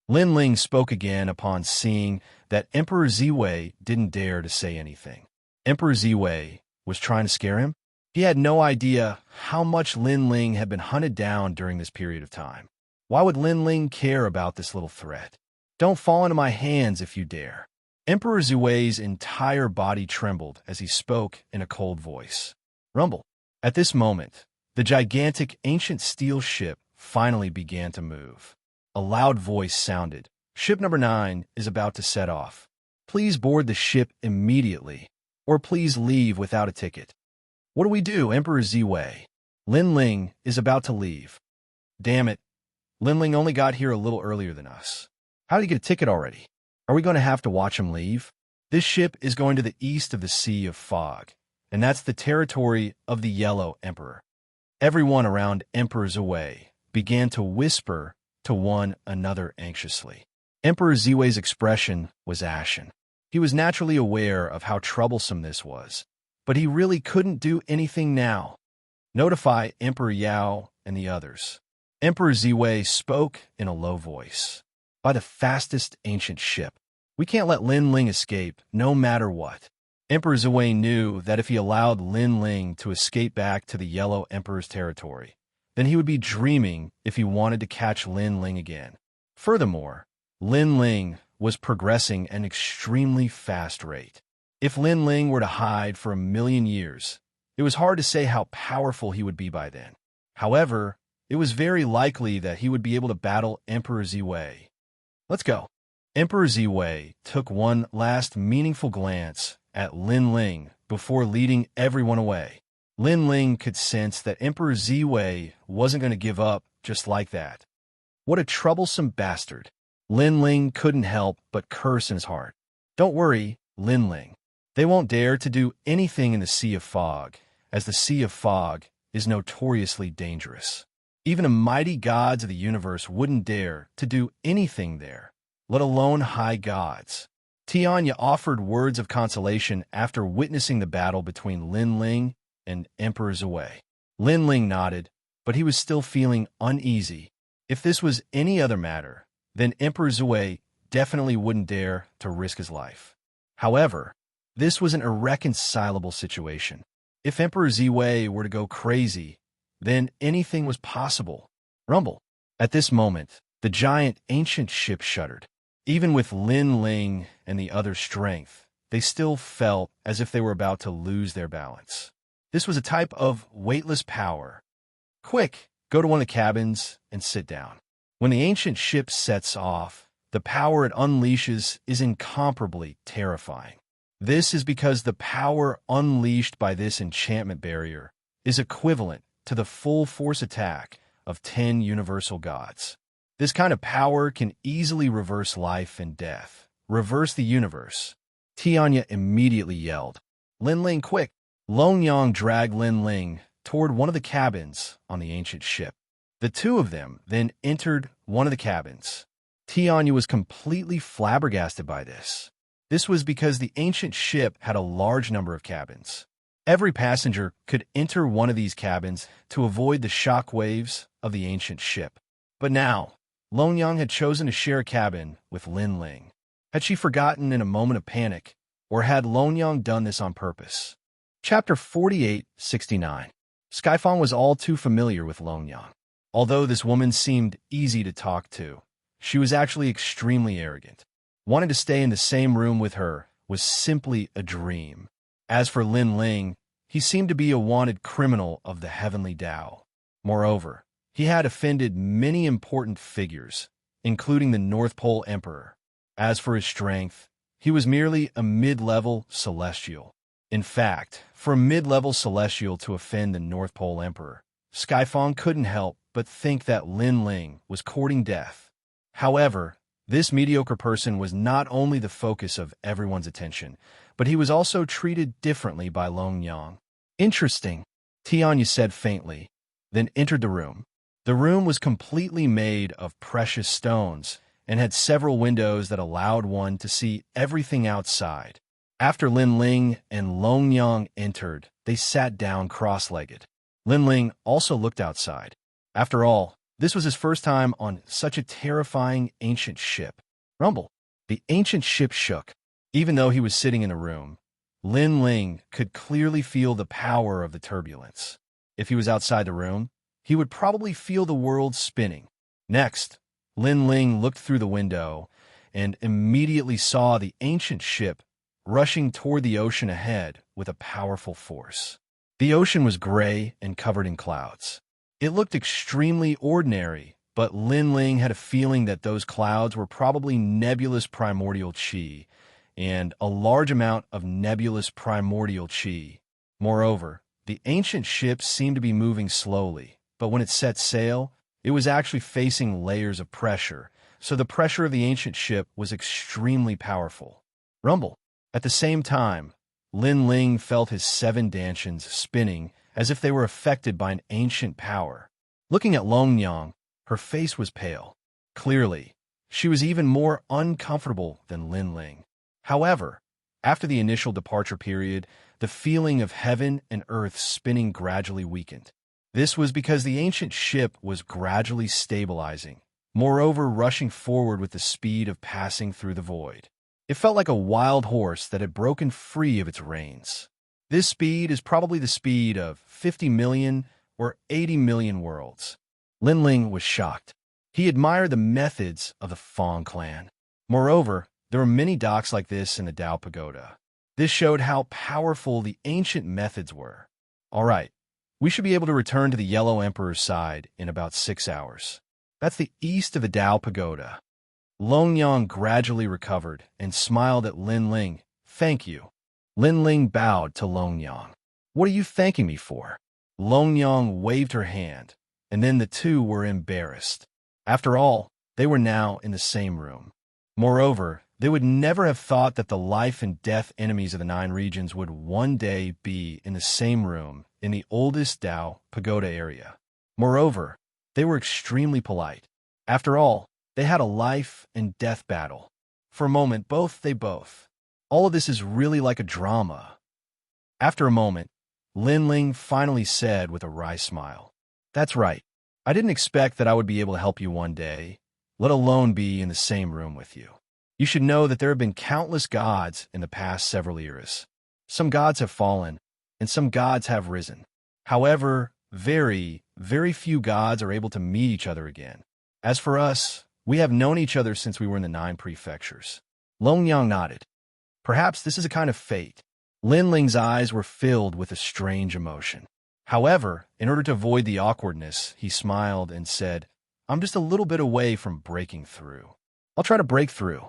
Lin Ling spoke again upon seeing that Emperor Ziwei didn't dare to say anything. Emperor Ziwei was trying to scare him? He had no idea how much Lin Ling had been hunted down during this period of time. Why would Lin Ling care about this little threat? Don't fall into my hands if you dare. Emperor Ziwei's entire body trembled as he spoke in a cold voice. Rumble. At this moment, the gigantic ancient steel ship finally began to move. A loud voice sounded. Ship number 9 is about to set off. Please board the ship immediately, or please leave without a ticket. What do we do, Emperor Ziwei? Lin Ling is about to leave. Damn it. Lin Ling only got here a little earlier than us. How did he get a ticket already? Are we going to have to watch him leave? This ship is going to the east of the Sea of Fog, and that's the territory of the Yellow Emperor. Everyone around Emperor Ziwei began to whisper to one another anxiously. Emperor Ziwei's expression was ashen. He was naturally aware of how troublesome this was, but he really couldn't do anything now. Notify Emperor Yao and the others. Emperor Ziwei spoke in a low voice. By the fastest ancient ship. We can't let Lin Ling escape, no matter what. Emperor Ziwei knew that if he allowed Lin Ling to escape back to the Yellow Emperor's territory, then he would be dreaming if he wanted to catch Lin Ling again. Furthermore, Lin Ling was progressing at an extremely fast rate. If Lin Ling were to hide for 1,000,000 years, it was hard to say how powerful he would be by then. However, it was very likely that he would be able to battle Emperor Ziwei. Let's go. Emperor Ziwei took one last meaningful glance at Lin Ling before leading everyone away. Lin Ling could sense that Emperor Ziwei wasn't going to give up just like that. What a troublesome bastard. Lin Ling couldn't help but curse in his heart. Don't worry, Lin Ling. They won't dare to do anything in the Sea of Fog, as the Sea of Fog is notoriously dangerous. Even the mighty gods of the universe wouldn't dare to do anything there, let alone high gods. Xianxia offered words of consolation after witnessing the battle between Lin Ling and Emperor Ziwei. Lin Ling nodded, but he was still feeling uneasy. If this was any other matter, then Emperor Ziwei definitely wouldn't dare to risk his life. However, this was an irreconcilable situation. If Emperor Ziwei were to go crazy, then anything was possible. Rumble. At this moment, the giant ancient ship shuddered. Even with Lin Ling and the other's strength, they still felt as if they were about to lose their balance. This was a type of weightless power. Quick, go to one of the cabins and sit down. When the ancient ship sets off, the power it unleashes is incomparably terrifying. This is because the power unleashed by this enchantment barrier is equivalent to the full force attack of 10 universal gods. This kind of power can easily reverse life and death. Reverse the universe. Xianxia immediately yelled. Lin Ling, quick! Long Yang dragged Lin Ling toward one of the cabins on the ancient ship. The two of them then entered one of the cabins. Xianxia was completely flabbergasted by this. This was because the ancient ship had a large number of cabins. Every passenger could enter one of these cabins to avoid the shock waves of the ancient ship. But now, Long Yang had chosen to share a cabin with Lin Ling. Had she forgotten in a moment of panic, or had Long Yang done this on purpose? Chapter 48:69. Skyfang was all too familiar with Long Yang. Although this woman seemed easy to talk to, she was actually extremely arrogant. Wanting to stay in the same room with her was simply a dream. As for Lin Ling, he seemed to be a wanted criminal of the heavenly Tao. Moreover, he had offended many important figures, including the North Pole Emperor. As for his strength, he was merely a mid-level celestial. In fact, for a mid-level celestial to offend the North Pole Emperor, Skyfang couldn't help but think that Lin Ling was courting death. However, this mediocre person was not only the focus of everyone's attention, but he was also treated differently by Long Yang. Interesting, Xianxia said faintly, then entered the room. The room was completely made of precious stones and had several windows that allowed one to see everything outside. After Lin Ling and Long Yang entered, they sat down cross-legged. Lin Ling also looked outside. After all, this was his first time on such a terrifying ancient ship. Rumble. The ancient ship shook. Even though he was sitting in the room, Lin Ling could clearly feel the power of the turbulence. If he was outside the room, he would probably feel the world spinning. Next, Lin Ling looked through the window and immediately saw the ancient ship rushing toward the ocean ahead with a powerful force. The ocean was gray and covered in clouds. It looked extremely ordinary, but Lin Ling had a feeling that those clouds were probably nebulous primordial qi, and a large amount of nebulous primordial qi. Moreover, the ancient ship seemed to be moving slowly, but when it set sail, it was actually facing layers of pressure, so the pressure of the ancient ship was extremely powerful. Rumble. At the same time, Lin Ling felt his 7 dantians spinning as if they were affected by an ancient power. Looking at Long Yang, her face was pale. Clearly, she was even more uncomfortable than Lin Ling. However, after the initial departure period, the feeling of heaven and earth spinning gradually weakened. This was because the ancient ship was gradually stabilizing, moreover rushing forward with the speed of passing through the void. It felt like a wild horse that had broken free of its reins. This speed is probably the speed of 50 million or 80 million worlds. Lin Ling was shocked. He admired the methods of the Fang clan. Moreover, there were many docks like this in the Tao Pagoda. This showed how powerful the ancient methods were. All right, we should be able to return to the Yellow Emperor's side in about 6 hours. That's the east of the Tao Pagoda. Long Yang gradually recovered and smiled at Lin Ling. Thank you. Lin Ling bowed to Long Yang. What are you thanking me for? Long Yang waved her hand, and then the two were embarrassed. After all, they were now in the same room. Moreover, they would never have thought that the life and death enemies of the 9 regions would one day be in the same room in the oldest Tao Pagoda area. Moreover, they were extremely polite. After all, they had a life and death battle. For a moment, both. All of this is really like a drama. After a moment, Lin Ling finally said with a wry smile, "That's right. I didn't expect that I would be able to help you one day, let alone be in the same room with you. You should know that there have been countless gods in the past several eras. Some gods have fallen, and some gods have risen. However, very, very few gods are able to meet each other again. As for us, we have known each other since we were in the 9 prefectures." Long Yang nodded. Perhaps this is a kind of fate. Lin Ling's eyes were filled with a strange emotion. However, in order to avoid the awkwardness, he smiled and said, "I'm just a little bit away from breaking through. I'll try to break through."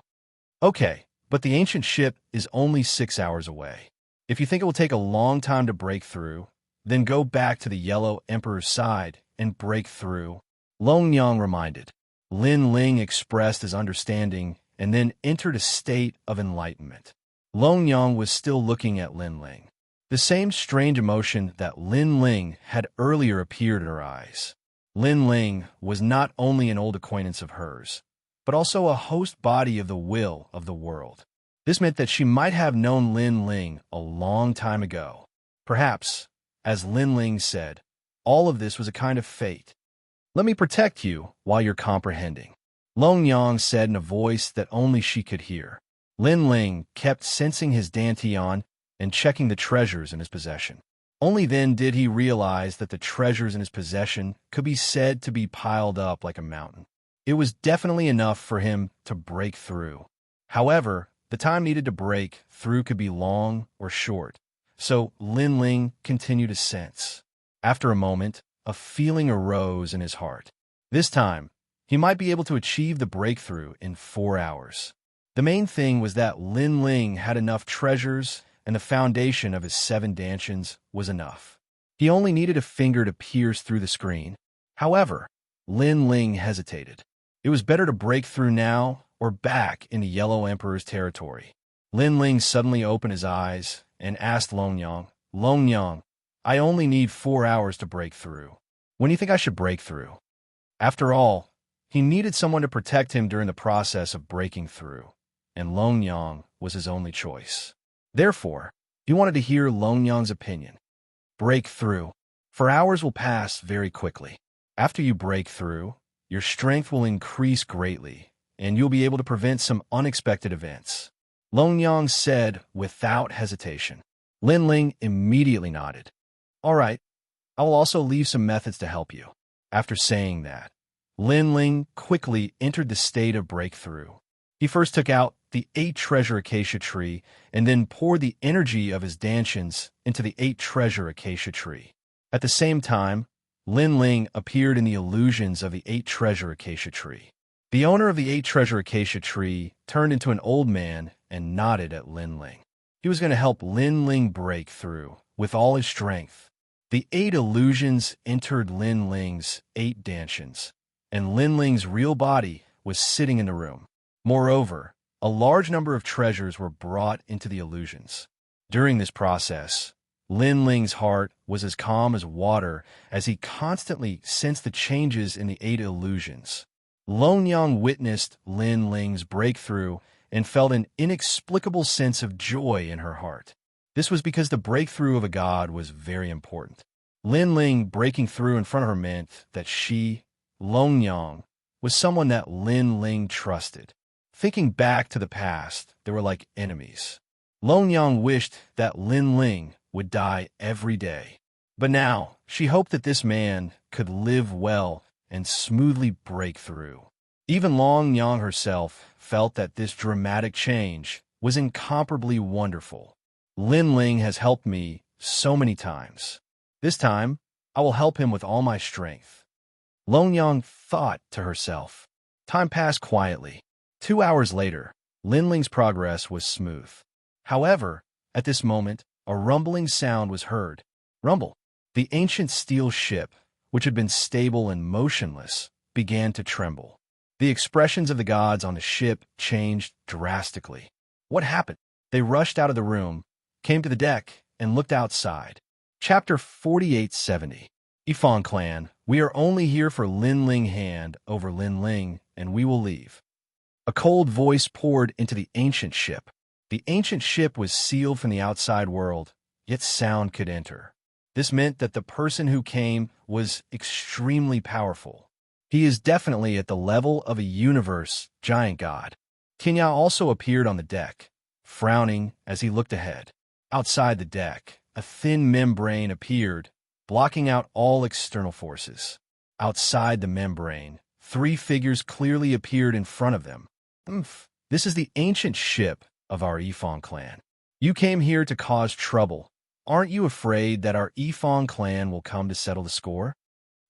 "Okay, but the ancient ship is only 6 hours away. If you think it will take a long time to break through, then go back to the Yellow Emperor's side and break through," Long Yang reminded. Lin Ling expressed his understanding and then entered a state of enlightenment. Long Yang was still looking at Lin Ling. The same strange emotion that Lin Ling had earlier appeared in her eyes. Lin Ling was not only an old acquaintance of hers, but also a host body of the will of the world. This meant that she might have known Lin Ling a long time ago. Perhaps, as Lin Ling said, all of this was a kind of fate. "Let me protect you while you're comprehending," Long Yang said in a voice that only she could hear. Lin Ling kept sensing his dantian and checking the treasures in his possession. Only then did he realize that the treasures in his possession could be said to be piled up like a mountain. It was definitely enough for him to break through. However, the time needed to break through could be long or short, so Lin Ling continued to sense. After a moment, a feeling arose in his heart. This time, he might be able to achieve the breakthrough in 4 hours. The main thing was that Lin Ling had enough treasures, and the foundation of his 7 dantians was enough. He only needed a finger to pierce through the screen. However, Lin Ling hesitated. It was better to break through now or back into Yellow Emperor's territory. Lin Ling suddenly opened his eyes and asked Long Yang, "I only need 4 hours to break through. When do you think I should break through?" After all, he needed someone to protect him during the process of breaking through, and Long Yang was his only choice. Therefore, he wanted to hear Long Yang's opinion. Break through. 4 hours will pass very quickly. After you break through, your strength will increase greatly, and you'll be able to prevent some unexpected events, Long Yang said without hesitation. Lin Ling immediately nodded. "All right, I will also leave some methods to help you." After saying that, Lin Ling quickly entered the state of breakthrough. He first took out the 8-treasure acacia tree and then poured the energy of his dantians into the 8-treasure acacia tree. At the same time, Lin Ling appeared in the illusions of the 8-treasure acacia tree. The owner of the 8-treasure acacia tree turned into an old man and nodded at Lin Ling. He was going to help Lin Ling break through with all his strength. The 8 illusions entered Lin Ling's 8 dantians, and Lin Ling's real body was sitting in the room. Moreover, a large number of treasures were brought into the illusions. During this process, Lin Ling's heart was as calm as water as he constantly sensed the changes in the 8 illusions. Long Yang witnessed Lin Ling's breakthrough and felt an inexplicable sense of joy in her heart. This was because the breakthrough of a god was very important. Lin Ling breaking through in front of her meant that she, Long Yang, was someone that Lin Ling trusted. Thinking back to the past, they were like enemies. Long Yang wished that Lin Ling would die every day. But now, she hoped that this man could live well and smoothly break through. Even Long Yang herself felt that this dramatic change was incomparably wonderful. Lin Ling has helped me so many times. This time, I will help him with all my strength. Long Yang thought to herself. Time passed quietly. 2 hours later, Lin Ling's progress was smooth. However, at this moment, a rumbling sound was heard. Rumble. The ancient steel ship, which had been stable and motionless, began to tremble. The expressions of the gods on the ship changed drastically. What happened? They rushed out of the room, came to the deck, and looked outside. Chapter 4870. Yifang Clan, we are only here for Lin Ling hand over Lin Ling, and we will leave. A cold voice poured into the ancient ship. The ancient ship was sealed from the outside world, yet sound could enter. This meant that the person who came was extremely powerful. He is definitely at the level of a universe giant god. Xianxia also appeared on the deck, frowning as he looked ahead. Outside the deck, a thin membrane appeared, blocking out all external forces. Outside the membrane, 3 figures clearly appeared in front of them. This is the ancient ship of our Yifang clan. You came here to cause trouble. Aren't you afraid that our Yifang clan will come to settle the score?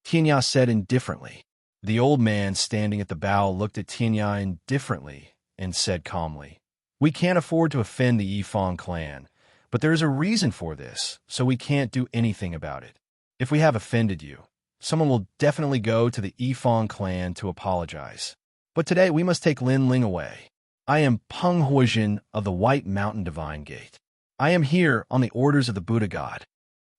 Xianxia said indifferently. The old man standing at the bow looked at Xianxia indifferently and said calmly, We can't afford to offend the Yifang clan. But there is a reason for this, so we can't do anything about it. If we have offended you, someone will definitely go to the Yifang clan to apologize. But today we must take Lin Ling away. I am Peng Huijin of the White Mountain Divine Gate. I am here on the orders of the Buddha God.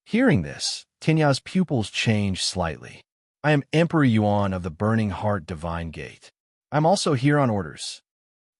Hearing this, Tinya's pupils changed slightly. I am Emperor Yuan of the Burning Heart Divine Gate. I'm also here on orders.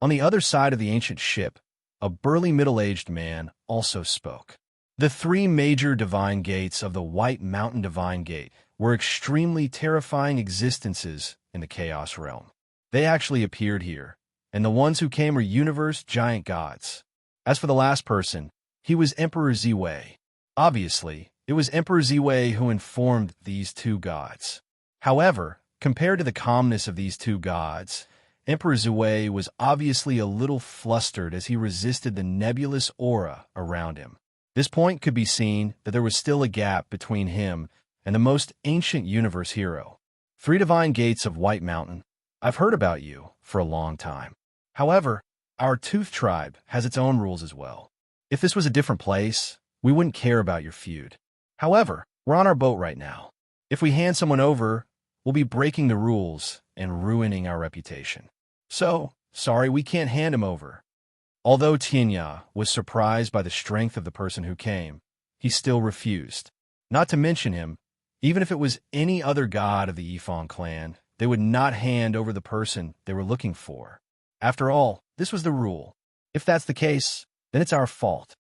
On the other side of the ancient ship, a burly middle-aged man also spoke. The three major divine gates of the White Mountain Divine Gate were extremely terrifying existences in the Chaos Realm. They actually appeared here, and the ones who came were universe giant gods. As for the last person, he was Emperor Ziwei. Obviously, it was Emperor Ziwei who informed these two gods. However, compared to the calmness of these two gods, Emperor Ziwei was obviously a little flustered as he resisted the nebulous aura around him. This point could be seen that there was still a gap between him and the most ancient universe hero. Three divine gates of White Mountain. I've heard about you for a long time. However, our Tooth tribe has its own rules as well. If this was a different place, we wouldn't care about your feud. However, we're on our boat right now. If we hand someone over, we'll be breaking the rules and ruining our reputation. So, sorry, we can't hand him over. Although Tianya was surprised by the strength of the person who came, he still refused. Not to mention him, even if it was any other god of the Yifang clan, they would not hand over the person they were looking for. After all, this was the rule. If that's the case, then it's our fault.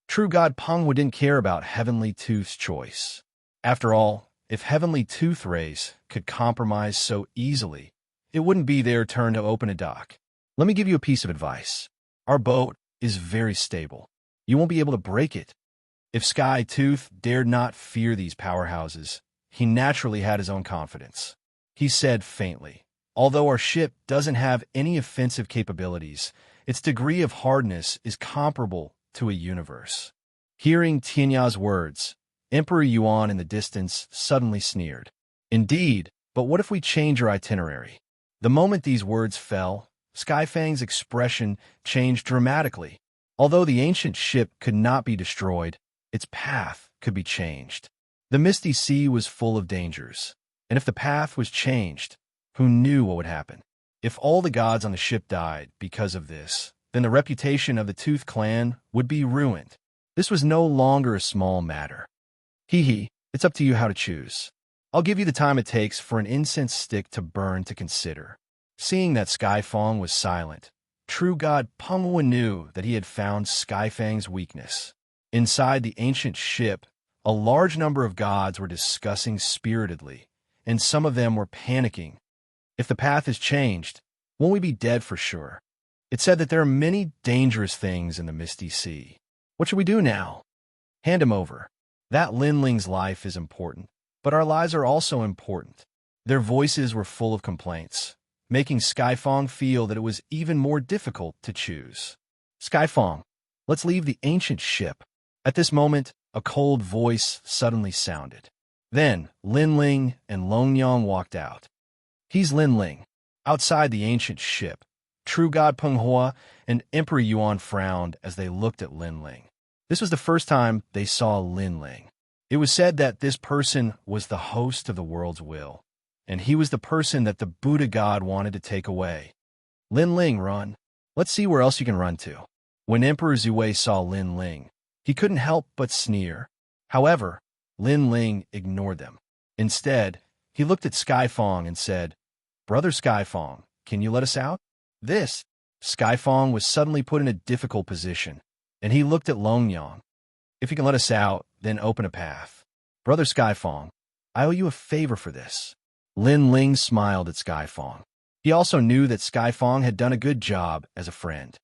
True God Penghu didn't care about Heavenly Tooth's choice. After all, if Heavenly Tooth Race could compromise so easily, it wouldn't be their turn to open a dock. Let me give you a piece of advice. Our boat is very stable. You won't be able to break it. If Sky Tooth dared not fear these powerhouses, he naturally had his own confidence. He said faintly, although our ship doesn't have any offensive capabilities, its degree of hardness is comparable to a universe. Hearing Tianya's words, Emperor Yuan in the distance suddenly sneered. Indeed, but what if we change your itinerary? The moment these words fell, Skyfang's expression changed dramatically. Although the ancient ship could not be destroyed, its path could be changed. The misty sea was full of dangers, and if the path was changed, who knew what would happen? If all the gods on the ship died because of this, then the reputation of the Tooth clan would be ruined. This was no longer a small matter. It's up to you how to choose. I'll give you the time it takes for an incense stick to burn to consider. Seeing that Skyfang was silent, True God Penghu knew that he had found Skyfang's weakness. Inside the ancient ship, a large number of gods were discussing spiritedly, and some of them were panicking. If the path is changed, won't we be dead for sure? It said that there are many dangerous things in the misty sea. What should we do now? Hand him over. That Lin Ling's life is important, but our lives are also important. Their voices were full of complaints, making Skyfang feel that it was even more difficult to choose. Skyfang, let's leave the ancient ship. At this moment, a cold voice suddenly sounded. Then, Lin Ling and Longyang walked out. He's Lin Ling. Outside the ancient ship, True God Penghua and Emperor Yuan frowned as they looked at Lin Ling. This was the first time they saw Lin Ling. It was said that this person was the host of the world's will, and he was the person that the Buddha God wanted to take away. Lin Ling, run. Let's see where else you can run to. When Emperor Ziwei saw Lin Ling, he couldn't help but sneer. However, Lin Ling ignored them. Instead, he looked at Skyfang and said, "Brother Skyfang, can you let us out?" Skyfang was suddenly put in a difficult position, and he looked at Longyang. "If you can let us out, then open a path. Brother Skyfang, I owe you a favor for this." Lin Ling smiled at Skyfang. He also knew that Skyfang had done a good job as a friend.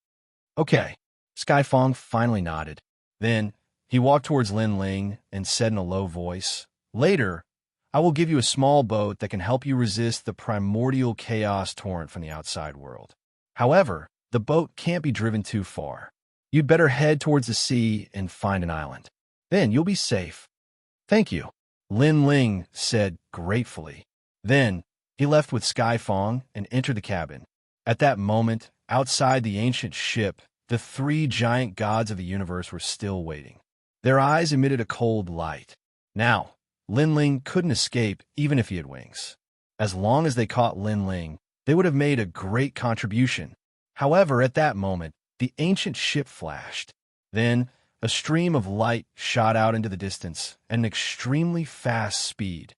Okay, Skyfang finally nodded. Then, he walked towards Lin Ling and said in a low voice, "Later, I will give you a small boat that can help you resist the primordial chaos torrent from the outside world. However, the boat can't be driven too far. You'd better head towards the sea and find an island. Then you'll be safe." "Thank you," Lin Ling said gratefully. Then, he left with Skyfang and entered the cabin. At that moment, outside the ancient ship, the three giant gods of the universe were still waiting. Their eyes emitted a cold light. Now, Lin Ling couldn't escape even if he had wings. As long as they caught Lin Ling, they would have made a great contribution. However, at that moment, the ancient ship flashed. Then, a stream of light shot out into the distance at an extremely fast speed.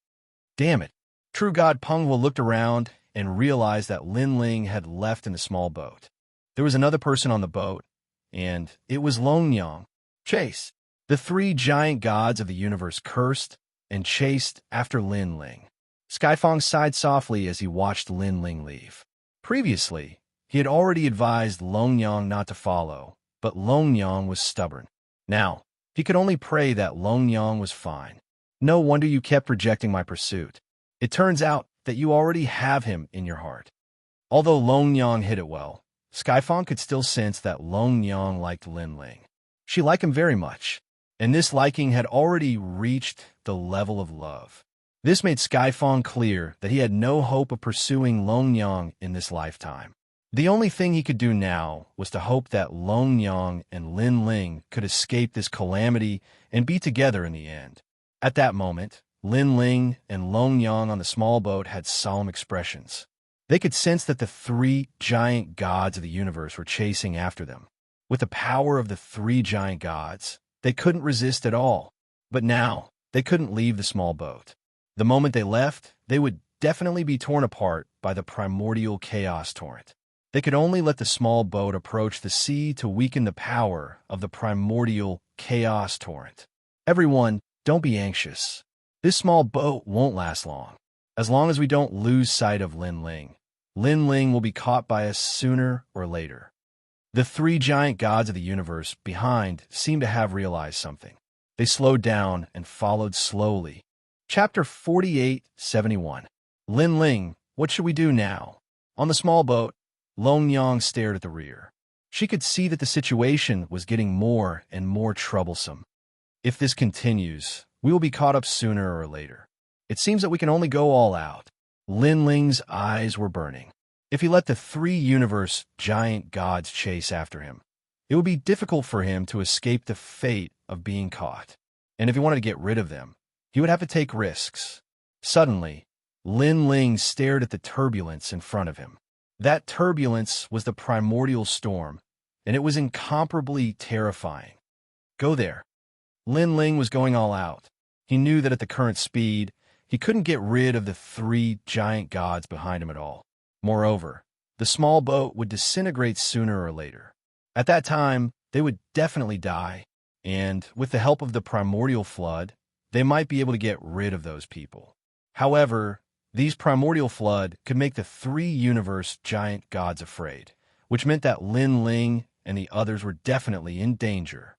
Damn it! True God Penghua looked around and realized that Lin Ling had left in the small boat. There was another person on the boat, and it was Long Yang. Chase! The three giant gods of the universe cursed and chased after Lin Ling. Skyfang sighed softly as he watched Lin Ling leave. Previously, he had already advised Long Yang not to follow, but Long Yang was stubborn. Now, he could only pray that Long Yang was fine. No wonder you kept rejecting my pursuit. It turns out that you already have him in your heart. Although Long Yang hid it well, Skyfang could still sense that Long Yang liked Lin Ling. She liked him very much, and this liking had already reached the level of love. This made Skyfang clear that he had no hope of pursuing Long Yang in this lifetime. The only thing he could do now was to hope that Long Yang and Lin Ling could escape this calamity and be together in the end. At that moment, Lin Ling and Long Yang on the small boat had solemn expressions. They could sense that the three giant gods of the universe were chasing after them. With the power of the three giant gods, they couldn't resist at all. But now, they couldn't leave the small boat. The moment they left, they would definitely be torn apart by the primordial chaos torrent. They could only let the small boat approach the sea to weaken the power of the primordial chaos torrent. Everyone, don't be anxious. This small boat won't last long. As long as we don't lose sight of Lin Ling will be caught by us sooner or later. The three giant gods of the universe behind seemed to have realized something. They slowed down and followed slowly. Chapter 48:71. Lin Ling, what should we do now? On the small boat, Long Yang stared at the rear. She could see that the situation was getting more and more troublesome. If this continues, we will be caught up sooner or later. It seems that we can only go all out. Lin Ling's eyes were burning. If he let the three universe giant gods chase after him, it would be difficult for him to escape the fate of being caught. And if he wanted to get rid of them, he would have to take risks. Suddenly, Lin Ling stared at the turbulence in front of him. That turbulence was the primordial storm, and it was incomparably terrifying. Go there. Lin Ling was going all out. He knew that at the current speed, he couldn't get rid of the three giant gods behind him at all. Moreover, the small boat would disintegrate sooner or later. At that time, they would definitely die, and with the help of the primordial flood, they might be able to get rid of those people. However, these primordial flood could make the three universe giant gods afraid, which meant that Lin Ling and the others were definitely in danger.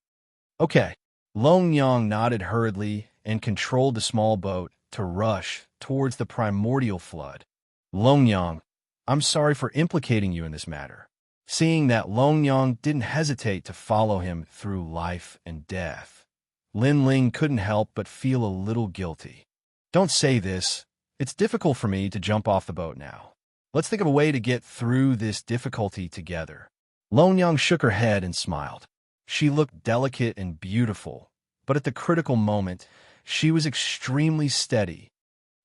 Okay. Long Yang nodded hurriedly and controlled the small boat to rush towards the primordial flood. Long Yang, I'm sorry for implicating you in this matter. Seeing that Long Yang didn't hesitate to follow him through life and death, Lin Ling couldn't help but feel a little guilty. Don't say this. It's difficult for me to jump off the boat now. Let's think of a way to get through this difficulty together. Long Yang shook her head and smiled. She looked delicate and beautiful, but at the critical moment, she was extremely steady.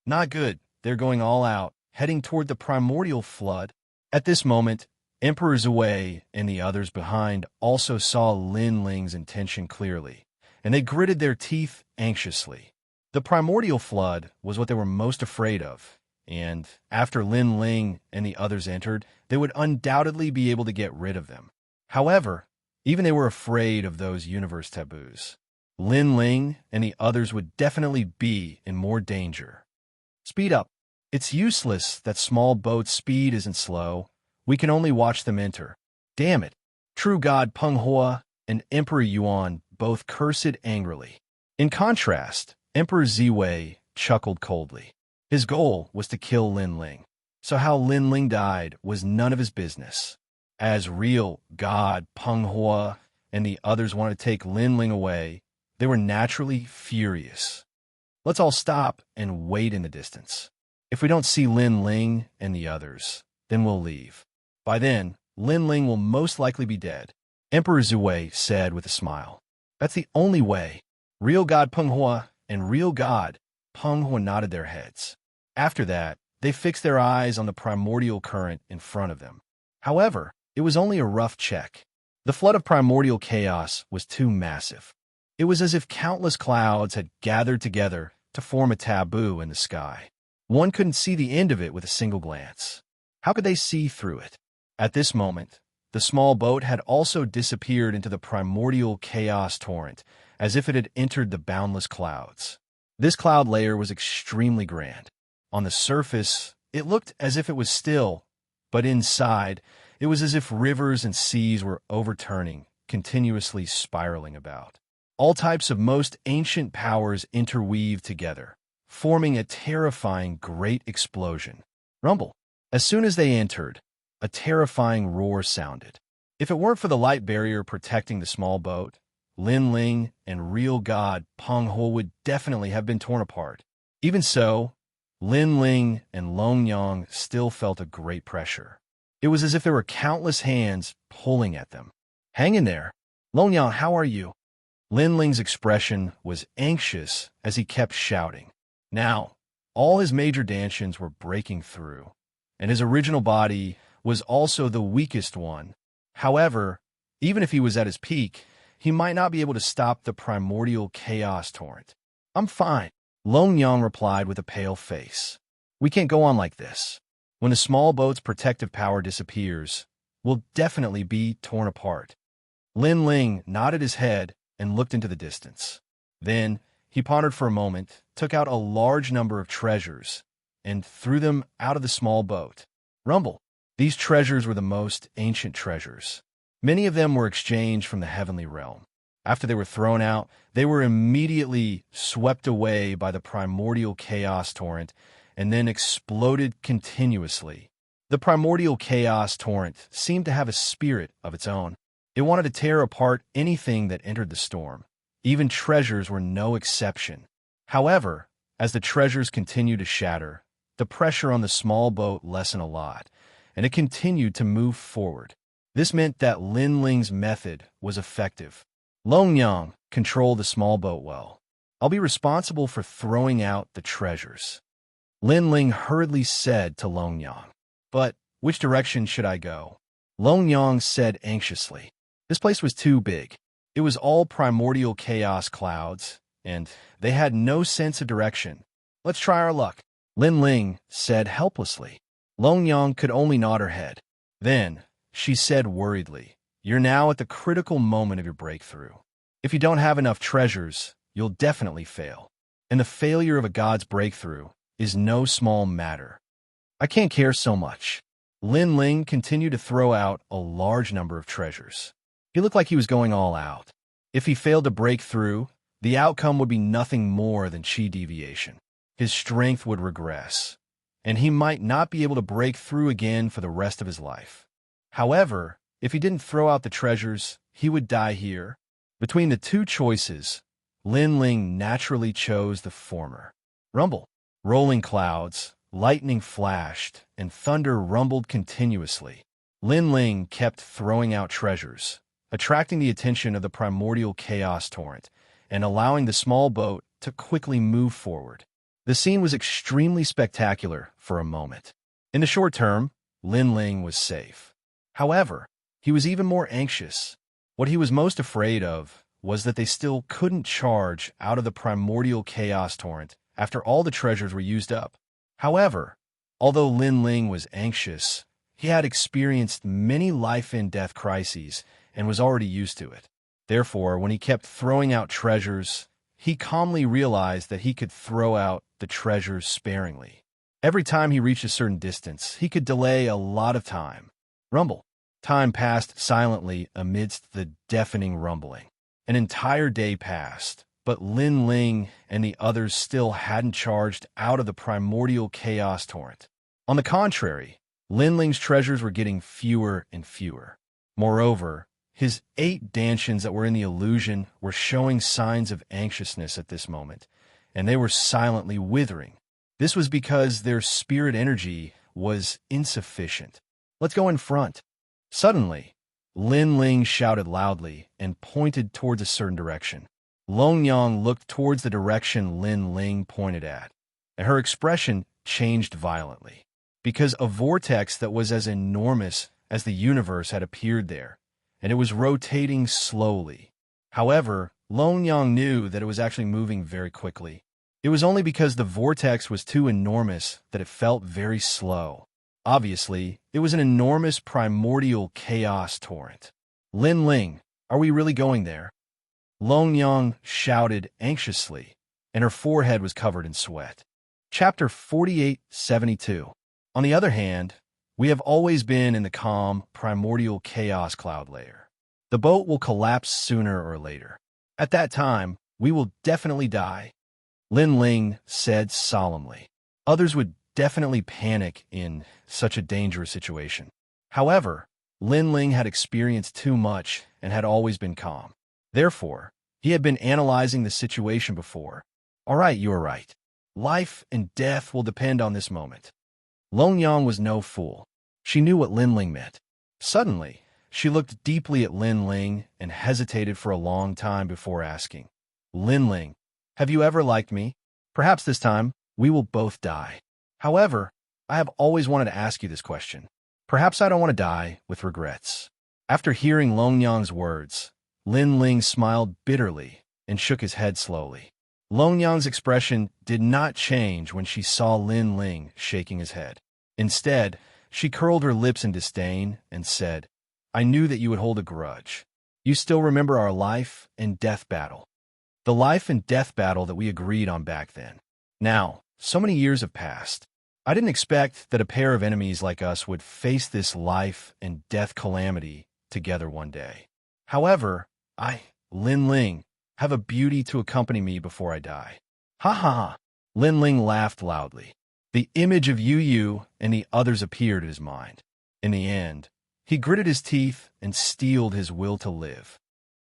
Not good. They're going all out, heading toward the primordial flood. At this moment, Emperor Zui and the others behind also saw Lin Ling's intention clearly, and they gritted their teeth anxiously. The primordial flood was what they were most afraid of, and after Lin Ling and the others entered, they would undoubtedly be able to get rid of them. However, even they were afraid of those universe taboos. Lin Ling and the others would definitely be in more danger. Speed up. It's useless that small boats' speed isn't slow. We can only watch them enter. Damn it. True God Penghua and Emperor Yuan both cursed angrily. In contrast, Emperor Ziwei chuckled coldly. His goal was to kill Lin Ling, so how Lin Ling died was none of his business. As real God Penghua and the others wanted to take Lin Ling away, they were naturally furious. Let's all stop and wait in the distance. If we don't see Lin Ling and the others, then we'll leave. By then, Lin Ling will most likely be dead. Emperor Zhui said with a smile. That's the only way. Real God Penghua and Real God Penghua nodded their heads. After that, they fixed their eyes on the primordial current in front of them. However, it was only a rough check. The flood of primordial chaos was too massive. It was as if countless clouds had gathered together to form a taboo in the sky. One couldn't see the end of it with a single glance. How could they see through it? At this moment, the small boat had also disappeared into the primordial chaos torrent, as if it had entered the boundless clouds. This cloud layer was extremely grand. On the surface, it looked as if it was still, but inside, it was as if rivers and seas were overturning, continuously spiraling about. All types of most ancient powers interweaved together, forming a terrifying great explosion. Rumble. As soon as they entered, a terrifying roar sounded. If it weren't for the light barrier protecting the small boat, Lin Ling and Real God Peng Ho would definitely have been torn apart. Even so, Lin Ling and Long Yang still felt a great pressure. It was as if there were countless hands pulling at them. Hang in there. Long Yang, how are you? Lin Ling's expression was anxious as he kept shouting. Now, all his major dantians were breaking through, and his original body was also the weakest one. However, even if he was at his peak, he might not be able to stop the primordial chaos torrent. I'm fine, Long Yang replied with a pale face. We can't go on like this. When the small boat's protective power disappears, we'll definitely be torn apart. Lin Ling nodded his head and looked into the distance. Then, he pondered for a moment, took out a large number of treasures, and threw them out of the small boat. Rumble. These treasures were the most ancient treasures. Many of them were exchanged from the heavenly realm. After they were thrown out, they were immediately swept away by the primordial chaos torrent and then exploded continuously. The primordial chaos torrent seemed to have a spirit of its own. It wanted to tear apart anything that entered the storm. Even treasures were no exception. However, as the treasures continued to shatter, the pressure on the small boat lessened a lot, and it continued to move forward. This meant that Lin Ling's method was effective. Long Yang controlled the small boat well. I'll be responsible for throwing out the treasures. Lin Ling hurriedly said to Long Yang. But which direction should I go? Long Yang said anxiously. This place was too big. It was all primordial chaos clouds, and they had no sense of direction. Let's try our luck, Lin Ling said helplessly. Long Yang could only nod her head. Then, she said worriedly, you're now at the critical moment of your breakthrough. If you don't have enough treasures, you'll definitely fail. And the failure of a god's breakthrough is no small matter. I can't care so much. Lin Ling continued to throw out a large number of treasures. He looked like he was going all out. If he failed to break through, the outcome would be nothing more than chi deviation. His strength would regress, and he might not be able to break through again for the rest of his life. However, if he didn't throw out the treasures, he would die here. Between the two choices, Lin Ling naturally chose the former. Rumble. Rolling clouds, lightning flashed, and thunder rumbled continuously. Lin Ling kept throwing out treasures, attracting the attention of the primordial chaos torrent, and allowing the small boat to quickly move forward. The scene was extremely spectacular for a moment. In the short term, Lin Ling was safe. However, he was even more anxious. What he was most afraid of was that they still couldn't charge out of the primordial chaos torrent after all the treasures were used up. However, although Lin Ling was anxious, he had experienced many life-and-death crises and was already used to it. Therefore, when he kept throwing out treasures, he calmly realized that he could throw out the treasures sparingly. Every time he reached a certain distance, he could delay a lot of time. Rumble. Time passed silently amidst the deafening rumbling. An entire day passed, but Lin Ling and the others still hadn't charged out of the primordial chaos torrent. On the contrary, Lin Ling's treasures were getting fewer and fewer. Moreover, his 8 dantians that were in the illusion were showing signs of anxiousness at this moment, and they were silently withering. This was because their spirit energy was insufficient. Let's go in front. Suddenly, Lin Ling shouted loudly and pointed towards a certain direction. Long Yang looked towards the direction Lin Ling pointed at, and her expression changed violently, because a vortex that was as enormous as the universe had appeared there, and it was rotating slowly. However, Long Yang knew that it was actually moving very quickly. It was only because the vortex was too enormous that it felt very slow. Obviously, it was an enormous primordial chaos torrent. Lin Ling, are we really going there? Long Yang shouted anxiously, and her forehead was covered in sweat. Chapter 4872. On the other hand, we have always been in the calm, primordial chaos cloud layer. The boat will collapse sooner or later. At that time, we will definitely die, Lin Ling said solemnly. Others would definitely panic in such a dangerous situation. However, Lin Ling had experienced too much and had always been calm. Therefore, he had been analyzing the situation before. All right, you are right. Life and death will depend on this moment. Long Yang was no fool. She knew what Lin Ling meant. Suddenly, she looked deeply at Lin Ling and hesitated for a long time before asking, Lin Ling, have you ever liked me? Perhaps this time, we will both die. However, I have always wanted to ask you this question. Perhaps I don't want to die with regrets. After hearing Long Yang's words, Lin Ling smiled bitterly and shook his head slowly. Long Yang's expression did not change when she saw Lin Ling shaking his head. Instead, she curled her lips in disdain and said, I knew that you would hold a grudge. You still remember our life and death battle. The life and death battle that we agreed on back then. Now, so many years have passed. I didn't expect that a pair of enemies like us would face this life and death calamity together one day. However, I, Lin Ling, have a beauty to accompany me before I die. Ha ha ha. Lin Ling laughed loudly. The image of Yu and the others appeared in his mind. In the end, he gritted his teeth and steeled his will to live.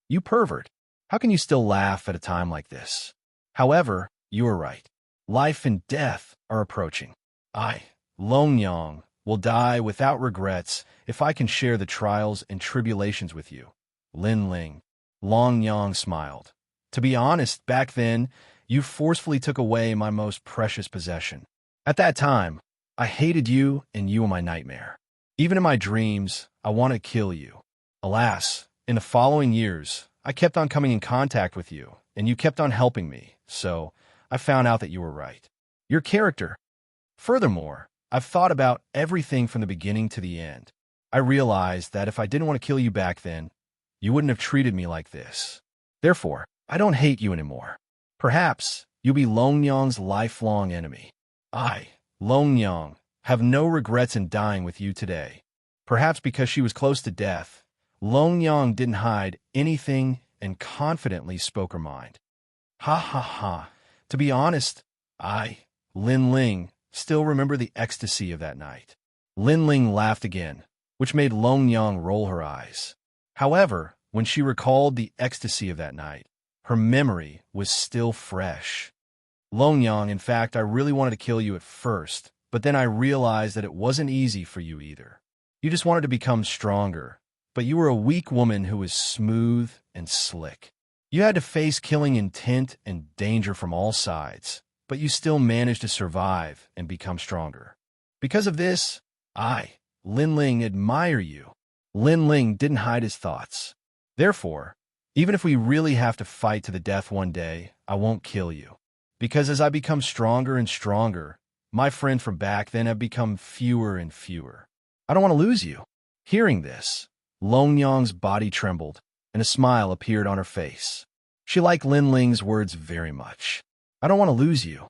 You pervert. How can you still laugh at a time like this? However, you are right. Life and death are approaching. I, Long Yang, will die without regrets if I can share the trials and tribulations with you. Lin Ling. Long Yang smiled. To be honest, back then, you forcefully took away my most precious possession. At that time, I hated you and you were my nightmare. Even in my dreams, I wanted to kill you. Alas, in the following years, I kept on coming in contact with you, and you kept on helping me, so I found out that you were right. Your character. Furthermore, I've thought about everything from the beginning to the end. I realized that if I didn't want to kill you back then, you wouldn't have treated me like this. Therefore, I don't hate you anymore. Perhaps you'll be Long Yang's lifelong enemy. I, Long Yang, have no regrets in dying with you today. Perhaps because she was close to death, Long Yang didn't hide anything and confidently spoke her mind. Ha ha ha. To be honest, I, Lin Ling, still remember the ecstasy of that night. Lin Ling laughed again, which made Long Yang roll her eyes. However, when she recalled the ecstasy of that night, her memory was still fresh. Long Yang, in fact, I really wanted to kill you at first, but then I realized that it wasn't easy for you either. You just wanted to become stronger, but you were a weak woman who was smooth and slick. You had to face killing intent and danger from all sides, but you still managed to survive and become stronger. Because of this, I, Lin Ling, admire you. Lin Ling didn't hide his thoughts. Therefore, even if we really have to fight to the death one day, I won't kill you. Because as I become stronger and stronger, my friends from back then have become fewer and fewer. I don't want to lose you. Hearing this, Long Yang's body trembled, and a smile appeared on her face. She liked Lin Ling's words very much. I don't want to lose you.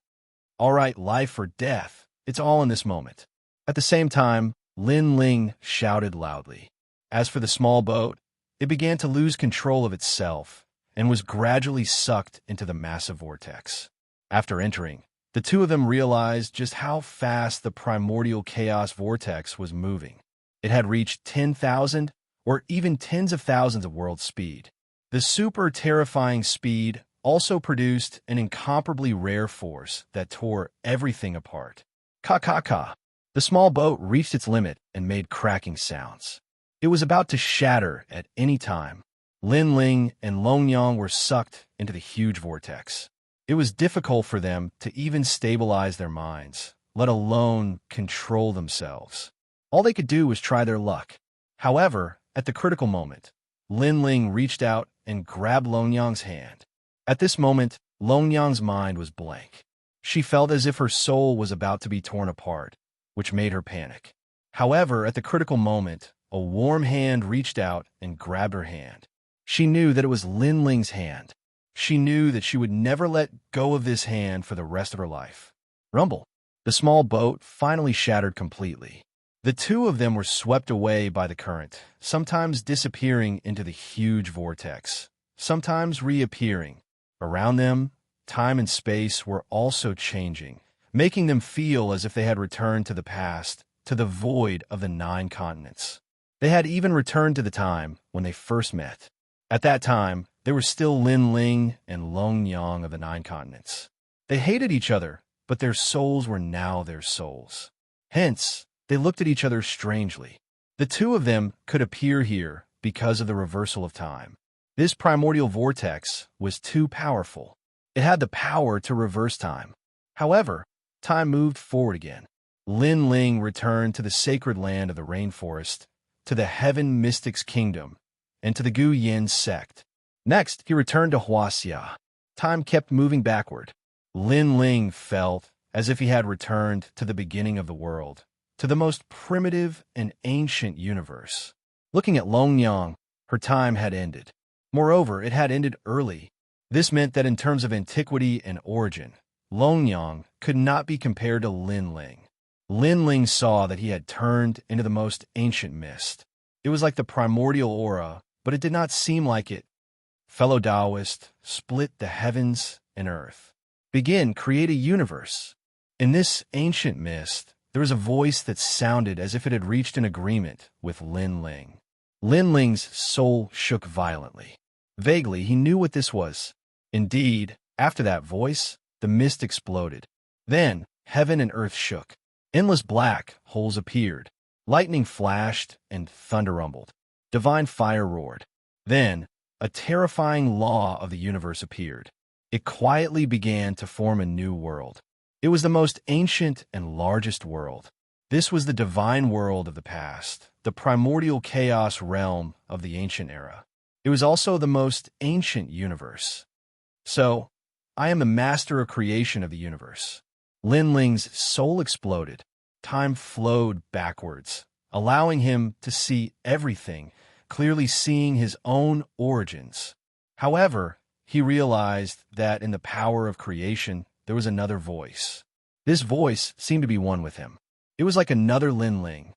All right, life or death, it's all in this moment. At the same time, Lin Ling shouted loudly. As for the small boat, it began to lose control of itself and was gradually sucked into the massive vortex. After entering, the two of them realized just how fast the primordial chaos vortex was moving. It had reached 10,000 or even tens of thousands of world speed. The super terrifying speed also produced an incomparably rare force that tore everything apart. Ka ka ka. The small boat reached its limit and made cracking sounds. It was about to shatter at any time. Lin Ling and Long Yang were sucked into the huge vortex. It was difficult for them to even stabilize their minds, let alone control themselves. All they could do was try their luck. However, at the critical moment, Lin Ling reached out and grabbed Long Yang's hand. At this moment, Long Yang's mind was blank. She felt as if her soul was about to be torn apart, which made her panic. However, at the critical moment, a warm hand reached out and grabbed her hand. She knew that it was Lin Ling's hand. She knew that she would never let go of this hand for the rest of her life. Rumble. The small boat finally shattered completely. The two of them were swept away by the current, sometimes disappearing into the huge vortex, sometimes reappearing. Around them, time and space were also changing, making them feel as if they had returned to the past, to the void of the 9 continents. They had even returned to the time when they first met. At that time, they were still Lin Ling and Long Yang of the 9 continents. They hated each other, but their souls were now their souls. Hence, they looked at each other strangely. The two of them could appear here because of the reversal of time. This primordial vortex was too powerful. It had the power to reverse time. However, time moved forward again. Lin Ling returned to the sacred land of the rainforest, to the Heaven Mystics Kingdom, and to the Gu Yin sect. Next, he returned to Wuxia. Time kept moving backward. Lin Ling felt as if he had returned to the beginning of the world, to the most primitive and ancient universe. Looking at Long Yang, her time had ended. Moreover, it had ended early. This meant that in terms of antiquity and origin, Long Yang could not be compared to Lin Ling. Lin Ling saw that he had turned into the most ancient mist. It was like the primordial aura, but it did not seem like it. Fellow Taoist, split the heavens and earth. Begin, create a universe. In this ancient mist, there was a voice that sounded as if it had reached an agreement with Lin Ling. Lin Ling's soul shook violently. Vaguely, he knew what this was. Indeed, after that voice, the mist exploded. Then, heaven and earth shook. Endless black holes appeared. Lightning flashed and thunder rumbled. Divine fire roared. Then, a terrifying law of the universe appeared. It quietly began to form a new world. It was the most ancient and largest world. This was the divine world of the past, the primordial chaos realm of the ancient era. It was also the most ancient universe. So, I am the master of creation of the universe. Lin Ling's soul exploded. Time flowed backwards, allowing him to see everything, clearly seeing his own origins. However, he realized that in the power of creation, there was another voice. This voice seemed to be one with him. It was like another Lin Ling.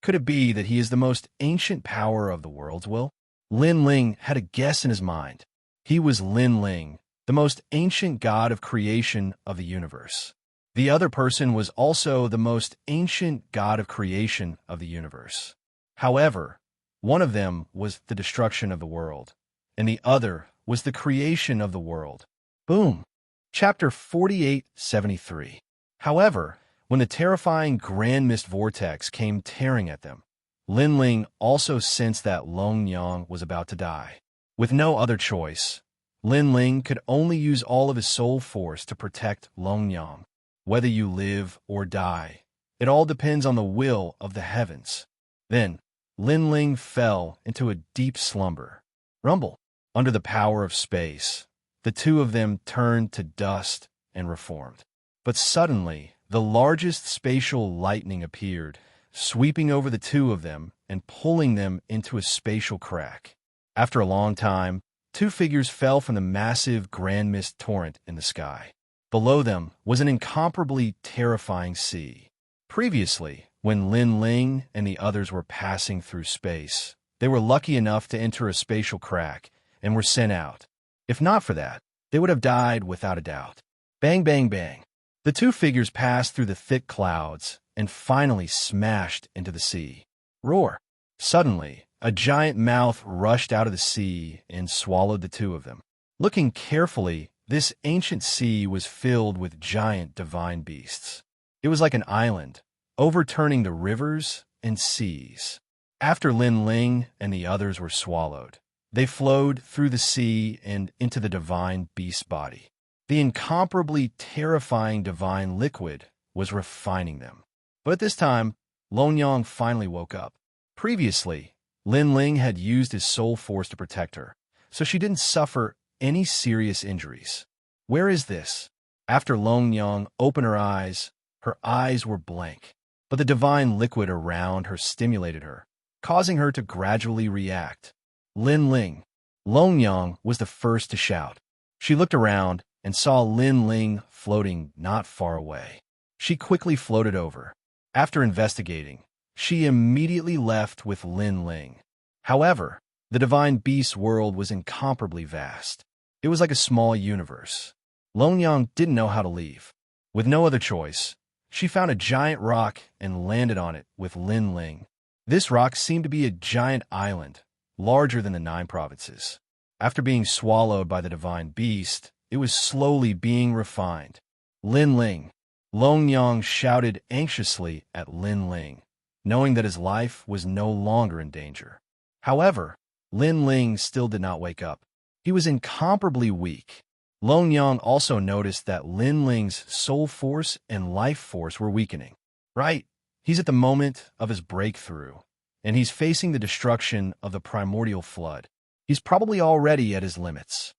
Could it be that he is the most ancient power of the world's will? Lin Ling had a guess in his mind. He was Lin Ling, the most ancient god of creation of the universe. The other person was also the most ancient god of creation of the universe. However, one of them was the destruction of the world, and the other was the creation of the world. Boom. Chapter 4873. However, when the terrifying Grand Mist Vortex came tearing at them, Lin Ling also sensed that Long Yang was about to die. With no other choice, Lin Ling could only use all of his soul force to protect Long Yang. Whether you live or die, it all depends on the will of the heavens. Then, Lin Ling fell into a deep slumber. Rumble. Under the power of space, the two of them turned to dust and reformed. But suddenly, the largest spatial lightning appeared, sweeping over the two of them and pulling them into a spatial crack. After a long time, two figures fell from the massive grand mist torrent in the sky. Below them was an incomparably terrifying sea. Previously, when Lin Ling and the others were passing through space, they were lucky enough to enter a spatial crack and were sent out. If not for that, they would have died without a doubt. Bang, bang, bang. The two figures passed through the thick clouds and finally smashed into the sea. Roar. Suddenly, a giant mouth rushed out of the sea and swallowed the two of them. Looking carefully, this ancient sea was filled with giant divine beasts. It was like an island, overturning the rivers and seas. After Lin Ling and the others were swallowed, they flowed through the sea and into the divine beast's body. The incomparably terrifying divine liquid was refining them. But at this time, Lon Yang finally woke up. Previously, Lin Ling had used his soul force to protect her, so she didn't suffer any serious injuries. Where is this? After Lon Yang opened her eyes were blank. But the divine liquid around her stimulated her, causing her to gradually react. Lin Ling. Lon Yang was the first to shout. She looked around and saw Lin Ling floating not far away. She quickly floated over. After investigating, she immediately left with Lin Ling. However, the divine beast's world was incomparably vast. It was like a small universe. Lon Yang didn't know how to leave. With no other choice, she found a giant rock and landed on it with Lin Ling. This rock seemed to be a giant island, larger than the 9 provinces. After being swallowed by the divine beast, it was slowly being refined. Lin Ling. Lon Yang shouted anxiously at Lin Ling, knowing that his life was no longer in danger. However, Lin Ling still did not wake up. He was incomparably weak. Lon Yang also noticed that Lin Ling's soul force and life force were weakening. Right, he's at the moment of his breakthrough, and he's facing the destruction of the primordial flood. He's probably already at his limits.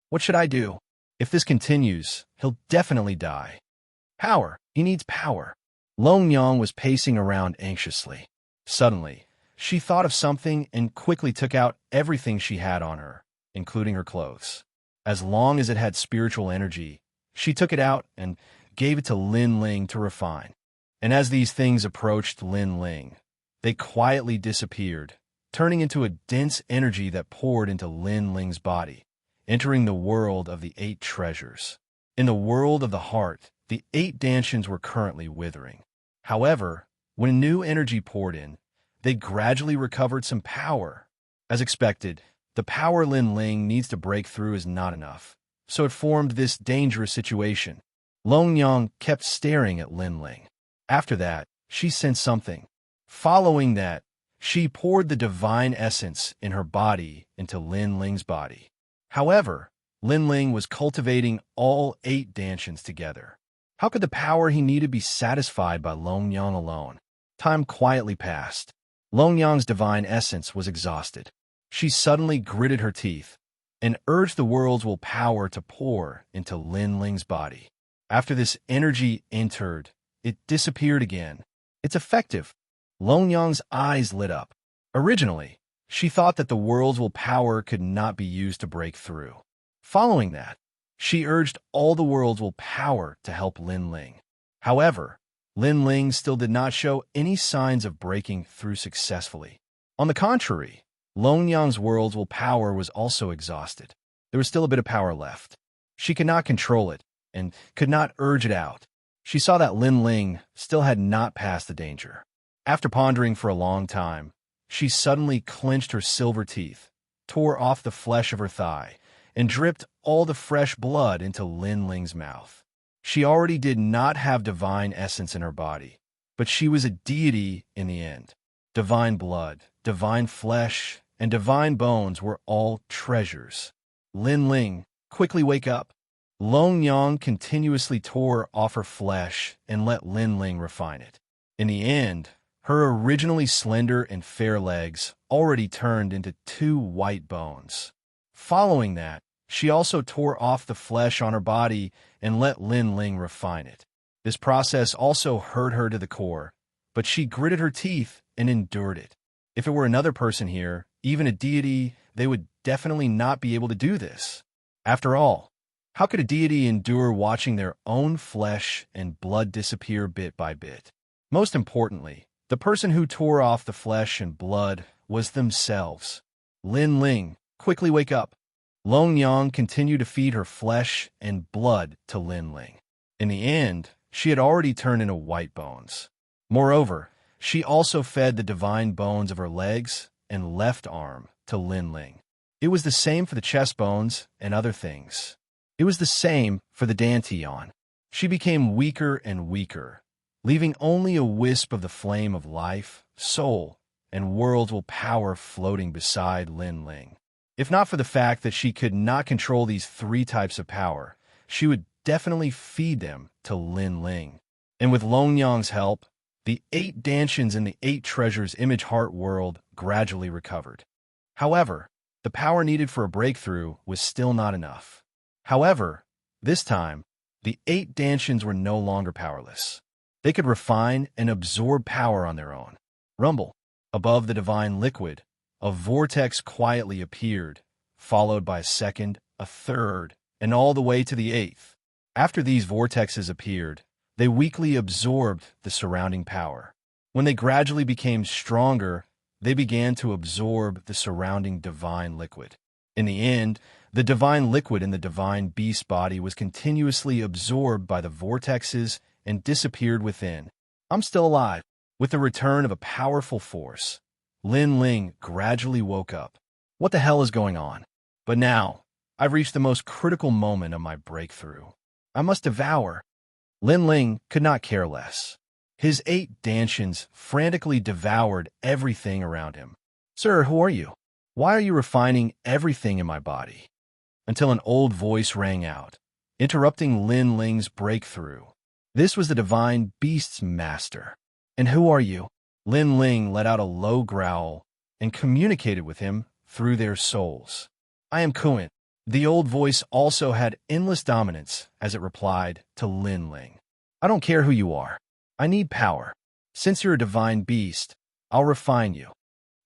What should I do? If this continues, he'll definitely die. Power. He needs power. Lon Yang was pacing around anxiously. Suddenly, she thought of something and quickly took out everything she had on her, including her clothes. As long as it had spiritual energy, she took it out and gave it to Lin Ling to refine. And as these things approached Lin Ling, they quietly disappeared, turning into a dense energy that poured into Lin Ling's body, entering the world of the 8 treasures. In the world of the heart, the 8 dantians were currently withering. However, when new energy poured in, they gradually recovered some power. As expected, the power Lin Ling needs to break through is not enough, so it formed this dangerous situation. Lon Yang kept staring at Lin Ling. After that, she sensed something. Following that, she poured the divine essence in her body into Lin Ling's body. However, Lin Ling was cultivating all 8 dantians together. How could the power he needed be satisfied by Lon Yang alone? Time quietly passed. Lon Yang's divine essence was exhausted. She suddenly gritted her teeth and urged the world's will power to pour into Lin Ling's body. After this energy entered, it disappeared again. It's effective. Lon Yang's eyes lit up. Originally, she thought that the world's will power could not be used to break through. Following that, she urged all the world's will power to help Lin Ling. However, Lin Ling still did not show any signs of breaking through successfully. On the contrary, Lon Yang's world's will power was also exhausted. There was still a bit of power left. She could not control it and could not urge it out. She saw that Lin Ling still had not passed the danger. After pondering for a long time, she suddenly clenched her silver teeth, tore off the flesh of her thigh, and dripped all the fresh blood into Lin Ling's mouth. She already did not have divine essence in her body, but she was a deity in the end. Divine blood, divine flesh, and divine bones were all treasures. Lin Ling, quickly wake up. Lon Yang continuously tore off her flesh and let Lin Ling refine it. In the end, her originally slender and fair legs already turned into 2 white bones. Following that, she also tore off the flesh on her body and let Lin Ling refine it. This process also hurt her to the core, but she gritted her teeth and endured it. If it were another person here, even a deity, they would definitely not be able to do this. After all, how could a deity endure watching their own flesh and blood disappear bit by bit? Most importantly, the person who tore off the flesh and blood was themselves. Lin Ling, quickly wake up. Lon Yang continued to feed her flesh and blood to Lin Ling. In the end, she had already turned into white bones. Moreover, she also fed the divine bones of her legs and left arm to Lin Ling. It was the same for the chest bones and other things. It was the same for the dantian. She became weaker and weaker, leaving only a wisp of the flame of life, soul, and worlds will power floating beside Lin Ling. If not for the fact that she could not control these three types of power, she would definitely feed them to Lin Ling. And with Long Yang's help, the 8 Dantians in the 8 Treasures Image Heart world gradually recovered. However, the power needed for a breakthrough was still not enough. However, this time, the 8 Dantians were no longer powerless. They could refine and absorb power on their own. Rumble. Above the divine liquid, a vortex quietly appeared, followed by a second, a third, and all the way to the 8th. After these vortexes appeared, they weakly absorbed the surrounding power. When they gradually became stronger, they began to absorb the surrounding divine liquid. In the end, the divine liquid in the divine beast body was continuously absorbed by the vortexes and disappeared within. I'm still alive. With the return of a powerful force, Lin Ling gradually woke up. What the hell is going on? But now, I've reached the most critical moment of my breakthrough. I must devour. Lin Ling could not care less. His 8 Dantians frantically devoured everything around him. Sir, who are you? Why are you refining everything in my body? Until an old voice rang out, interrupting Lin Ling's breakthrough. This was the divine beast's master. And who are you? Lin Ling let out a low growl and communicated with him through their souls. I am Kuan. The old voice also had endless dominance as it replied to Lin Ling. I don't care who you are. I need power. Since you're a divine beast, I'll refine you.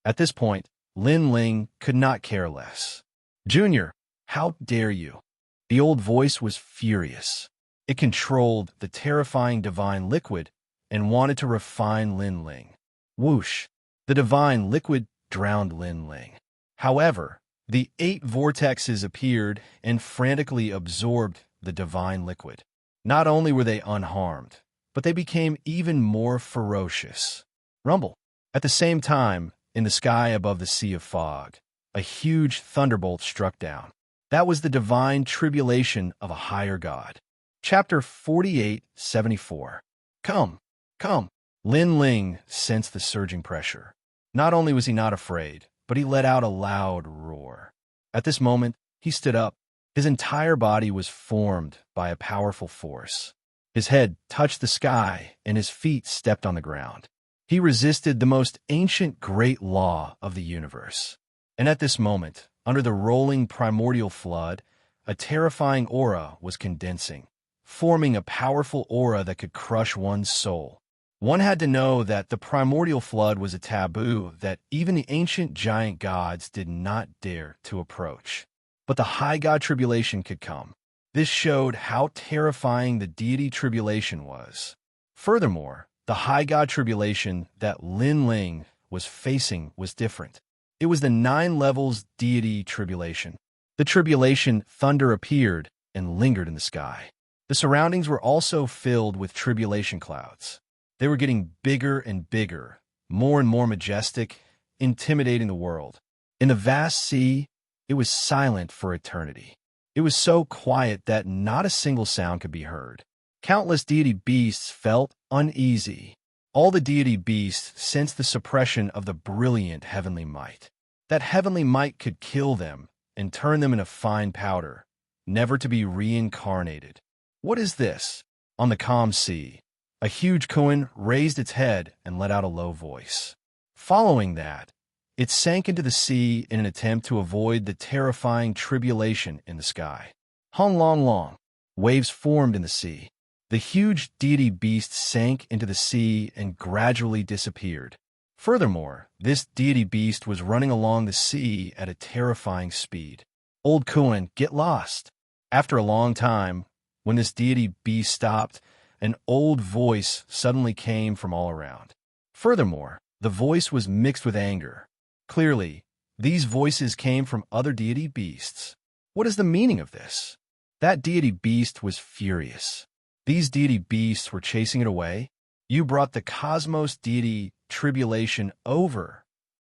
At this point, Lin Ling could not care less. Junior, how dare you? The old voice was furious. It controlled the terrifying divine liquid and wanted to refine Lin Ling. Whoosh! The divine liquid drowned Lin Ling. However, the 8 vortexes appeared and frantically absorbed the divine liquid. Not only were they unharmed, but they became even more ferocious. Rumble. At the same time, in the sky above the sea of fog, a huge thunderbolt struck down. That was the divine tribulation of a higher god. Chapter 48:74. Come. Come! Lin Ling sensed the surging pressure. Not only was he not afraid, but he let out a loud roar. At this moment, he stood up. His entire body was formed by a powerful force. His head touched the sky, and his feet stepped on the ground. He resisted the most ancient great law of the universe. And at this moment, under the rolling primordial flood, a terrifying aura was condensing, forming a powerful aura that could crush one's soul. One had to know that the primordial flood was a taboo that even the ancient giant gods did not dare to approach. But the high god tribulation could come. This showed how terrifying the deity tribulation was. Furthermore, the high god tribulation that Lin Ling was facing was different. It was the 9 levels deity tribulation. The tribulation thunder appeared and lingered in the sky. The surroundings were also filled with tribulation clouds. They were getting bigger and bigger, more and more majestic, intimidating the world. In the vast sea, it was silent for eternity. It was so quiet that not a single sound could be heard. Countless deity beasts felt uneasy. All the deity beasts sensed the suppression of the brilliant heavenly might. That heavenly might could kill them and turn them into fine powder, never to be reincarnated. What is this? On the calm sea, a huge koan raised its head and let out a low voice. Following that, it sank into the sea in an attempt to avoid the terrifying tribulation in the sky. Hung long long, waves formed in the sea. The huge deity beast sank into the sea and gradually disappeared. Furthermore, this deity beast was running along the sea at a terrifying speed. Old koan, get lost. After a long time, when this deity beast stopped, an old voice suddenly came from all around. Furthermore, the voice was mixed with anger. Clearly, these voices came from other deity beasts. What is the meaning of this? That deity beast was furious. These deity beasts were chasing it away. You brought the cosmos deity tribulation over.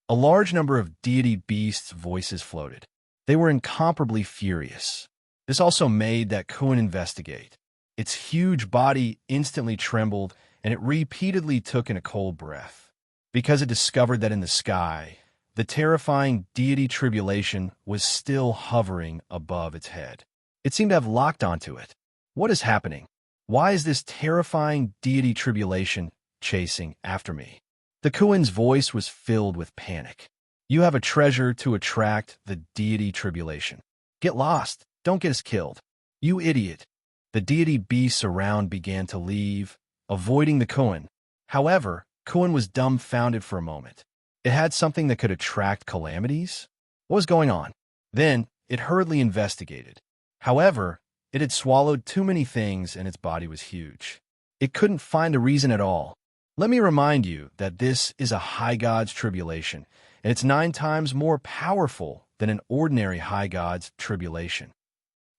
A large number of deity beasts' voices floated. They were incomparably furious. This also made that koan investigate. Its huge body instantly trembled, and it repeatedly took in a cold breath. because it discovered that in the sky, the terrifying deity Tribulation was still hovering above its head. It seemed to have locked onto it. What is happening? Why is this terrifying deity Tribulation chasing after me? The Kuin's voice was filled with panic. You have a treasure to attract the deity Tribulation. Get lost. Don't get us killed. You idiot. The deity beasts around began to leave, avoiding the Kuin. However, Kuin was dumbfounded for a moment. It had something that could attract calamities? What was going on? Then, it hurriedly investigated. However, it had swallowed too many things and its body was huge. It couldn't find a reason at all. Let me remind you that this is a high god's tribulation, and it's 9 times more powerful than an ordinary high god's tribulation.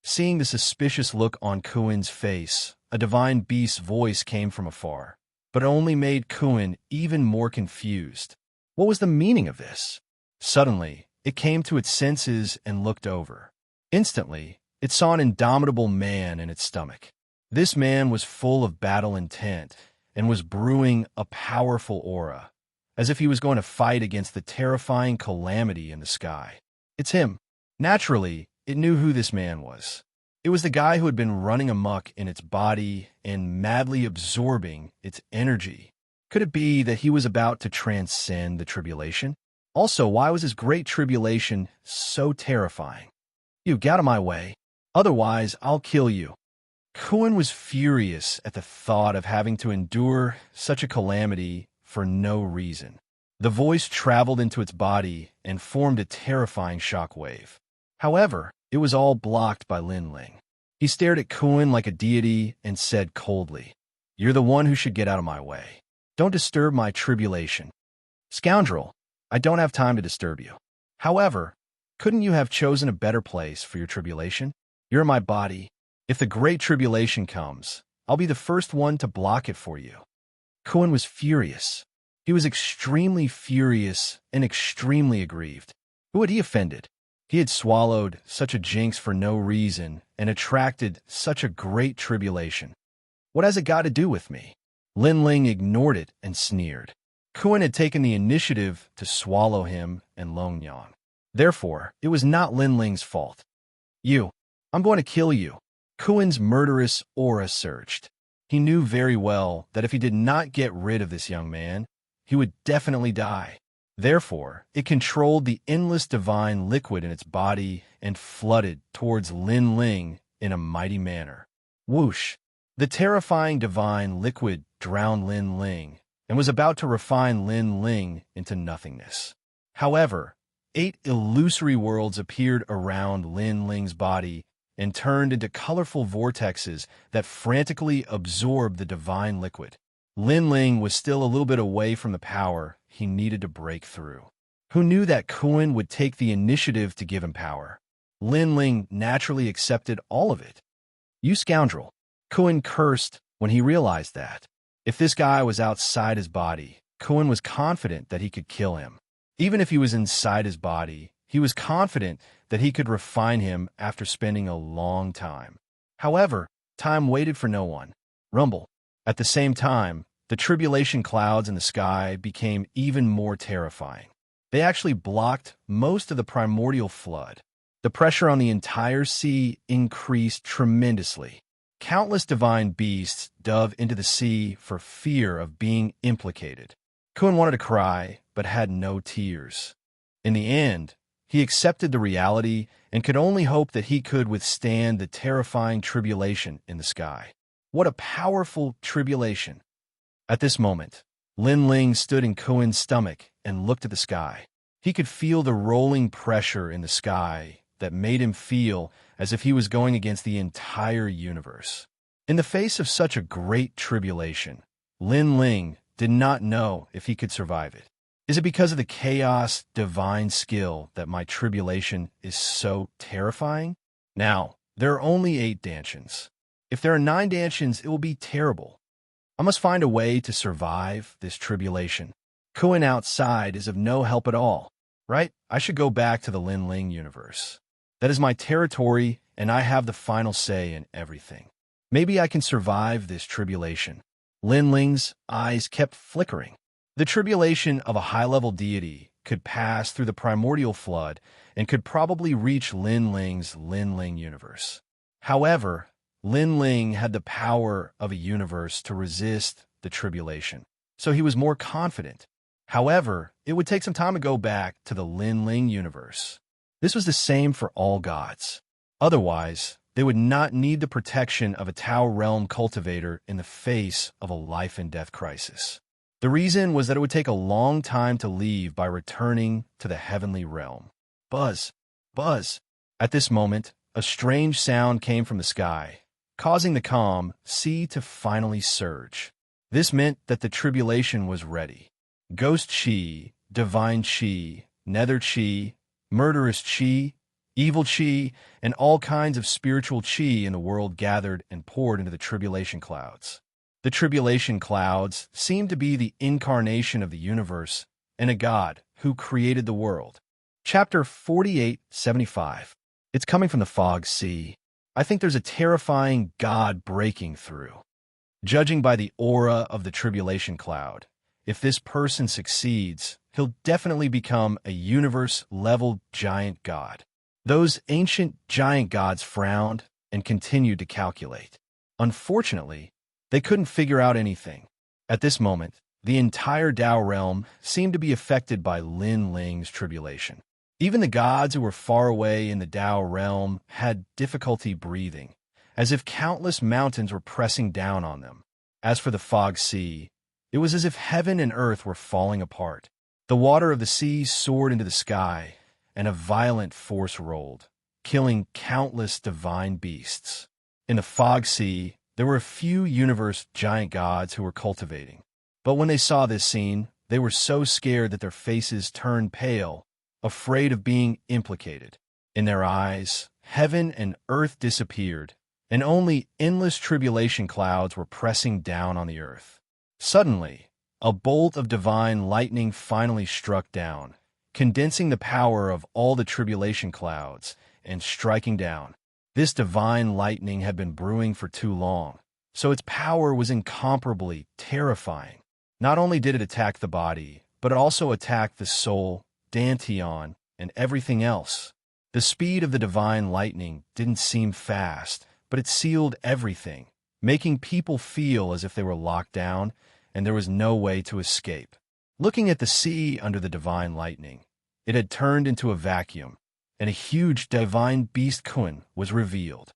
Seeing the suspicious look on Kuin's face, a divine beast's voice came from afar, but it only made Kuin even more confused. What was the meaning of this? Suddenly, it came to its senses and looked over. Instantly, it saw an indomitable man in its stomach. This man was full of battle intent and was brewing a powerful aura, as if he was going to fight against the terrifying calamity in the sky. It's him. Naturally, it knew who this man was. It was the guy who had been running amok in its body and madly absorbing its energy. Could it be that he was about to transcend the tribulation? Also, why was his great tribulation so terrifying? You get out of my way. Otherwise, I'll kill you. Kuin was furious at the thought of having to endure such a calamity for no reason. The voice traveled into its body and formed a terrifying shockwave. However, it was all blocked by Lin Ling. He stared at Kuin like a deity and said coldly, "You're the one who should get out of my way. Don't disturb my tribulation." Scoundrel, I don't have time to disturb you. However, couldn't you have chosen a better place for your tribulation? You're in my body. If the great tribulation comes, I'll be the first one to block it for you. Kuin was furious. He was extremely furious and extremely aggrieved. Who had he offended? He had swallowed such a jinx for no reason and attracted such a great tribulation. What has it got to do with me? Lin Ling ignored it and sneered. Kuin had taken the initiative to swallow him and Longyan. Therefore, it was not Lin Ling's fault. I'm going to kill you. Kuin's murderous aura surged. He knew very well that if he did not get rid of this young man, he would definitely die. Therefore, it controlled the endless divine liquid in its body and flooded towards Lin Ling in a mighty manner. Whoosh! The terrifying divine liquid drowned Lin Ling and was about to refine Lin Ling into nothingness. However, 8 illusory worlds appeared around Lin Ling's body and turned into colorful vortexes that frantically absorbed the divine liquid. Lin Ling was still a little bit away from the power he needed to break through. Who knew that Kuin would take the initiative to give him power? Lin Ling naturally accepted all of it. You scoundrel! Kuin cursed when he realized that. If this guy was outside his body, Kuin was confident that he could kill him. Even if he was inside his body, he was confident that he could refine him after spending a long time. However, time waited for no one. Rumble. At the same time, the tribulation clouds in the sky became even more terrifying. They actually blocked most of the primordial flood. The pressure on the entire sea increased tremendously. Countless divine beasts dove into the sea for fear of being implicated. Kuin wanted to cry, but had no tears. In the end, he accepted the reality and could only hope that he could withstand the terrifying tribulation in the sky. What a powerful tribulation! At this moment, Lin Ling stood in Kuin's stomach and looked at the sky. He could feel the rolling pressure in the sky that made him feel as if he was going against the entire universe. In the face of such a great tribulation, Lin Ling did not know if he could survive it. Is it because of the chaos divine skill that my tribulation is so terrifying? Now, there are only 8 dantians. If there are 9 dantians, it will be terrible. I must find a way to survive this tribulation. Kuin outside is of no help at all, right? I should go back to the Lin Ling universe. That is my territory, and I have the final say in everything. Maybe I can survive this tribulation. Lin Ling's eyes kept flickering. The tribulation of a high-level deity could pass through the primordial flood and could probably reach Lin Ling's Lin Ling universe. However, Lin Ling had the power of a universe to resist the tribulation, so he was more confident. However, it would take some time to go back to the Lin Ling universe. This was the same for all gods. Otherwise, they would not need the protection of a Tao realm cultivator in the face of a life-and-death crisis. The reason was that it would take a long time to leave by returning to the heavenly realm. Buzz, buzz. At this moment, a strange sound came from the sky, causing the calm sea to finally surge. This meant that the tribulation was ready. Ghost chi, divine chi, nether chi, murderous chi, evil chi, and all kinds of spiritual chi in the world gathered and poured into the tribulation clouds. The tribulation clouds seemed to be the incarnation of the universe and a god who created the world. Chapter 4875. It's coming from the fog sea. I think there's a terrifying god breaking through. Judging by the aura of the tribulation cloud, if this person succeeds, he'll definitely become a universe-level giant god. Those ancient giant gods frowned and continued to calculate. Unfortunately, they couldn't figure out anything. At this moment, the entire Tao realm seemed to be affected by Lin Ling's tribulation. Even the gods who were far away in the Tao realm had difficulty breathing, as if countless mountains were pressing down on them. As for the fog sea, it was as if heaven and earth were falling apart. The water of the sea soared into the sky, and a violent force rolled, killing countless divine beasts. In the fog sea, there were a few universe giant gods who were cultivating. But when they saw this scene, they were so scared that their faces turned pale, afraid of being implicated. In their eyes, heaven and earth disappeared, and only endless tribulation clouds were pressing down on the earth. Suddenly, a bolt of divine lightning finally struck down, condensing the power of all the tribulation clouds and striking down. This divine lightning had been brewing for too long, so its power was incomparably terrifying. Not only did it attack the body, but it also attacked the soul, Dantian, and everything else. The speed of the divine lightning didn't seem fast, but it sealed everything, making people feel as if they were locked down and there was no way to escape. Looking at the sea under the divine lightning, it had turned into a vacuum, and a huge divine beast Kuan was revealed.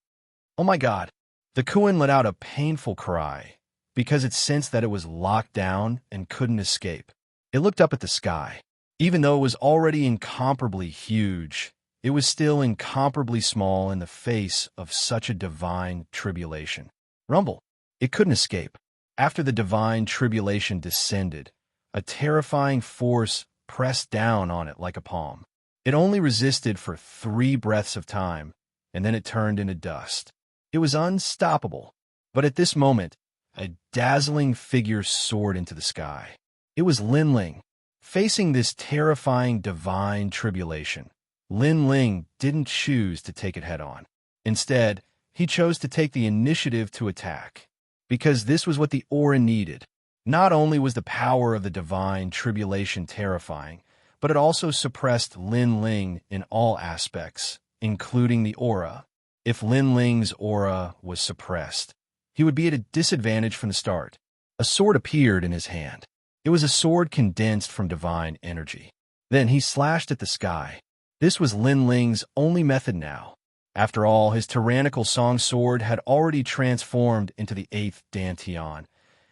Oh my God! The Kuan let out a painful cry, because it sensed that it was locked down and couldn't escape. It looked up at the sky. Even though it was already incomparably huge, it was still incomparably small in the face of such a divine tribulation. Rumble! It couldn't escape. After the divine tribulation descended, a terrifying force pressed down on it like a palm. It only resisted for 3 breaths of time, and then it turned into dust. It was unstoppable. But at this moment, a dazzling figure soared into the sky. It was Lin Ling. Facing this terrifying divine tribulation, Lin Ling didn't choose to take it head-on. Instead, he chose to take the initiative to attack, because this was what the aura needed. Not only was the power of the divine tribulation terrifying, but it also suppressed Lin Ling in all aspects, including the aura. If Lin Ling's aura was suppressed, he would be at a disadvantage from the start. A sword appeared in his hand. It was a sword condensed from divine energy. Then he slashed at the sky. This was Lin Ling's only method now. After all, his tyrannical song sword had already transformed into the 8th Dantian,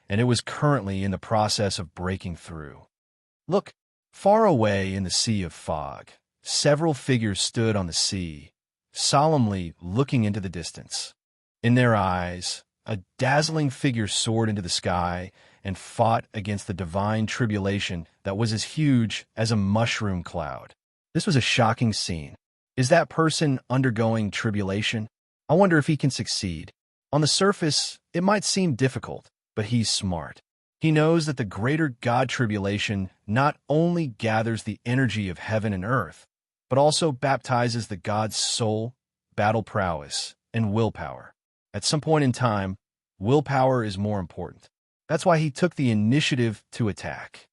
and it was currently in the process of breaking through. Look, far away in the sea of fog, several figures stood on the sea, solemnly looking into the distance. In their eyes, a dazzling figure soared into the sky and fought against the divine tribulation that was as huge as a mushroom cloud. This was a shocking scene. Is that person undergoing tribulation? I wonder if he can succeed. On the surface, it might seem difficult, but he's smart. He knows that the greater God tribulation not only gathers the energy of heaven and earth, but also baptizes the god's soul, battle prowess, and willpower. At some point in time, willpower is more important. That's why he took the initiative to attack.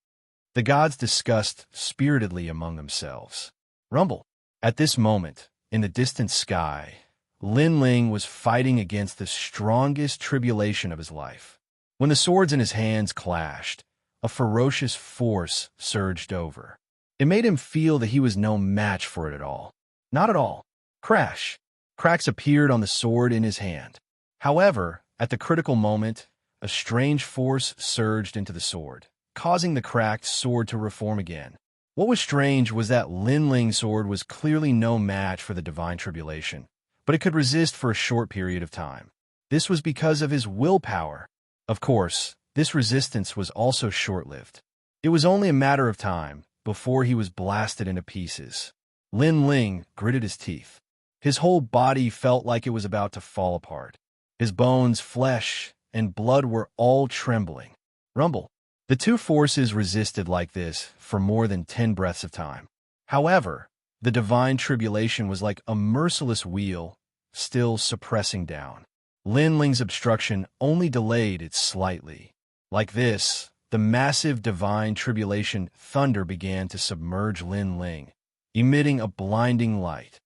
The gods discussed spiritedly among themselves. Rumble. At this moment, in the distant sky, Lin Ling was fighting against the strongest tribulation of his life. When the swords in his hands clashed, a ferocious force surged over. It made him feel that he was no match for it at all. Not at all. Crash. Cracks appeared on the sword in his hand. However, at the critical moment, a strange force surged into the sword, causing the cracked sword to reform again. What was strange was that Lin Ling's sword was clearly no match for the divine tribulation, but it could resist for a short period of time. This was because of his willpower. Of course, this resistance was also short-lived. It was only a matter of time before he was blasted into pieces. Lin Ling gritted his teeth. His whole body felt like it was about to fall apart. His bones, flesh, and blood were all trembling. Rumble. The two forces resisted like this for more than 10 breaths of time. However, the divine tribulation was like a merciless wheel, still suppressing down. Lin Ling's obstruction only delayed it slightly. Like this, the massive divine tribulation thunder began to submerge Lin Ling, emitting a blinding light.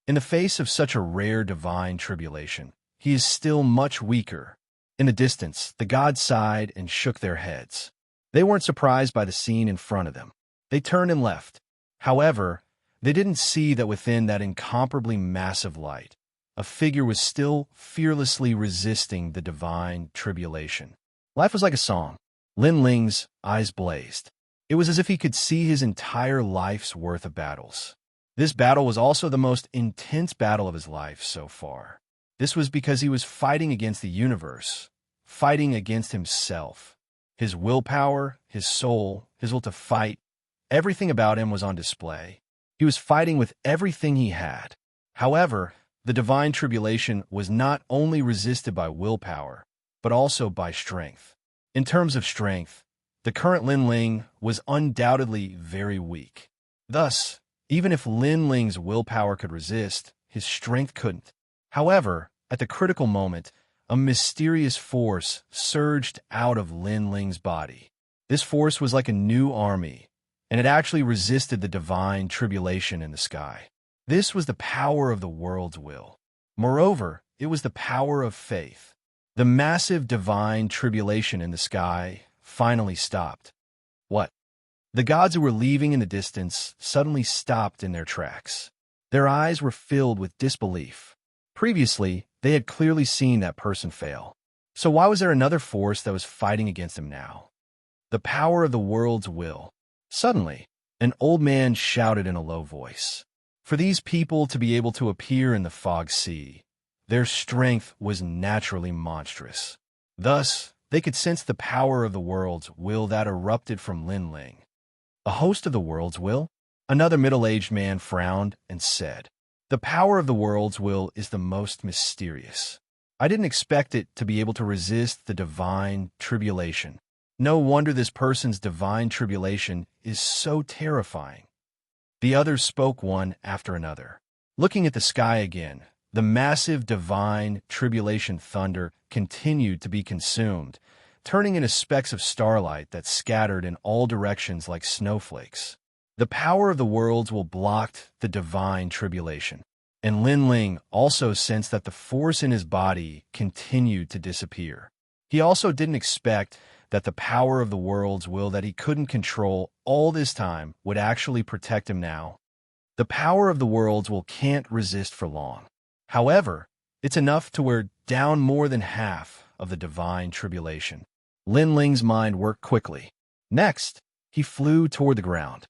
In the face of such a rare divine tribulation, he is still much weaker. In the distance, the gods sighed and shook their heads. They weren't surprised by the scene in front of them. They turned and left. However, they didn't see that within that incomparably massive light, a figure was still fearlessly resisting the divine tribulation. Life was like a song. Lin Ling's eyes blazed. It was as if he could see his entire life's worth of battles. This battle was also the most intense battle of his life so far. This was because he was fighting against the universe, fighting against himself. His willpower, his soul, his will to fight, everything about him was on display. He was fighting with everything he had. However, the divine tribulation was not only resisted by willpower, but also by strength. In terms of strength, the current Lin Ling was undoubtedly very weak. Thus, even if Lin Ling's willpower could resist, his strength couldn't. However, at the critical moment, a mysterious force surged out of Lin Ling's body. This force was like a new army, and it actually resisted the divine tribulation in the sky. This was the power of the world's will. Moreover, it was the power of faith. The massive divine tribulation in the sky finally stopped. What? The gods who were leaving in the distance suddenly stopped in their tracks. Their eyes were filled with disbelief. Previously, they had clearly seen that person fail. So why was there another force that was fighting against him now? The power of the world's will. Suddenly, an old man shouted in a low voice. For these people to be able to appear in the fog sea, their strength was naturally monstrous. Thus, they could sense the power of the world's will that erupted from Lin Ling. A host of the world's will? Another middle-aged man frowned and said, "The power of the world's will is the most mysterious. I didn't expect it to be able to resist the divine tribulation. No wonder this person's divine tribulation is so terrifying." The others spoke one after another. Looking at the sky again, the massive divine tribulation thunder continued to be consumed, turning into specks of starlight that scattered in all directions like snowflakes. The power of the worlds will blocked the divine tribulation, and Lin Ling also sensed that the force in his body continued to disappear. He also didn't expect that the power of the world's will that he couldn't control all this time would actually protect him now. The power of the world's will can't resist for long. However, it's enough to wear down more than half of the divine tribulation. Lin Ling's mind worked quickly. Next, he flew toward the ground.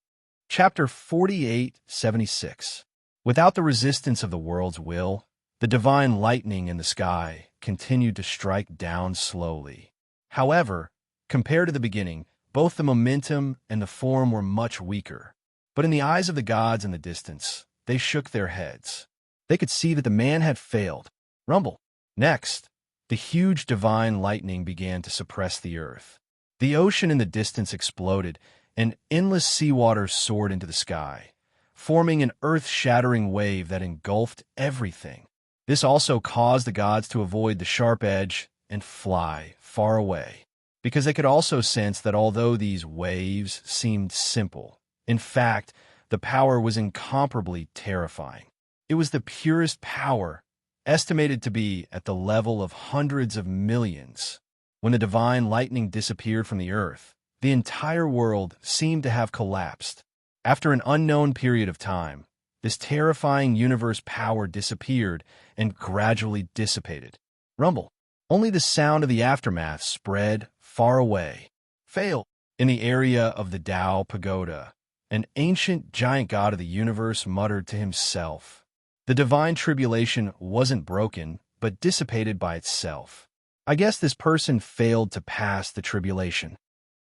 Chapter 4876. Without the resistance of the world's will, the divine lightning in the sky continued to strike down slowly. However, compared to the beginning, both the momentum and the form were much weaker. But in the eyes of the gods in the distance, they shook their heads. They could see that the man had failed. Rumble. Next, the huge divine lightning began to suppress the earth. The ocean in the distance exploded, and endless seawater soared into the sky, forming an earth-shattering wave that engulfed everything. This also caused the gods to avoid the sharp edge and fly far away. because they could also sense that although these waves seemed simple, in fact, the power was incomparably terrifying. It was the purest power, estimated to be at the level of hundreds of millions. When the divine lightning disappeared from the earth, the entire world seemed to have collapsed. After an unknown period of time, this terrifying universe power disappeared and gradually dissipated. Rumble. Only the sound of the aftermath spread far away. Fail. In the area of the Tao Pagoda, an ancient giant god of the universe muttered to himself. The divine tribulation wasn't broken, but dissipated by itself. I guess this person failed to pass the tribulation.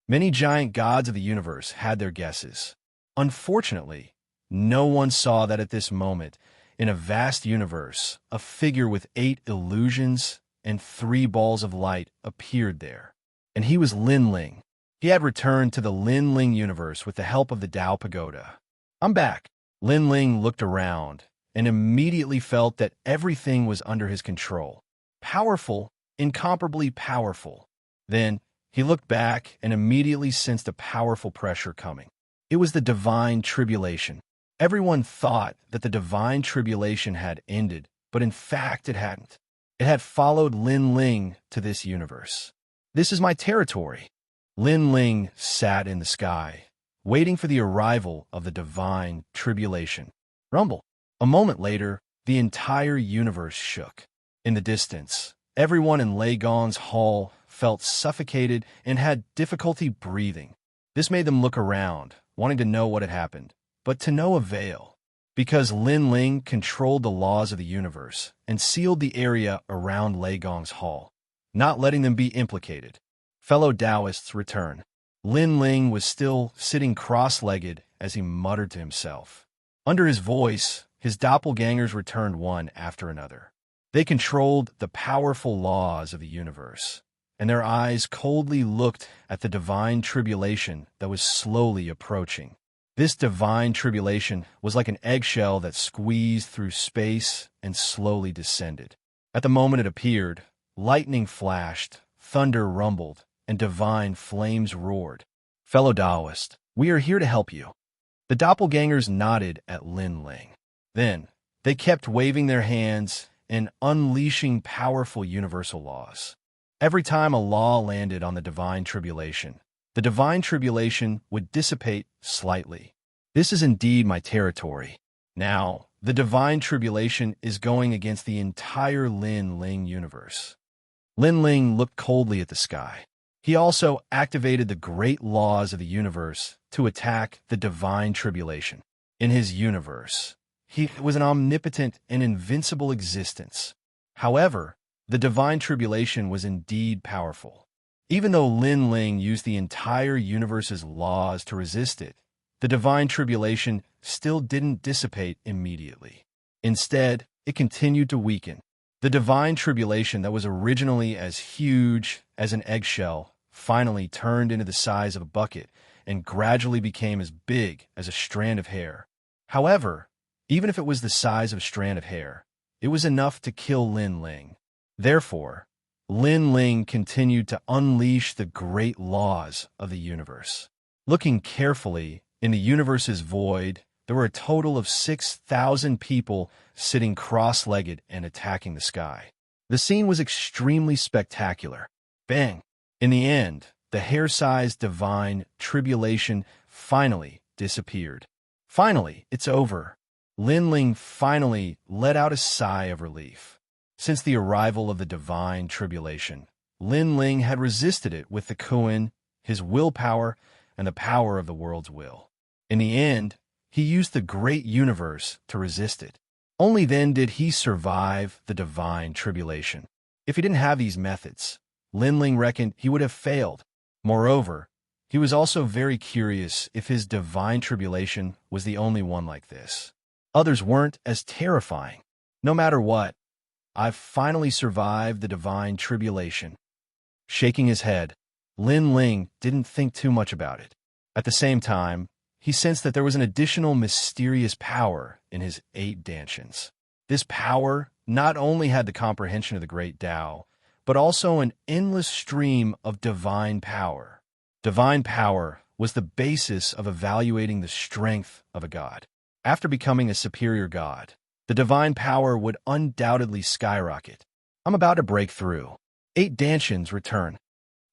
Many giant gods of the universe had their guesses. Unfortunately, no one saw that at this moment, in a vast universe, a figure with 8 illusions and 3 balls of light appeared there. And he was Lin Ling. He had returned to the Lin Ling universe with the help of the Tao Pagoda. I'm back. Lin Ling looked around and immediately felt that everything was under his control. Powerful, incomparably powerful. Then he looked back and immediately sensed a powerful pressure coming. It was the divine tribulation. Everyone thought that the divine tribulation had ended, but in fact it hadn't. It had followed Lin Ling to this universe. This is my territory. Lin Ling sat in the sky, waiting for the arrival of the divine tribulation. Rumble. A moment later, the entire universe shook. In the distance, everyone in Lei Gong's hall felt suffocated and had difficulty breathing. This made them look around, wanting to know what had happened, but to no avail, because Lin Ling controlled the laws of the universe and sealed the area around Lei Gong's hall, not letting them be implicated. Fellow Taoists return. Lin Ling was still sitting cross-legged as he muttered to himself. Under his voice, his doppelgangers returned one after another. They controlled the powerful laws of the universe, and their eyes coldly looked at the divine tribulation that was slowly approaching. This divine tribulation was like an eggshell that squeezed through space and slowly descended. At the moment it appeared, lightning flashed, thunder rumbled, and divine flames roared. Fellow Taoist, we are here to help you. The doppelgangers nodded at Lin Ling. Then, they kept waving their hands and unleashing powerful universal laws. Every time a law landed on the divine tribulation, the divine tribulation would dissipate slightly. This is indeed my territory. Now, the divine tribulation is going against the entire Lin Ling universe. Lin Ling looked coldly at the sky. He also activated the great laws of the universe to attack the divine tribulation. In his universe, he was an omnipotent and invincible existence. However, the divine tribulation was indeed powerful. Even though Lin Ling used the entire universe's laws to resist it, the divine tribulation still didn't dissipate immediately. Instead, it continued to weaken. The divine tribulation that was originally as huge as an eggshell finally turned into the size of a bucket and gradually became as big as a strand of hair. However, even if it was the size of a strand of hair, it was enough to kill Lin Ling. Therefore, Lin Ling continued to unleash the great laws of the universe. Looking carefully in the universe's void, there were a total of 6,000 people sitting cross-legged and attacking the sky. The scene was extremely spectacular. Bang! In the end, the hair-sized divine tribulation finally disappeared. Finally, it's over. Lin Ling finally let out a sigh of relief. Since the arrival of the divine tribulation, Lin Ling had resisted it with the Kuan, his willpower, and the power of the world's will. In the end, he used the great universe to resist it. Only then did he survive the divine tribulation. If he didn't have these methods, Lin Ling reckoned he would have failed. Moreover, he was also very curious if his divine tribulation was the only one like this. Others weren't as terrifying. No matter what, I've finally survived the divine tribulation. Shaking his head, Lin Ling didn't think too much about it. At the same time, he sensed that there was an additional mysterious power in his 8 dantians. This power not only had the comprehension of the great Tao, but also an endless stream of divine power. Divine power was the basis of evaluating the strength of a god. After becoming a superior god, the divine power would undoubtedly skyrocket. I'm about to break through. 8 Dantians return.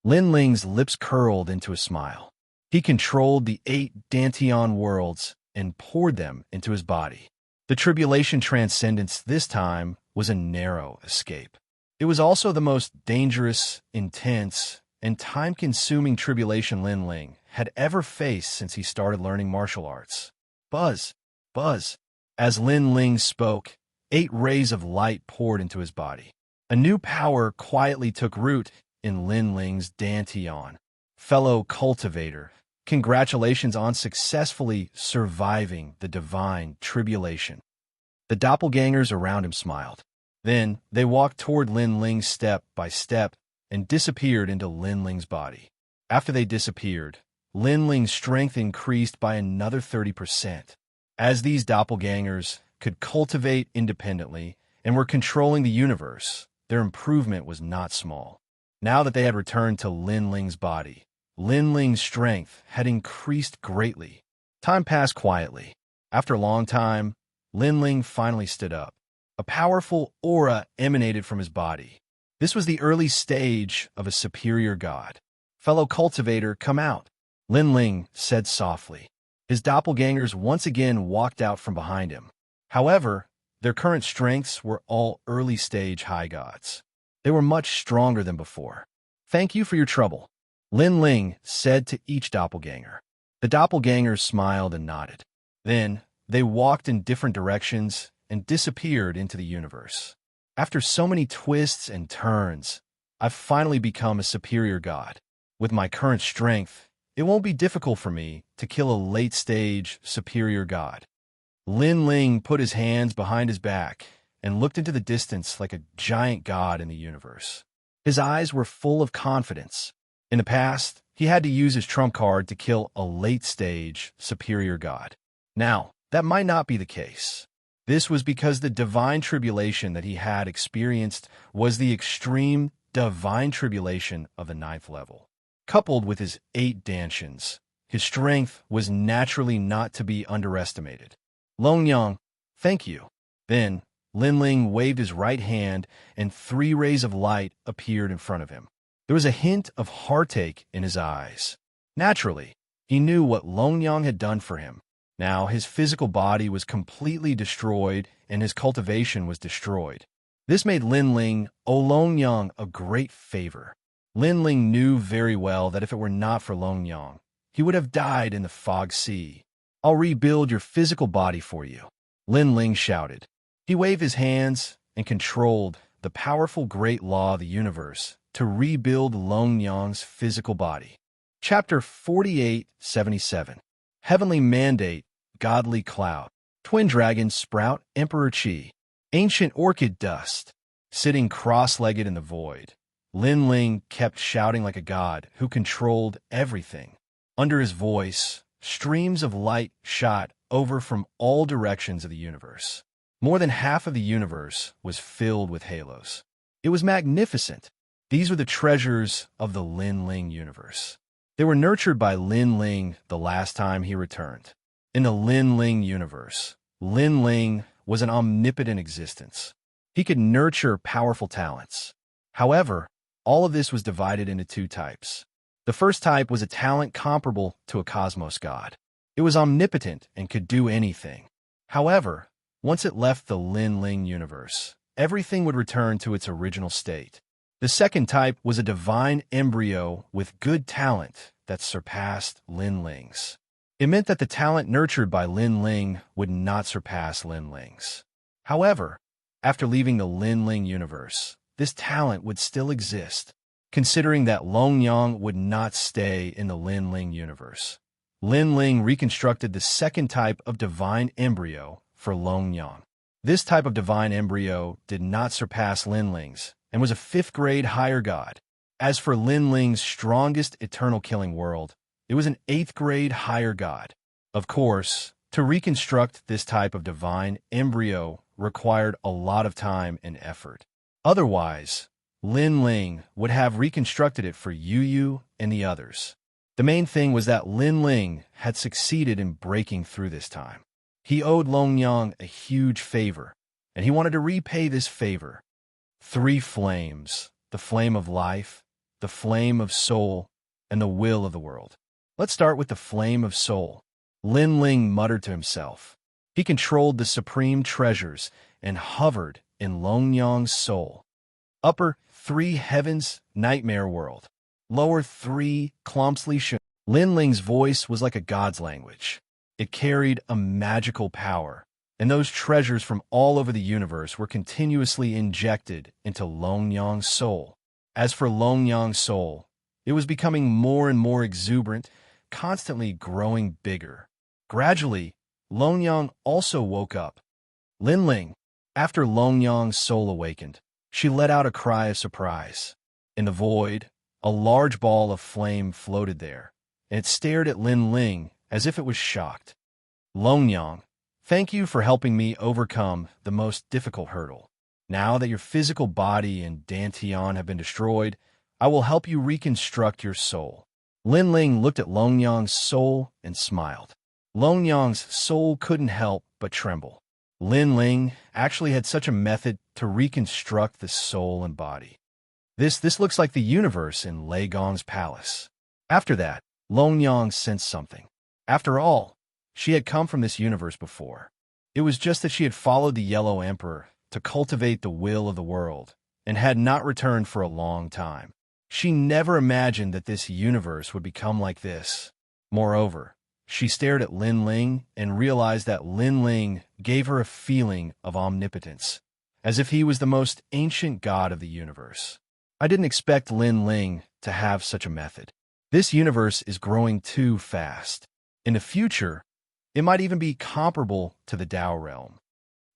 Lin Ling's lips curled into a smile. He controlled the 8 Dantian worlds and poured them into his body. The tribulation transcendence this time was a narrow escape. It was also the most dangerous, intense, and time-consuming tribulation Lin Ling had ever faced since he started learning martial arts. Buzz, buzz. As Lin Ling spoke, 8 rays of light poured into his body. A new power quietly took root in Lin Ling's Dantian. Fellow cultivator, congratulations on successfully surviving the divine tribulation. The doppelgangers around him smiled. Then they walked toward Lin Ling step by step and disappeared into Lin Ling's body. After they disappeared, Lin Ling's strength increased by another 30%. As these doppelgangers could cultivate independently and were controlling the universe, their improvement was not small. Now that they had returned to Lin Ling's body, Lin Ling's strength had increased greatly. Time passed quietly. After a long time, Lin Ling finally stood up. A powerful aura emanated from his body. This was the early stage of a superior god. Fellow cultivator, come out, Lin Ling said softly. His doppelgangers once again walked out from behind him. However, their current strengths were all early-stage high gods. They were much stronger than before. Thank you for your trouble, Lin Ling said to each doppelganger. The doppelgangers smiled and nodded. Then, they walked in different directions and disappeared into the universe. After so many twists and turns, I've finally become a superior god. With my current strength, it won't be difficult for me to kill a late-stage superior god. Lin Ling put his hands behind his back and looked into the distance like a giant god in the universe. His eyes were full of confidence. In the past, he had to use his trump card to kill a late-stage superior god. Now, that might not be the case. This was because the divine tribulation that he had experienced was the extreme divine tribulation of the 9th level. Coupled with his 8 Dantians, his strength was naturally not to be underestimated. Longyang, thank you. Then, Lin Ling waved his right hand and 3 rays of light appeared in front of him. There was a hint of heartache in his eyes. Naturally, he knew what Longyang had done for him. Now, his physical body was completely destroyed and his cultivation was destroyed. This made Lin Ling owe Longyang a great favor. Lin Ling knew very well that if it were not for Longyang, he would have died in the fog sea. I'll rebuild your physical body for you, Lin Ling shouted. He waved his hands and controlled the powerful great law of the universe to rebuild Longyang's physical body. Chapter 4877. Heavenly Mandate, Godly Cloud. Twin Dragon Sprout, Emperor Qi. Ancient Orchid Dust. Sitting cross-legged in the void, Lin Ling kept shouting like a god who controlled everything. Under his voice, streams of light shot over from all directions of the universe. More than half of the universe was filled with halos. It was magnificent. These were the treasures of the Lin Ling universe. They were nurtured by Lin Ling the last time he returned. In the Lin Ling universe, Lin Ling was an omnipotent existence. He could nurture powerful talents. However, all of this was divided into 2 types. The first type was a talent comparable to a cosmos god. It was omnipotent and could do anything. However, once it left the Lin Ling universe, everything would return to its original state. The second type was a divine embryo with good talent that surpassed Lin Ling's. It meant that the talent nurtured by Lin Ling would not surpass Lin Ling's. However, after leaving the Lin Ling universe, this talent would still exist, considering that Longyang would not stay in the Lin Ling universe. Lin Ling reconstructed the second type of divine embryo for Longyang. This type of divine embryo did not surpass Lin Ling's and was a 5th grade higher god. As for Lin Ling's strongest eternal killing world, it was an 8th grade higher god. Of course, to reconstruct this type of divine embryo required a lot of time and effort. Otherwise, Lin Ling would have reconstructed it for Yu Yu and the others. The main thing was that Lin Ling had succeeded in breaking through this time. He owed Longyang a huge favor, and he wanted to repay this favor. 3 flames, the flame of life, the flame of soul, and the will of the world. Let's start with the flame of soul. Lin Ling muttered to himself. He controlled the supreme treasures and hovered in Longyang's soul. Upper 3 heavens, nightmare world. Lower 3 clumsly sh. Lin Ling's voice was like a god's language. It carried a magical power, and those treasures from all over the universe were continuously injected into Longyang's soul. As for Longyang's soul, it was becoming more and more exuberant, constantly growing bigger. Gradually, Longyang also woke up. Lin Ling, after Longyang's soul awakened, she let out a cry of surprise. In the void, a large ball of flame floated there, and it stared at Lin Ling as if it was shocked. Longyang, thank you for helping me overcome the most difficult hurdle. Now that your physical body and Dantian have been destroyed, I will help you reconstruct your soul. Lin Ling looked at Longyang's soul and smiled. Longyang's soul couldn't help but tremble. Lin Ling actually had such a method to reconstruct the soul and body. This looks like the universe in Lei Gong's palace. After that, Longyang sensed something. After all, she had come from this universe before. It was just that she had followed the Yellow Emperor to cultivate the will of the world and had not returned for a long time. She never imagined that this universe would become like this. Moreover, she stared at Lin Ling and realized that Lin Ling gave her a feeling of omnipotence, as if he was the most ancient god of the universe. I didn't expect Lin Ling to have such a method. This universe is growing too fast. In the future, it might even be comparable to the Dao realm.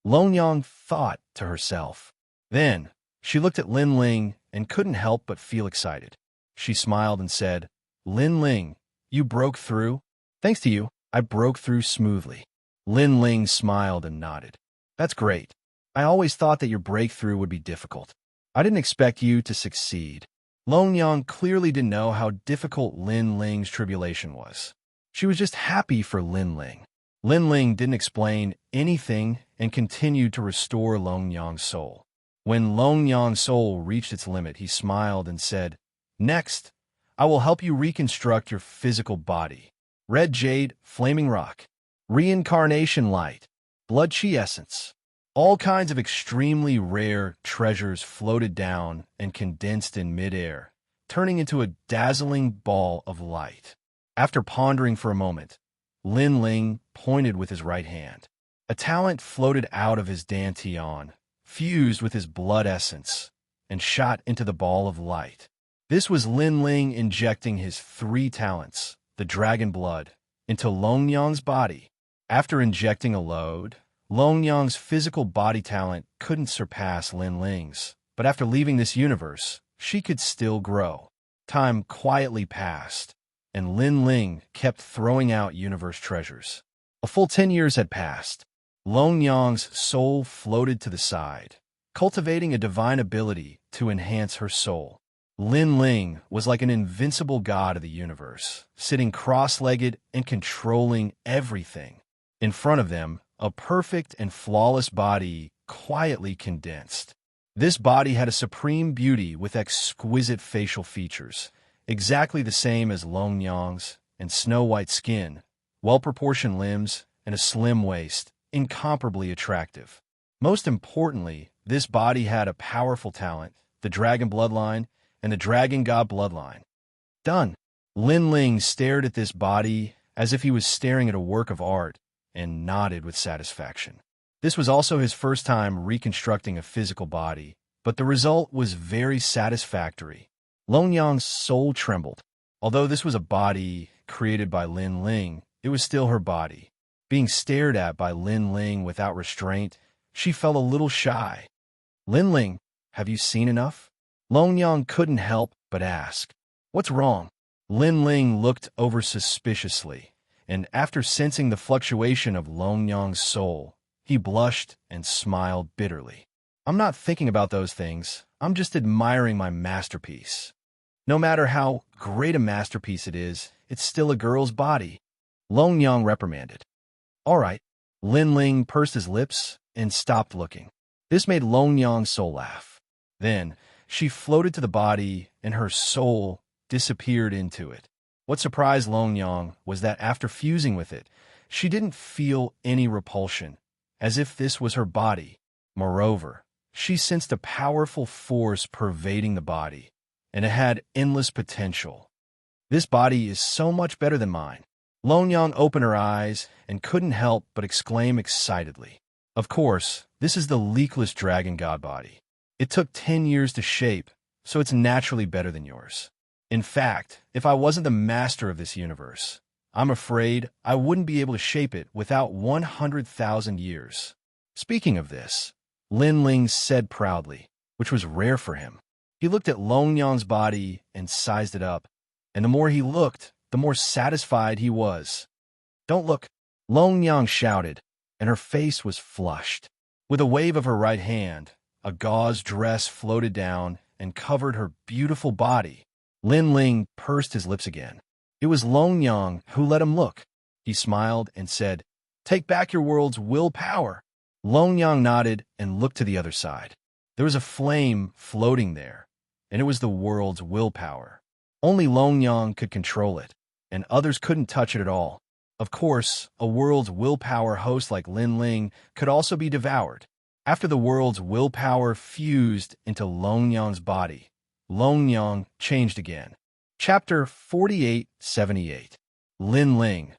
Longyang thought to herself. Then, she looked at Lin Ling and couldn't help but feel excited. She smiled and said, Lin Ling, you broke through? Thanks to you, I broke through smoothly. Lin Ling smiled and nodded. That's great. I always thought that your breakthrough would be difficult. I didn't expect you to succeed. Longyang clearly didn't know how difficult Lin Ling's tribulation was. She was just happy for Lin Ling. Lin Ling didn't explain anything and continued to restore Longyang's soul. When Longyang's soul reached its limit, he smiled and said, Next, I will help you reconstruct your physical body. Red jade, flaming rock, reincarnation light, blood chi essence. All kinds of extremely rare treasures floated down and condensed in midair, turning into a dazzling ball of light. After pondering for a moment, Lin Ling pointed with his right hand. A talent floated out of his dantian, fused with his blood essence, and shot into the ball of light. This was Lin Ling injecting his 3 talents, the dragon blood, into Longyang's body. After injecting a load, Longyang's physical body talent couldn't surpass Lin Ling's, but after leaving this universe, she could still grow. Time quietly passed, and Lin Ling kept throwing out universe treasures. A full 10 years had passed. Longyang's soul floated to the side, cultivating a divine ability to enhance her soul. Lin Ling was like an invincible god of the universe, sitting cross-legged and controlling everything. In front of them, a perfect and flawless body quietly condensed. This body had a supreme beauty with exquisite facial features, exactly the same as Longyang's, and snow-white skin, well-proportioned limbs, and a slim waist, incomparably attractive. Most importantly, this body had a powerful talent, the dragon bloodline, and the dragon god bloodline. Done. Lin Ling stared at this body as if he was staring at a work of art, and nodded with satisfaction. This was also his first time reconstructing a physical body, but the result was very satisfactory. Longyang's soul trembled. Although this was a body created by Lin Ling, it was still her body. Being stared at by Lin Ling without restraint, she felt a little shy. Lin Ling, have you seen enough? Longyang couldn't help but ask. What's wrong? Lin Ling looked over suspiciously, and after sensing the fluctuation of Longyang's soul, he blushed and smiled bitterly. I'm not thinking about those things. I'm just admiring my masterpiece. No matter how great a masterpiece it is, it's still a girl's body. Long Yang reprimanded. All right. Lin Ling pursed his lips and stopped looking. This made Long Yang's soul laugh. Then she floated to the body and her soul disappeared into it. What surprised Long Yang was that after fusing with it, she didn't feel any repulsion, as if this was her body. Moreover, she sensed a powerful force pervading the body, and it had endless potential. This body is so much better than mine. Long Yang opened her eyes and couldn't help but exclaim excitedly. Of course, this is the leakless dragon god body. It took 10 years to shape, so it's naturally better than yours. In fact, if I wasn't the master of this universe, I'm afraid I wouldn't be able to shape it without 100,000 years. Speaking of this, Lin Ling said proudly, which was rare for him. He looked at Long Yang's body and sized it up, and the more he looked, the more satisfied he was. Don't look, Long Yang shouted, and her face was flushed. With a wave of her right hand, a gauze dress floated down and covered her beautiful body. Lin Ling pursed his lips again. It was Long Yang who let him look. He smiled and said, "Take back your world's willpower." Long Yang nodded and looked to the other side. There was a flame floating there, and it was the world's willpower. Only Long Yang could control it, and others couldn't touch it at all. Of course, a world's willpower host like Lin Ling could also be devoured. After the world's willpower fused into Long Yang's body, Long Yang changed again. Chapter 4878. Lin Ling,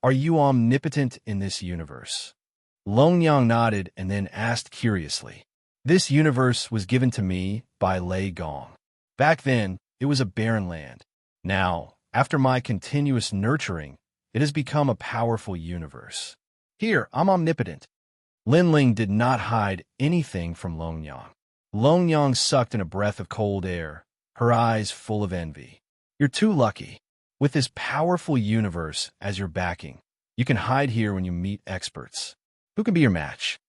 are you omnipotent in this universe? Long Yang nodded and then asked curiously. This universe was given to me by Lei Gong. Back then, it was a barren land. Now, after my continuous nurturing, it has become a powerful universe. Here, I'm omnipotent. Lin Ling did not hide anything from Long Yang. Long Yang sucked in a breath of cold air, her eyes full of envy. You're too lucky. With this powerful universe as your backing, you can hide here when you meet experts. Who can be your match?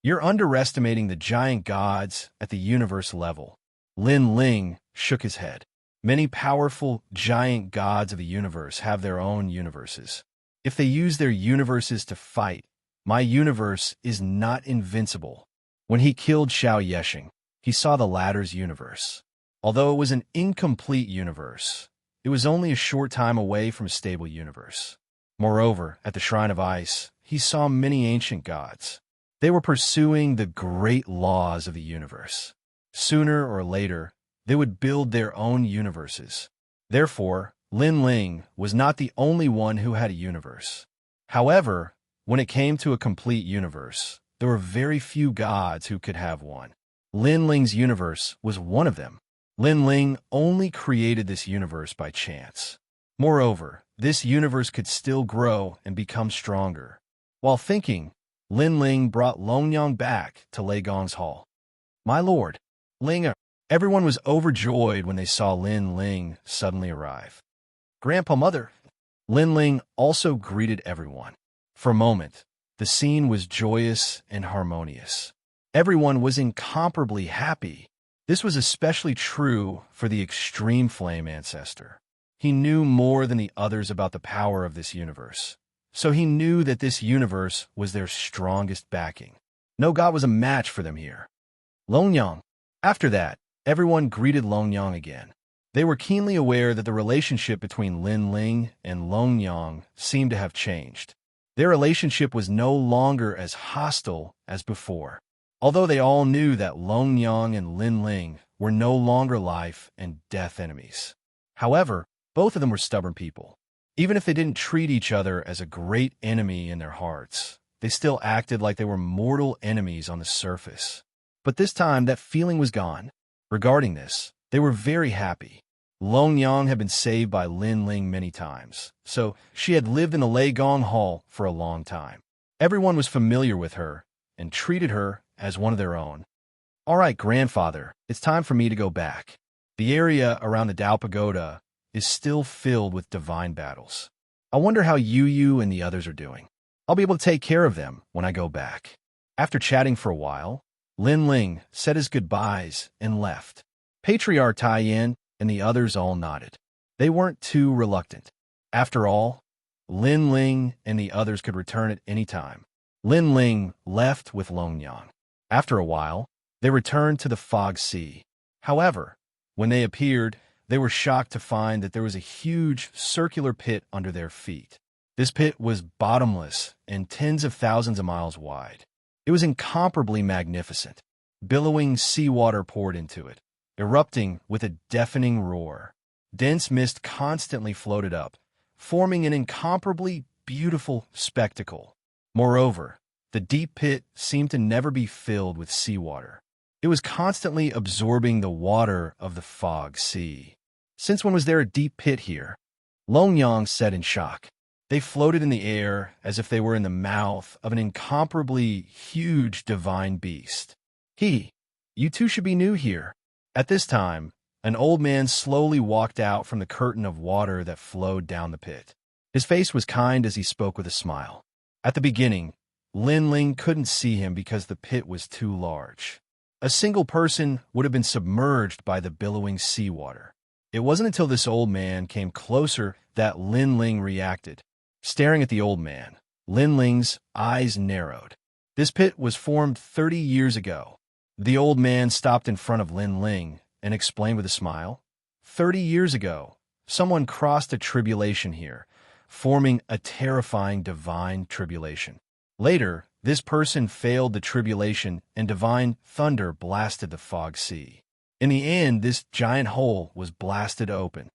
You're underestimating the giant gods at the universe level. Lin Ling shook his head. Many powerful giant gods of the universe have their own universes. If they use their universes to fight, my universe is not invincible. When he killed Xianxia, he saw the latter's universe. Although it was an incomplete universe, it was only a short time away from a stable universe. Moreover, at the Shrine of Ice, he saw many ancient gods. They were pursuing the great laws of the universe. Sooner or later, they would build their own universes. Therefore, Lin Ling was not the only one who had a universe. However, when it came to a complete universe, there were very few gods who could have one. Lin Ling's universe was one of them. Lin Ling only created this universe by chance. Moreover, this universe could still grow and become stronger. While thinking, Lin Ling brought Long Yang back to Lei Gong's hall. My lord, Ling, everyone was overjoyed when they saw Lin Ling suddenly arrive. Grandpa Mother, Lin Ling also greeted everyone. For a moment, the scene was joyous and harmonious. Everyone was incomparably happy. This was especially true for the Extreme Flame ancestor. He knew more than the others about the power of this universe. So he knew that this universe was their strongest backing. No god was a match for them here. Long Yang. After that, everyone greeted Long Yang again. They were keenly aware that the relationship between Lin Ling and Long Yang seemed to have changed. Their relationship was no longer as hostile as before. Although they all knew that Long Yang and Lin Ling were no longer life and death enemies. However, both of them were stubborn people. Even if they didn't treat each other as a great enemy in their hearts, they still acted like they were mortal enemies on the surface. But this time, that feeling was gone. Regarding this, they were very happy. Long Yang had been saved by Lin Ling many times, so she had lived in the Lei Gong Hall for a long time. Everyone was familiar with her and treated her as one of their own. All right, grandfather, it's time for me to go back. The area around the Dao Pagoda is still filled with divine battles. I wonder how Yu and the others are doing. I'll be able to take care of them when I go back. After chatting for a while, Lin Ling said his goodbyes and left. Patriarch Tai Yin and the others all nodded. They weren't too reluctant. After all, Lin Ling and the others could return at any time. Lin Ling left with Longyang. After a while, they returned to the Fog Sea. However, when they appeared, they were shocked to find that there was a huge circular pit under their feet. This pit was bottomless and tens of thousands of miles wide. It was incomparably magnificent. Billowing seawater poured into it, erupting with a deafening roar. Dense mist constantly floated up, forming an incomparably beautiful spectacle. Moreover, the deep pit seemed to never be filled with seawater. It was constantly absorbing the water of the Fog Sea. Since when was there a deep pit here? Longyang said in shock. They floated in the air as if they were in the mouth of an incomparably huge divine beast. You two should be new here. At this time, an old man slowly walked out from the curtain of water that flowed down the pit. His face was kind as he spoke with a smile. At the beginning, Lin Ling couldn't see him because the pit was too large. A single person would have been submerged by the billowing seawater. It wasn't until this old man came closer that Lin Ling reacted. Staring at the old man, Lin Ling's eyes narrowed. This pit was formed 30 years ago. The old man stopped in front of Lin Ling and explained with a smile. 30 years ago, someone crossed a tribulation here, forming a terrifying divine tribulation. Later, this person failed the tribulation and divine thunder blasted the Fog Sea. In the end, this giant hole was blasted open.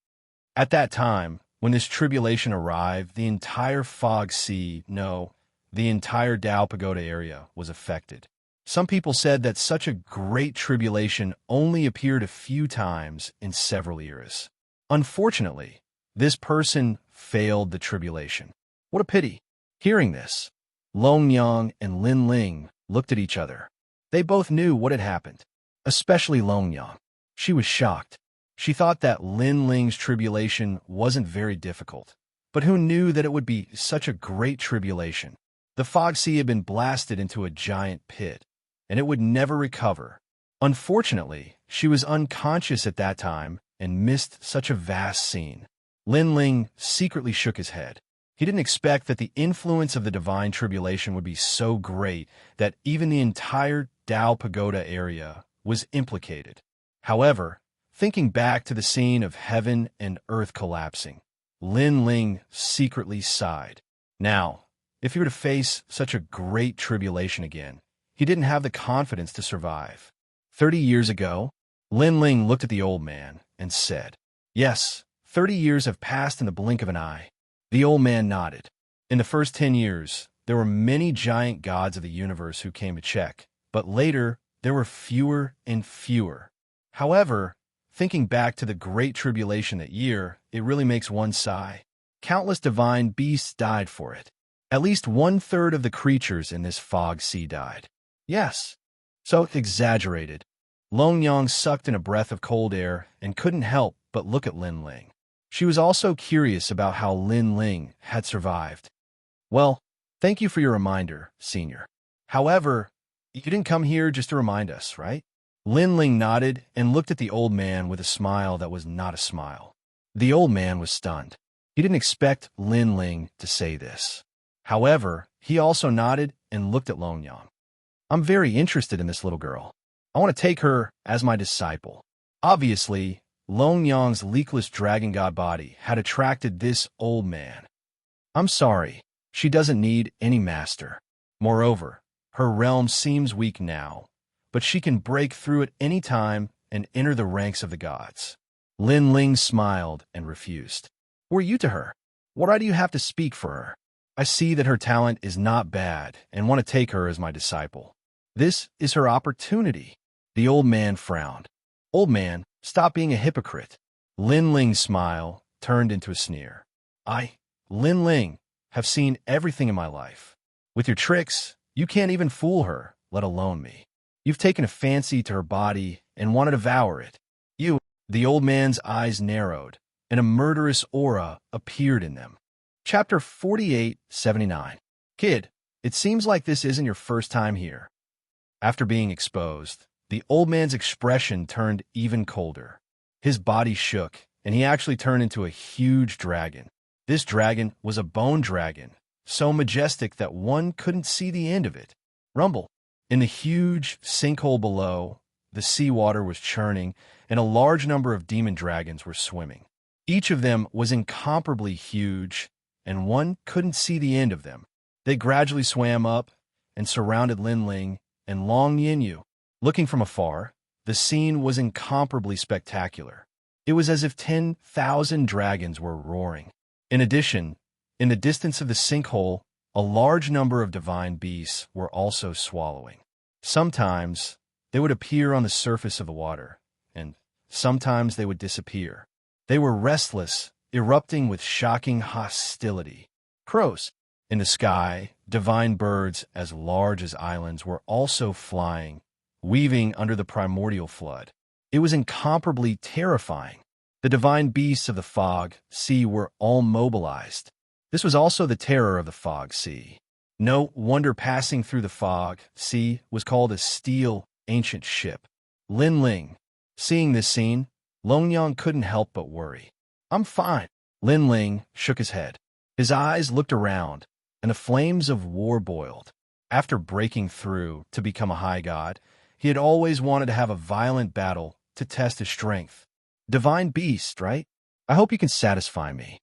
At that time, when this tribulation arrived, the entire Fog Sea, the entire Dao Pagoda area was affected. Some people said that such a great tribulation only appeared a few times in several eras. Unfortunately, this person failed the tribulation. What a pity. Hearing this, Longyang and Lin Ling looked at each other. They both knew what had happened, especially Longyang. She was shocked. She thought that Lin Ling's tribulation wasn't very difficult, but who knew that it would be such a great tribulation? The Fog Sea had been blasted into a giant pit, and it would never recover. Unfortunately, she was unconscious at that time and missed such a vast scene. Lin Ling secretly shook his head. He didn't expect that the influence of the divine tribulation would be so great that even the entire Dao Pagoda area was implicated. However, thinking back to the scene of heaven and earth collapsing, Lin Ling secretly sighed. Now, if he were to face such a great tribulation again, he didn't have the confidence to survive. 30 years ago, Lin Ling looked at the old man and said, "Yes, 30 years have passed in the blink of an eye." The old man nodded. In the first 10 years, there were many giant gods of the universe who came to check, but later, there were fewer and fewer. However, thinking back to the Great Tribulation that year, it really makes one sigh. Countless divine beasts died for it. At least 1/3 of the creatures in this Fog Sea died. Yes, so exaggerated. Longyang sucked in a breath of cold air and couldn't help but look at Lin Ling. She was also curious about how Lin Ling had survived. "Well, thank you for your reminder, Senior. However, you didn't come here just to remind us, right?" Lin Ling nodded and looked at the old man with a smile that was not a smile. The old man was stunned. He didn't expect Lin Ling to say this. However, he also nodded and looked at Longyang. "I'm very interested in this little girl. I want to take her as my disciple." Obviously, Longyang's leakless dragon god body had attracted this old man. "I'm sorry, she doesn't need any master. Moreover, her realm seems weak now, but she can break through at any time and enter the ranks of the gods." Lin Ling smiled and refused. "Who are you to her? What right do you have to speak for her? I see that her talent is not bad and want to take her as my disciple. This is her opportunity." The old man frowned. "Old man, stop being a hypocrite." Lin Ling's smile turned into a sneer. "I, Lin Ling, have seen everything in my life. With your tricks, you can't even fool her, let alone me. You've taken a fancy to her body and want to devour it. The old man's eyes narrowed, and a murderous aura appeared in them. Chapter 48:79. "Kid, it seems like this isn't your first time here." After being exposed, the old man's expression turned even colder. His body shook, and he actually turned into a huge dragon. This dragon was a bone dragon, so majestic that one couldn't see the end of it. Rumble. In the huge sinkhole below, the seawater was churning, and a large number of demon dragons were swimming. Each of them was incomparably huge, and one couldn't see the end of them. They gradually swam up and surrounded Lin Ling and Long Yinyu. Looking from afar, the scene was incomparably spectacular. It was as if 10,000 dragons were roaring. In addition, in the distance of the sinkhole, a large number of divine beasts were also swallowing. Sometimes they would appear on the surface of the water, and sometimes they would disappear. They were restless, erupting with shocking hostility. Crows. In the sky, divine birds as large as islands were also flying, weaving under the primordial flood. It was incomparably terrifying. The divine beasts of the fog sea were all mobilized. This was also the terror of the fog sea. No wonder passing through the fog sea was called a steel ancient ship. Lin Ling. Seeing this scene, Longyang couldn't help but worry. "I'm fine." Lin Ling shook his head. His eyes looked around, and the flames of war boiled. After breaking through to become a high god, he had always wanted to have a violent battle to test his strength. Divine beast, right? I hope you can satisfy me.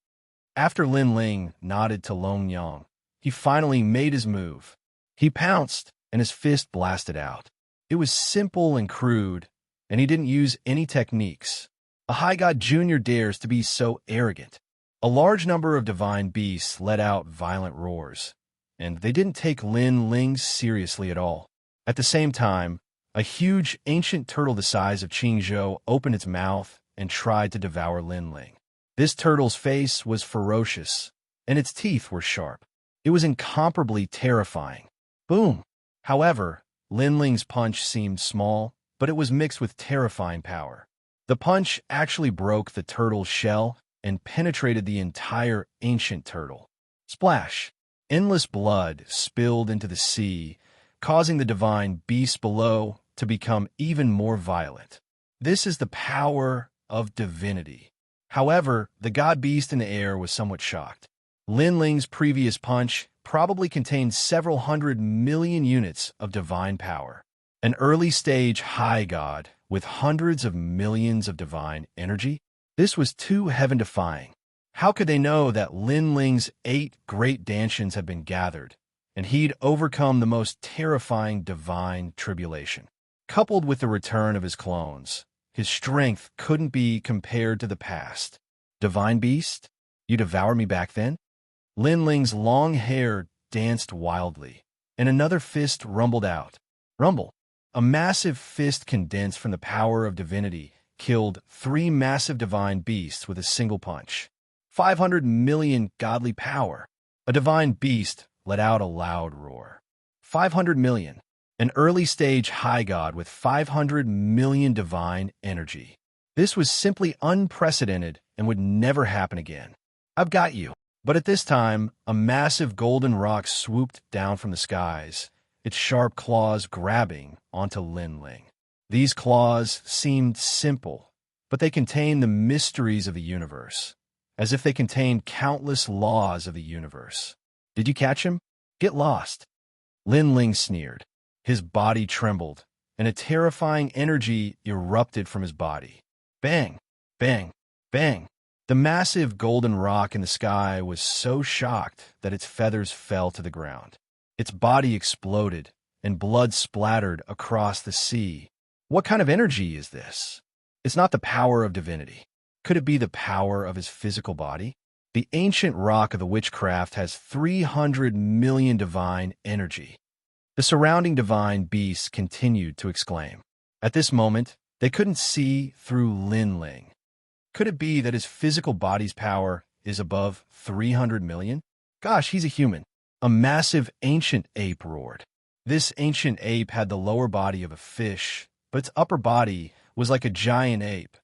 After Lin Ling nodded to Longyang, he finally made his move. He pounced, and his fist blasted out. It was simple and crude, and he didn't use any techniques. A high god junior dares to be so arrogant. A large number of divine beasts let out violent roars, and they didn't take Lin Ling seriously at all. At the same time, a huge ancient turtle the size of Qingzhou opened its mouth and tried to devour Lin Ling. This turtle's face was ferocious, and its teeth were sharp. It was incomparably terrifying. Boom! However, Lin Ling's punch seemed small, but it was mixed with terrifying power. The punch actually broke the turtle's shell and penetrated the entire ancient turtle. Splash! Endless blood spilled into the sea, causing the divine beasts below to become even more violent. This is the power of divinity. However, the god beast in the air was somewhat shocked. Lin Ling's previous punch probably contained several 100 million units of divine power. An early-stage high god with hundreds of millions of divine energy? This was too heaven-defying. How could they know that Lin Ling's 8 great Dantians had been gathered, and he'd overcome the most terrifying divine tribulation? Coupled with the return of his clones, his strength couldn't be compared to the past. Divine beast? You devour me back then? Lin Ling's long hair danced wildly, and another fist rumbled out. Rumble. A massive fist condensed from the power of divinity killed 3 massive divine beasts with a single punch. 500 million godly power. A divine beast let out a loud roar. 500 million. An early-stage high god with 500 million divine energy. This was simply unprecedented and would never happen again. I've got you. But at this time, a massive golden rock swooped down from the skies, its sharp claws grabbing onto Lin Ling. These claws seemed simple, but they contained the mysteries of the universe, as if they contained countless laws of the universe. Did you catch him? Get lost. Lin Ling sneered. His body trembled, and a terrifying energy erupted from his body. Bang! Bang! Bang! The massive golden rock in the sky was so shocked that its feathers fell to the ground. Its body exploded, and blood splattered across the sea. What kind of energy is this? It's not the power of divinity. Could it be the power of his physical body? The ancient rock of the witchcraft has 300 million divine energy. The surrounding divine beasts continued to exclaim. At this moment, they couldn't see through Lin Ling. Could it be that his physical body's power is above 300 million? Gosh, he's a human. A massive ancient ape roared. This ancient ape had the lower body of a fish, but its upper body was like a giant ape.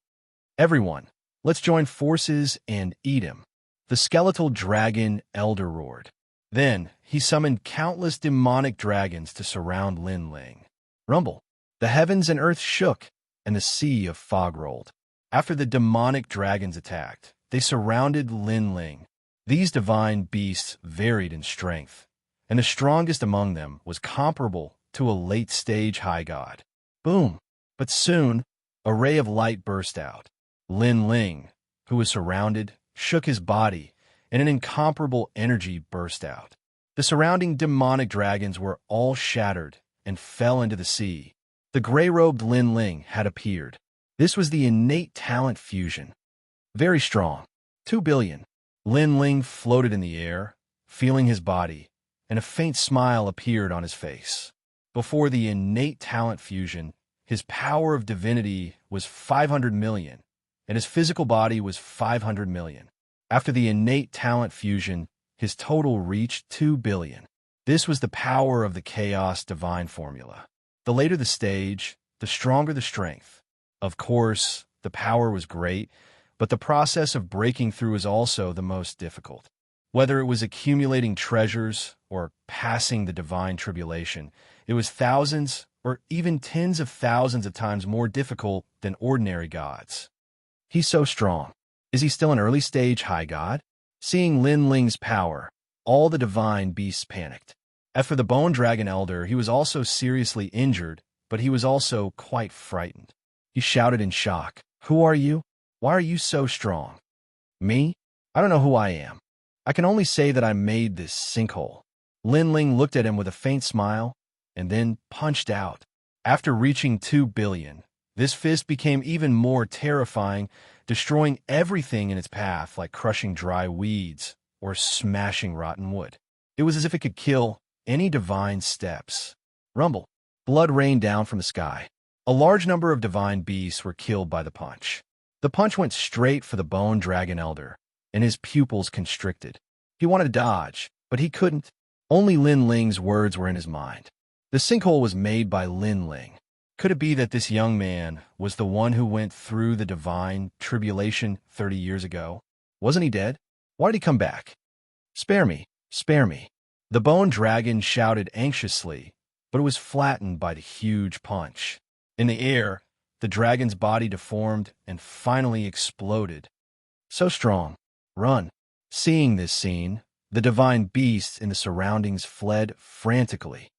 Everyone, let's join forces and eat him. The skeletal dragon elder roared. Then he summoned countless demonic dragons to surround Lin Ling. Rumble. The heavens and earth shook, and the sea of fog rolled. After the demonic dragons attacked, they surrounded Lin Ling. These divine beasts varied in strength, and the strongest among them was comparable to a late-stage high god. Boom! But soon, a ray of light burst out. Lin Ling, who was surrounded, shook his body, and an incomparable energy burst out. The surrounding demonic dragons were all shattered and fell into the sea. The gray-robed Lin Ling had appeared. This was the innate talent fusion. Very strong. 2 billion. Lin Ling floated in the air, feeling his body, and a faint smile appeared on his face. Before the innate talent fusion, his power of divinity was 500 million, and his physical body was 500 million. After the innate talent fusion, his total reached 2 billion. This was the power of the chaos divine formula. The later the stage, the stronger the strength. Of course, the power was great, but the process of breaking through is also the most difficult. Whether it was accumulating treasures or passing the divine tribulation, it was thousands or even tens of thousands of times more difficult than ordinary gods. He's so strong. Is he still an early-stage high god? Seeing Lin Ling's power, all the divine beasts panicked. As for the Bone Dragon Elder, he was also seriously injured, but he was also quite frightened. He shouted in shock, "Who are you? Why are you so strong?" "Me? I don't know who I am. I can only say that I made this sinkhole." Lin Ling looked at him with a faint smile, and then punched out. After reaching 2 billion, this fist became even more terrifying, destroying everything in its path like crushing dry weeds or smashing rotten wood. It was as if it could kill any divine steps. Rumble. Blood rained down from the sky. A large number of divine beasts were killed by the punch. The punch went straight for the Bone Dragon Elder, and his pupils constricted. He wanted to dodge, but he couldn't. Only Lin Ling's words were in his mind. The sinkhole was made by Lin Ling. Could it be that this young man was the one who went through the divine tribulation 30 years ago? Wasn't he dead? Why did he come back? "Spare me, spare me." The Bone Dragon shouted anxiously, but it was flattened by the huge punch. In the air, the dragon's body deformed and finally exploded. So strong. Run. Seeing this scene, the divine beasts in the surroundings fled frantically.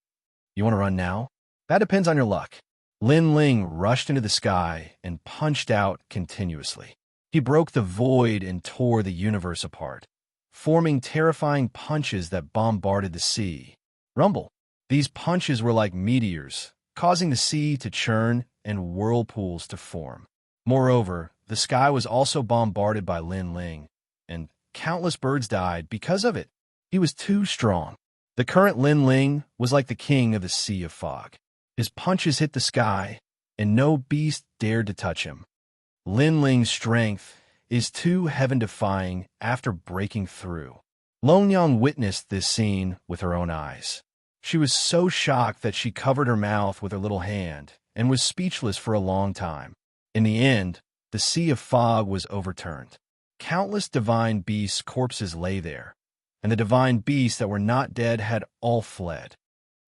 You want to run now? That depends on your luck. Lin Ling rushed into the sky and punched out continuously. He broke the void and tore the universe apart, forming terrifying punches that bombarded the sea. Rumble. These punches were like meteors, causing the sea to churn and whirlpools to form. Moreover, the sky was also bombarded by Lin Ling, and countless birds died because of it. He was too strong. The current Lin Ling was like the king of the sea of fog. His punches hit the sky, and no beast dared to touch him. Lin Ling's strength is too heaven-defying after breaking through. Longyang witnessed this scene with her own eyes. She was so shocked that she covered her mouth with her little hand and was speechless for a long time. In the end, the sea of fog was overturned. Countless divine beasts' corpses lay there, and the divine beasts that were not dead had all fled.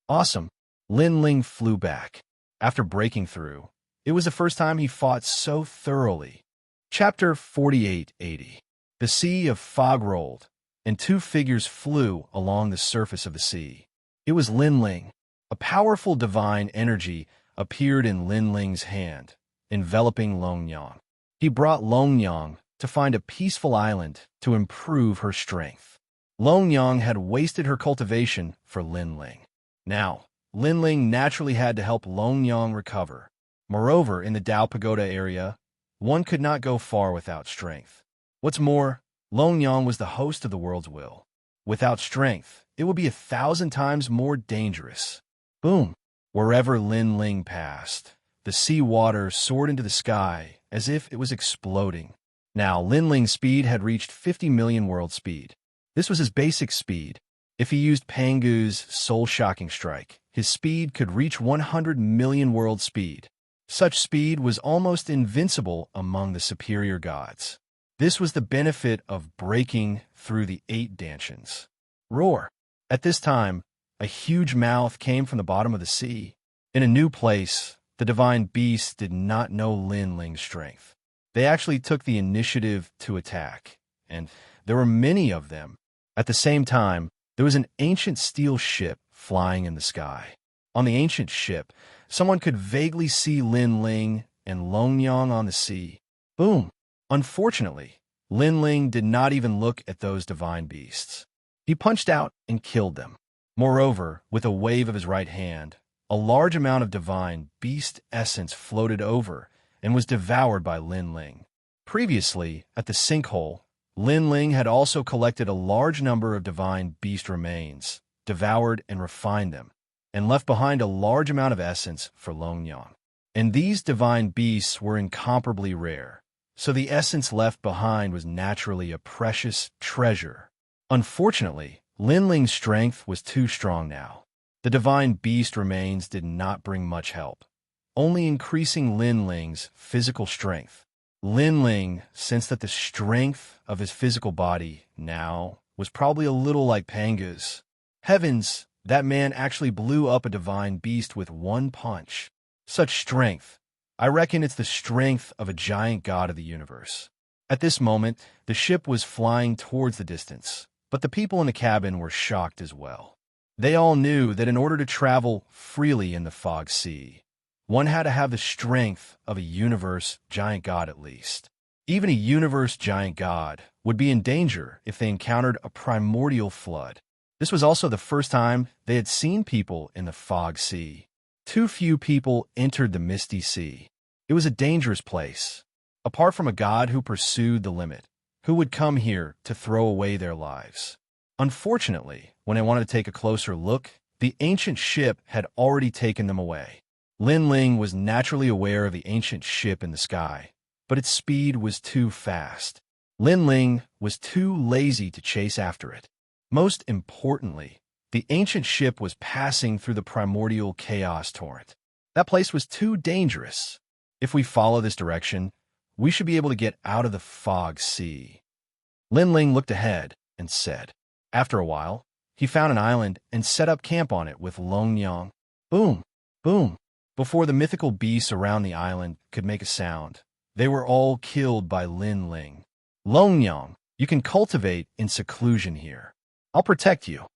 Awesome. Lin Ling flew back. After breaking through, it was the first time he fought so thoroughly. Chapter 4880. The sea of fog rolled, and two figures flew along the surface of the sea. It was Lin Ling. A powerful divine energy appeared in Lin Ling's hand, enveloping Longyang. He brought Longyang to find a peaceful island to improve her strength. Longyang had wasted her cultivation for Lin Ling. Now, Lin Ling naturally had to help Longyang recover. Moreover, in the Dao Pagoda area, one could not go far without strength. What's more, Longyang was the host of the world's will. Without strength, it would be 1,000 times more dangerous. Boom! Wherever Lin Ling passed, the sea water soared into the sky as if it was exploding. Now, Lin Ling's speed had reached 50 million world speed. This was his basic speed. If he used Pangu's soul-shocking strike, his speed could reach 100 million world speed. Such speed was almost invincible among the superior gods. This was the benefit of breaking through the 8 dantians. Roar! At this time, a huge mouth came from the bottom of the sea. In a new place, the divine beasts did not know Lin Ling's strength. They actually took the initiative to attack, and there were many of them. At the same time, there was an ancient steel ship flying in the sky. On the ancient ship, someone could vaguely see Lin Ling and Longyang on the sea. Boom! Unfortunately, Lin Ling did not even look at those divine beasts. He punched out and killed them. Moreover, with a wave of his right hand, a large amount of divine beast essence floated over and was devoured by Lin Ling. Previously, at the sinkhole, Lin Ling had also collected a large number of divine beast remains, devoured and refined them, and left behind a large amount of essence for Longyang. And these divine beasts were incomparably rare, so the essence left behind was naturally a precious treasure. Unfortunately, Lin Ling's strength was too strong now. The divine beast remains did not bring much help, only increasing Lin Ling's physical strength. Lin Ling sensed that the strength of his physical body now was probably a little like Panga's. Heavens, that man actually blew up a divine beast with one punch. Such strength. I reckon it's the strength of a giant god of the universe. At this moment, the ship was flying towards the distance, but the people in the cabin were shocked as well. They all knew that in order to travel freely in the fog sea, one had to have the strength of a universe giant god at least. Even a universe giant god would be in danger if they encountered a primordial flood. This was also the first time they had seen people in the fog sea. Too few people entered the misty sea. It was a dangerous place. Apart from a god who pursued the limit, who would come here to throw away their lives? Unfortunately, when I wanted to take a closer look, the ancient ship had already taken them away. Lin Ling was naturally aware of the ancient ship in the sky, but its speed was too fast. Lin Ling was too lazy to chase after it. Most importantly, the ancient ship was passing through the primordial chaos torrent. That place was too dangerous. If we follow this direction, we should be able to get out of the fog sea. Lin Ling looked ahead and said. After a while, he found an island and set up camp on it with Longyang. Boom! Boom! Before the mythical beasts around the island could make a sound, they were all killed by Lin Ling. Longyang, you can cultivate in seclusion here. I'll protect you.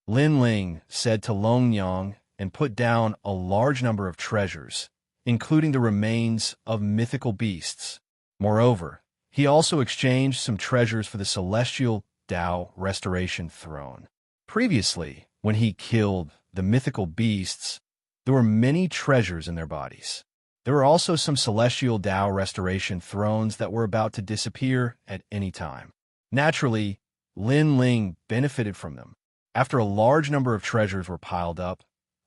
Lin Ling said to Longyang and put down a large number of treasures, including the remains of mythical beasts. Moreover, he also exchanged some treasures for the celestial Tao restoration throne. Previously, when he killed the mythical beasts, there were many treasures in their bodies. There were also some celestial Tao restoration thrones that were about to disappear at any time. Naturally, Lin Ling benefited from them. After a large number of treasures were piled up,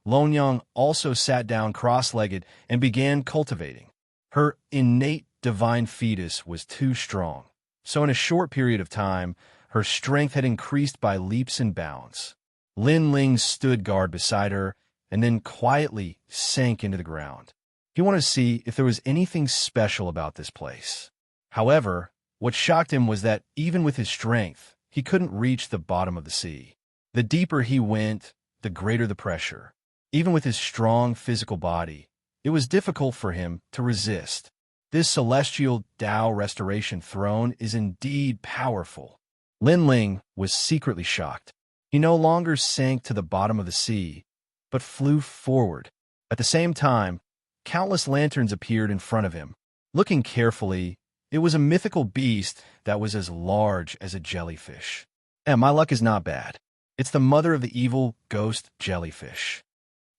Longyang also sat down cross-legged and began cultivating. Her innate divine fetus was too strong, so in a short period of time, her strength had increased by leaps and bounds. Lin Ling stood guard beside her and then quietly sank into the ground. He wanted to see if there was anything special about this place. However, what shocked him was that even with his strength, he couldn't reach the bottom of the sea. The deeper he went, the greater the pressure. Even with his strong physical body, it was difficult for him to resist. This celestial Tao restoration throne is indeed powerful. Lin Ling was secretly shocked. He no longer sank to the bottom of the sea, but flew forward. At the same time, countless lanterns appeared in front of him. Looking carefully, it was a mythical beast that was as large as a jellyfish. And my luck is not bad. It's the mother of the evil ghost jellyfish.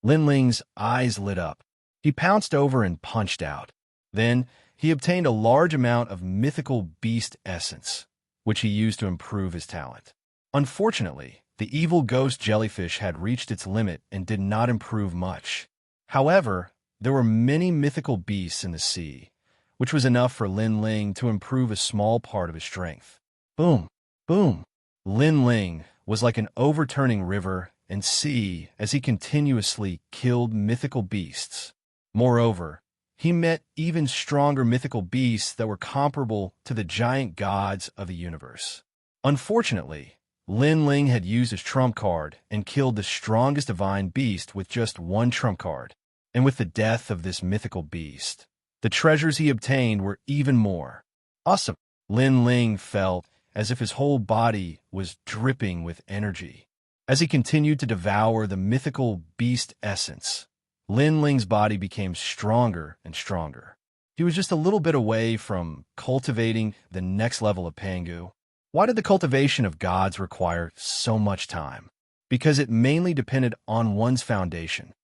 Lin Ling's eyes lit up. He pounced over and punched out. Then, he obtained a large amount of mythical beast essence, which he used to improve his talent. Unfortunately, the evil ghost jellyfish had reached its limit and did not improve much. However, there were many mythical beasts in the sea, which was enough for Lin Ling to improve a small part of his strength. Boom! Boom! Lin Ling was like an overturning river and sea as he continuously killed mythical beasts. Moreover, he met even stronger mythical beasts that were comparable to the giant gods of the universe. Unfortunately, Lin Ling had used his trump card and killed the strongest divine beast with just one trump card. And with the death of this mythical beast, the treasures he obtained were even more awesome. Lin Ling felt as if his whole body was dripping with energy. As he continued to devour the mythical beast essence, Lin Ling's body became stronger and stronger. He was just a little bit away from cultivating the next level of Pangu. Why did the cultivation of gods require so much time? Because it mainly depended on one's foundation.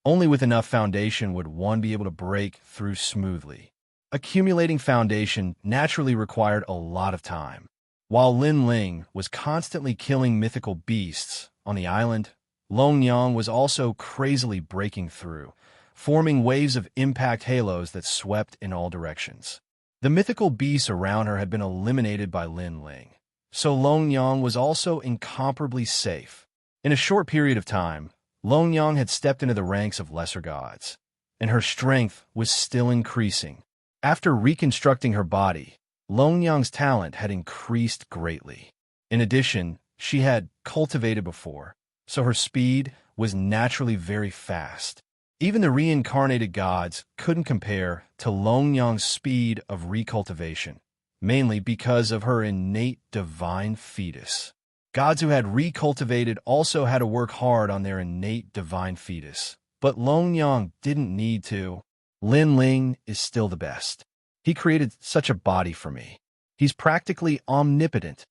Only with enough foundation would one be able to break through smoothly. Accumulating foundation naturally required a lot of time. While Lin Ling was constantly killing mythical beasts on the island, Long Yang was also crazily breaking through, forming waves of impact halos that swept in all directions. The mythical beasts around her had been eliminated by Lin Ling, so Long Yang was also incomparably safe. In a short period of time, Long Yang had stepped into the ranks of lesser gods, and her strength was still increasing. After reconstructing her body, Long Yang's talent had increased greatly. In addition, she had cultivated before, so her speed was naturally very fast. Even the reincarnated gods couldn't compare to Long Yang's speed of recultivation, mainly because of her innate divine fetus. Gods who had recultivated also had to work hard on their innate divine fetus, but Long Yang didn't need to. Lin Ling is still the best. He created such a body for me. He's practically omnipotent.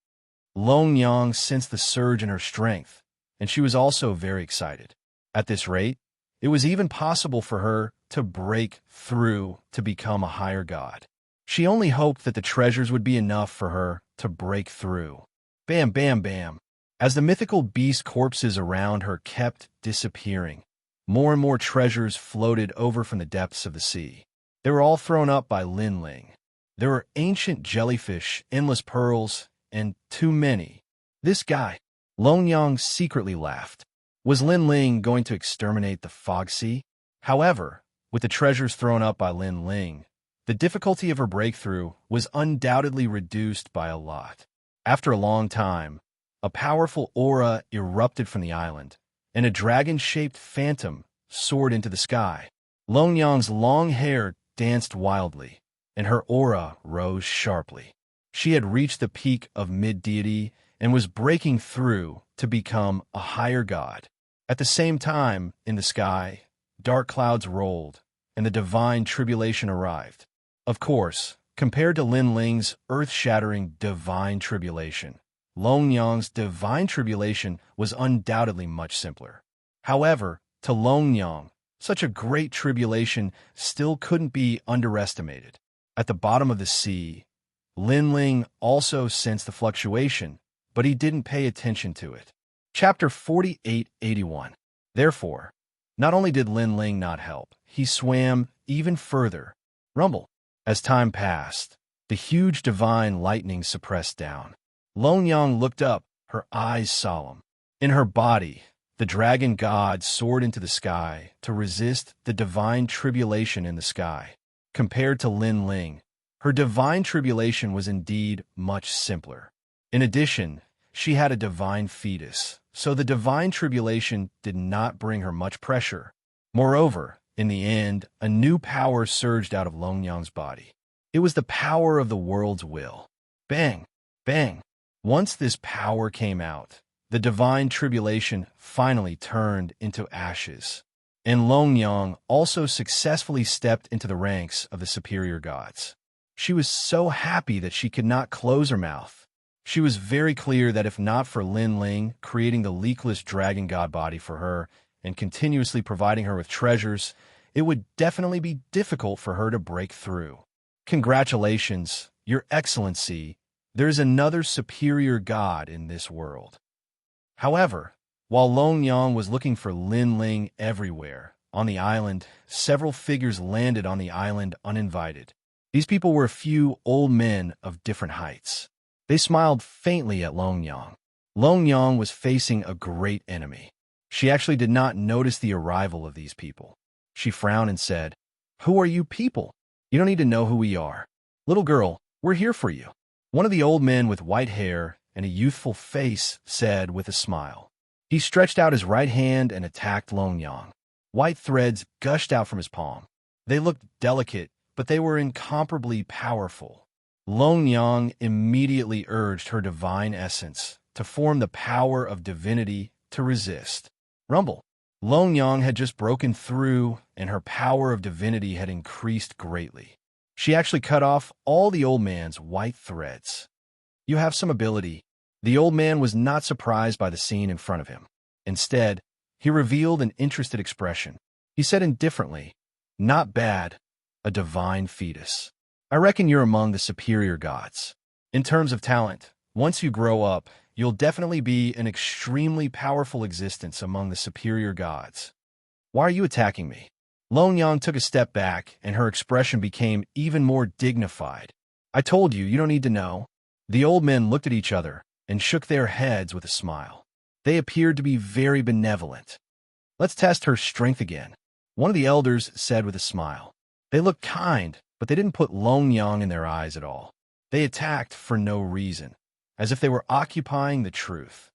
Long Yang sensed the surge in her strength, and she was also very excited. At this rate, it was even possible for her to break through to become a higher god. She only hoped that the treasures would be enough for her to break through. Bam, bam, bam. As the mythical beast corpses around her kept disappearing, more and more treasures floated over from the depths of the sea. They were all thrown up by Lin Ling. There were ancient jellyfish, endless pearls, and too many. This guy, Long Yang secretly laughed. Was Lin Ling going to exterminate the Fog Sea? However, with the treasures thrown up by Lin Ling, the difficulty of her breakthrough was undoubtedly reduced by a lot. After a long time, a powerful aura erupted from the island, and a dragon-shaped phantom soared into the sky. Long Yang's long hair danced wildly, and her aura rose sharply. She had reached the peak of mid-deity and was breaking through to become a higher god. At the same time, in the sky, dark clouds rolled, and the divine tribulation arrived. Of course, compared to Lin Ling's earth-shattering divine tribulation, Long Yang's divine tribulation was undoubtedly much simpler. However, to Long Yang, such a great tribulation still couldn't be underestimated. At the bottom of the sea, Lin Ling also sensed the fluctuation, but he didn't pay attention to it. Chapter 4881. Therefore, not only did Lin Ling not help, he swam even further. Rumble. As time passed, the huge divine lightning suppressed down. Long Yang looked up, her eyes solemn. In her body, the dragon god soared into the sky to resist the divine tribulation in the sky. Compared to Lin Ling, her divine tribulation was indeed much simpler. In addition, she had a divine fetus, so the divine tribulation did not bring her much pressure. Moreover, in the end, a new power surged out of Long Yang's body. It was the power of the world's will. Bang! Bang! Once this power came out, the divine tribulation finally turned into ashes, and Long Yang also successfully stepped into the ranks of the superior gods. She was so happy that she could not close her mouth. She was very clear that if not for Lin Ling creating the leakless dragon god body for her and continuously providing her with treasures, it would definitely be difficult for her to break through. Congratulations, Your Excellency, there is another superior god in this world. However, while Long Yang was looking for Lin Ling everywhere, on the island, several figures landed on the island uninvited. These people were a few old men of different heights. They smiled faintly at Long Yang. Long Yang was facing a great enemy. She actually did not notice the arrival of these people. She frowned and said, "Who are you people? You don't need to know who we are. Little girl, we're here for you." One of the old men with white hair and a youthful face said with a smile. He stretched out his right hand and attacked Long Yang. White threads gushed out from his palm. They looked delicate, but they were incomparably powerful. Long Yang immediately urged her divine essence to form the power of divinity to resist. Rumble. Long Yang had just broken through, and her power of divinity had increased greatly. She actually cut off all the old man's white threads. You have some ability. The old man was not surprised by the scene in front of him. Instead, he revealed an interested expression. He said indifferently, "Not bad, a divine fetus. I reckon you're among the superior gods. In terms of talent, once you grow up, you'll definitely be an extremely powerful existence among the superior gods. Why are you attacking me?" Long Yang took a step back, and her expression became even more dignified. "I told you, you don't need to know." The old men looked at each other and shook their heads with a smile. They appeared to be very benevolent. "Let's test her strength again," one of the elders said with a smile. They looked kind, but they didn't put Long Yang in their eyes at all. They attacked for no reason, as if they were occupying the truth.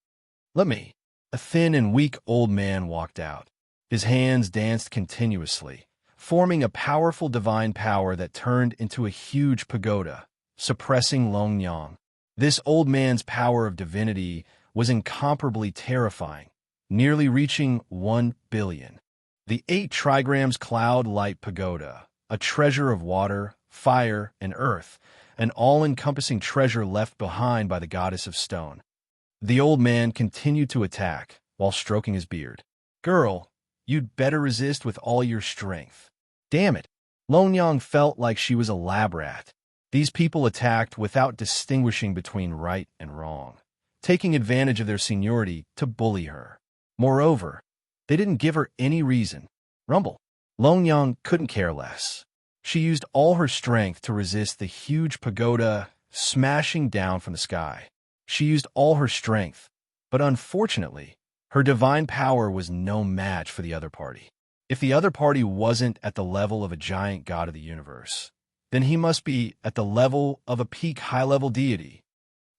"Let me." A thin and weak old man walked out. His hands danced continuously, forming a powerful divine power that turned into a huge pagoda, suppressing Long Yang. This old man's power of divinity was incomparably terrifying, nearly reaching 1 billion. The 8 trigrams cloud light pagoda, a treasure of water, fire, and earth, an all-encompassing treasure left behind by the goddess of stone. The old man continued to attack while stroking his beard. "Girl, you'd better resist with all your strength." Damn it. Long Yang felt like she was a lab rat. These people attacked without distinguishing between right and wrong, taking advantage of their seniority to bully her. Moreover, they didn't give her any reason. Rumble. Long Yang couldn't care less. She used all her strength to resist the huge pagoda smashing down from the sky. She used all her strength, but unfortunately, her divine power was no match for the other party. If the other party wasn't at the level of a giant god of the universe, then he must be at the level of a peak high-level deity.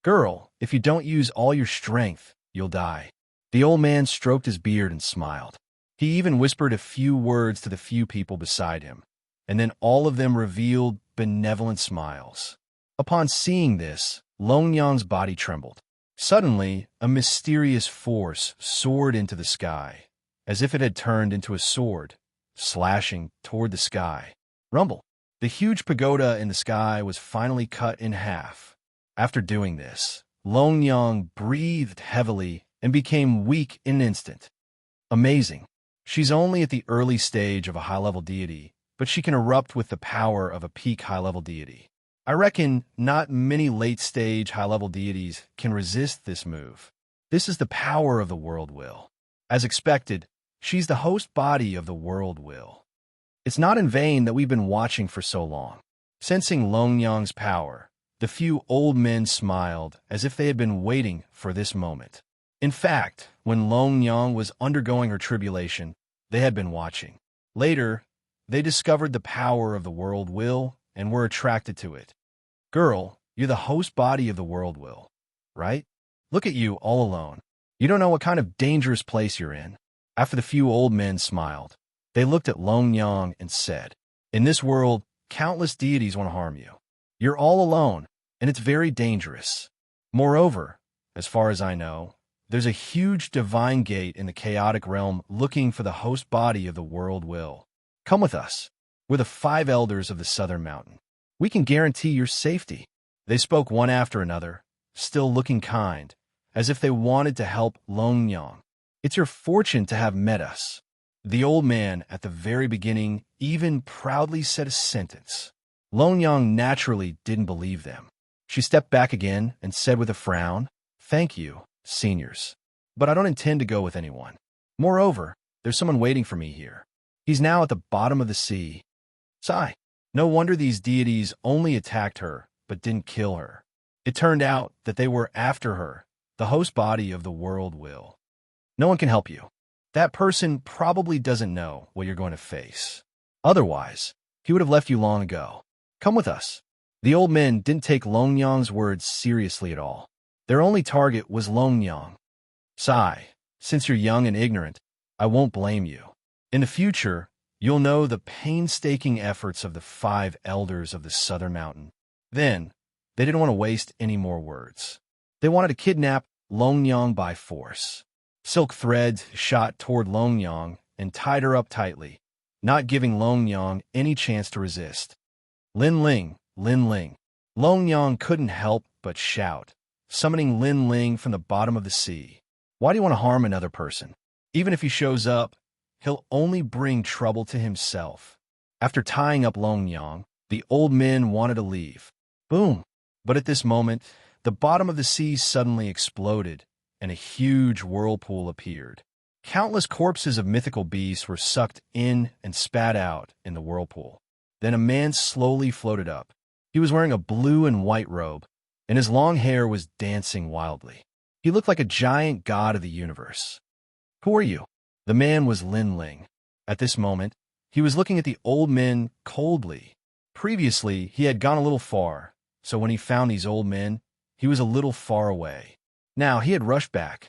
"Girl, if you don't use all your strength, you'll die." The old man stroked his beard and smiled. He even whispered a few words to the few people beside him, and then all of them revealed benevolent smiles. Upon seeing this, Long Yang's body trembled. Suddenly, a mysterious force soared into the sky, as if it had turned into a sword, slashing toward the sky. Rumble. The huge pagoda in the sky was finally cut in half. After doing this, Long Yang breathed heavily and became weak in an instant. Amazing. She's only at the early stage of a high-level deity, but she can erupt with the power of a peak high-level deity. I reckon not many late-stage high-level deities can resist this move. This is the power of the world will. As expected, she's the host body of the world will. It's not in vain that we've been watching for so long. Sensing Long Yang's power, the few old men smiled as if they had been waiting for this moment. In fact, when Long Yang was undergoing her tribulation, they had been watching. Later, they discovered the power of the world will and were attracted to it. "Girl, you're the host body of the world will, right? Look at you all alone. You don't know what kind of dangerous place you're in." After the few old men smiled, they looked at Long Yang and said, "In this world, countless deities want to harm you. You're all alone, and it's very dangerous. Moreover, as far as I know, there's a huge divine gate in the chaotic realm looking for the host body of the world will. Come with us. We're the 5 elders of the southern mountain. We can guarantee your safety." They spoke one after another, still looking kind, as if they wanted to help Long Yang. "It's your fortune to have met us." The old man, at the very beginning, even proudly said a sentence. Long Yang naturally didn't believe them. She stepped back again and said with a frown, "Thank you, seniors, but I don't intend to go with anyone. Moreover, there's someone waiting for me here. He's now at the bottom of the sea." Sigh. No wonder these deities only attacked her, but didn't kill her. It turned out that they were after her, the host body of the world will. No one can help you. That person probably doesn't know what you're going to face. Otherwise, he would have left you long ago. Come with us. The old men didn't take Long Yang's words seriously at all. Their only target was Long Yang. Sigh, since you're young and ignorant, I won't blame you. In the future, you'll know the painstaking efforts of the 5 elders of the Southern Mountain. Then, they didn't want to waste any more words. They wanted to kidnap Longyang by force. Silk threads shot toward Longyang and tied her up tightly, not giving Longyang any chance to resist. Lin Ling, Lin Ling. Longyang couldn't help but shout, summoning Lin Ling from the bottom of the sea. Why do you want to harm another person? Even if he shows up, he'll only bring trouble to himself. After tying up Longyang, the old men wanted to leave. Boom! But at this moment, the bottom of the sea suddenly exploded, and a huge whirlpool appeared. Countless corpses of mythical beasts were sucked in and spat out in the whirlpool. Then a man slowly floated up. He was wearing a blue and white robe, and his long hair was dancing wildly. He looked like a giant god of the universe. Who are you? The man was Lin Ling. At this moment, he was looking at the old men coldly. Previously, he had gone a little far, so when he found these old men, he was a little far away. Now he had rushed back.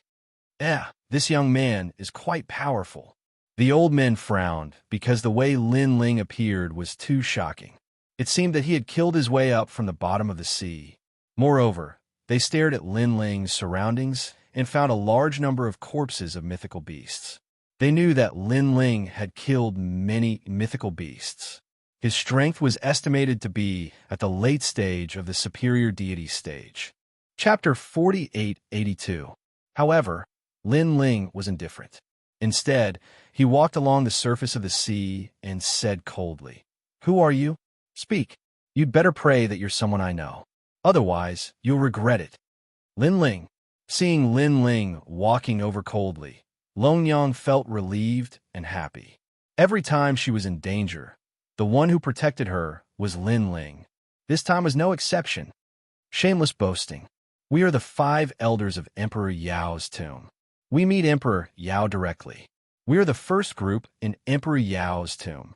This young man is quite powerful. The old men frowned because the way Lin Ling appeared was too shocking. It seemed that he had killed his way up from the bottom of the sea. Moreover, they stared at Lin Ling's surroundings and found a large number of corpses of mythical beasts. They knew that Lin Ling had killed many mythical beasts. His strength was estimated to be at the late stage of the superior deity stage. Chapter 4882. However, Lin Ling was indifferent. Instead, he walked along the surface of the sea and said coldly, "Who are you? Speak. You'd better pray that you're someone I know. Otherwise, you'll regret it." Lin Ling. Seeing Lin Ling walking over coldly, Longyang felt relieved and happy. Every time she was in danger, the one who protected her was Lin Ling. This time was no exception. Shameless boasting. We are the 5 elders of Emperor Yao's tomb. We meet Emperor Yao directly. We are the first group in Emperor Yao's tomb.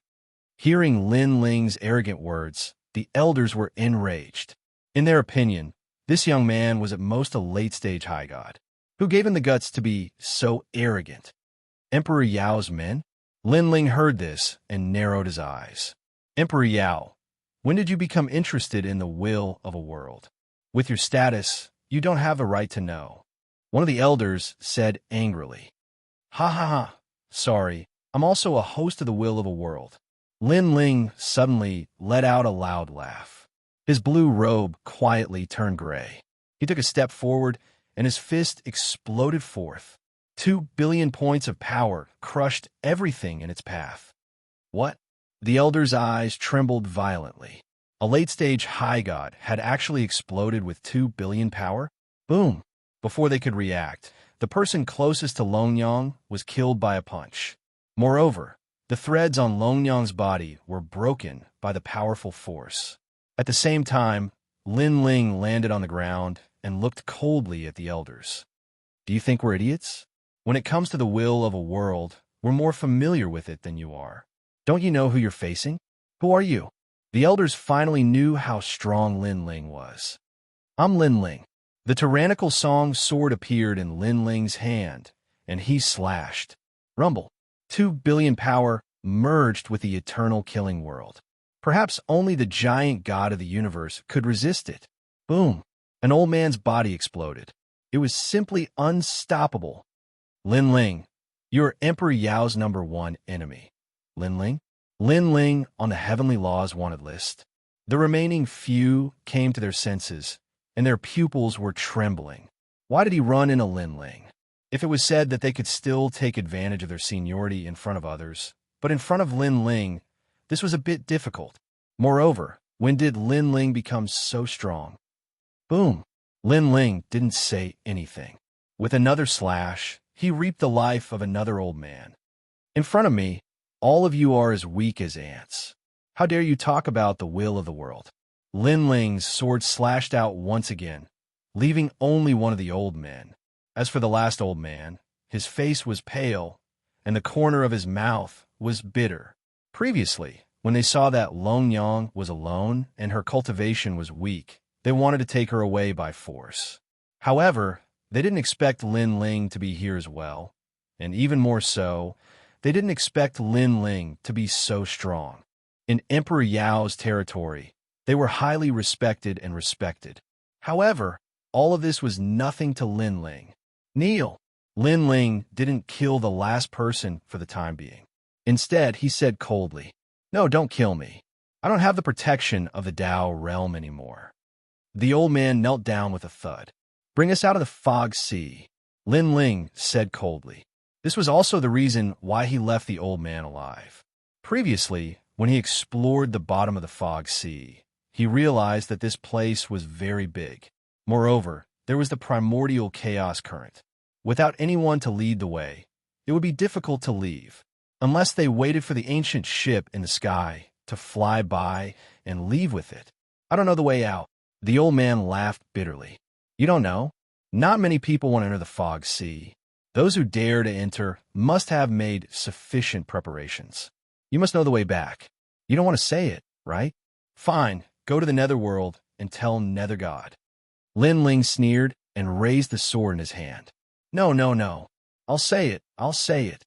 Hearing Lin Ling's arrogant words, the elders were enraged. In their opinion, this young man was at most a late-stage high god. Who gave him the guts to be so arrogant? Emperor Yao's men? Lin Ling heard this and narrowed his eyes. Emperor Yao, when did you become interested in the will of a world? With your status, you don't have a right to know. One of the elders said angrily. Ha ha ha, sorry, I'm also a host of the will of a world. Lin Ling suddenly let out a loud laugh. His blue robe quietly turned gray. He took a step forward, and his fist exploded forth. 2 billion points of power crushed everything in its path. What? The elder's eyes trembled violently. A late-stage high god had actually exploded with 2 billion power? Boom! Before they could react, the person closest to Longyang was killed by a punch. Moreover, the threads on Longyang's body were broken by the powerful force. At the same time, Lin Ling landed on the ground and looked coldly at the elders. Do you think we're idiots? When it comes to the will of a world, we're more familiar with it than you are. Don't you know who you're facing? Who are you? The elders finally knew how strong Lin Ling was. I'm Lin Ling. The tyrannical song sword appeared in Lin Ling's hand, and he slashed. Rumble. 2 billion power merged with the eternal killing world. Perhaps only the giant god of the universe could resist it. Boom. An old man's body exploded. It was simply unstoppable. Lin Ling, you're Emperor Yao's #1 enemy. Lin Ling? Lin Ling on the Heavenly Law's wanted list. The remaining few came to their senses, and their pupils were trembling. Why did he run into Lin Ling? If it was said that they could still take advantage of their seniority in front of others, but in front of Lin Ling, this was a bit difficult. Moreover, when did Lin Ling become so strong? Boom! Lin Ling didn't say anything. With another slash, he reaped the life of another old man. In front of me, all of you are as weak as ants. How dare you talk about the will of the world? Lin Ling's sword slashed out once again, leaving only one of the old men. As for the last old man, his face was pale, and the corner of his mouth was bitter. Previously, when they saw that Longyang was alone and her cultivation was weak, they wanted to take her away by force. However, they didn't expect Lin Ling to be here as well, and even more so, They didn't expect Lin Ling to be so strong. In Emperor Yao's territory, they were highly respected and respected. However, all of this was nothing to Lin Ling. Kneel. Lin Ling didn't kill the last person for the time being. Instead, he said coldly, "No, don't kill me. I don't have the protection of the Dao realm anymore." The old man knelt down with a thud. "Bring us out of the fog sea," Lin Ling said coldly. This was also the reason why he left the old man alive. Previously, when he explored the bottom of the fog sea, he realized that this place was very big. Moreover, there was the primordial chaos current. Without anyone to lead the way, it would be difficult to leave, unless they waited for the ancient ship in the sky to fly by and leave with it. "I don't know the way out." The old man laughed bitterly. "You don't know? Not many people want to enter the fog sea. Those who dare to enter must have made sufficient preparations. You must know the way back. You don't want to say it, right? Fine, go to the netherworld and tell Nether God." Lin Ling sneered and raised the sword in his hand. "No, no, no. I'll say it, I'll say it."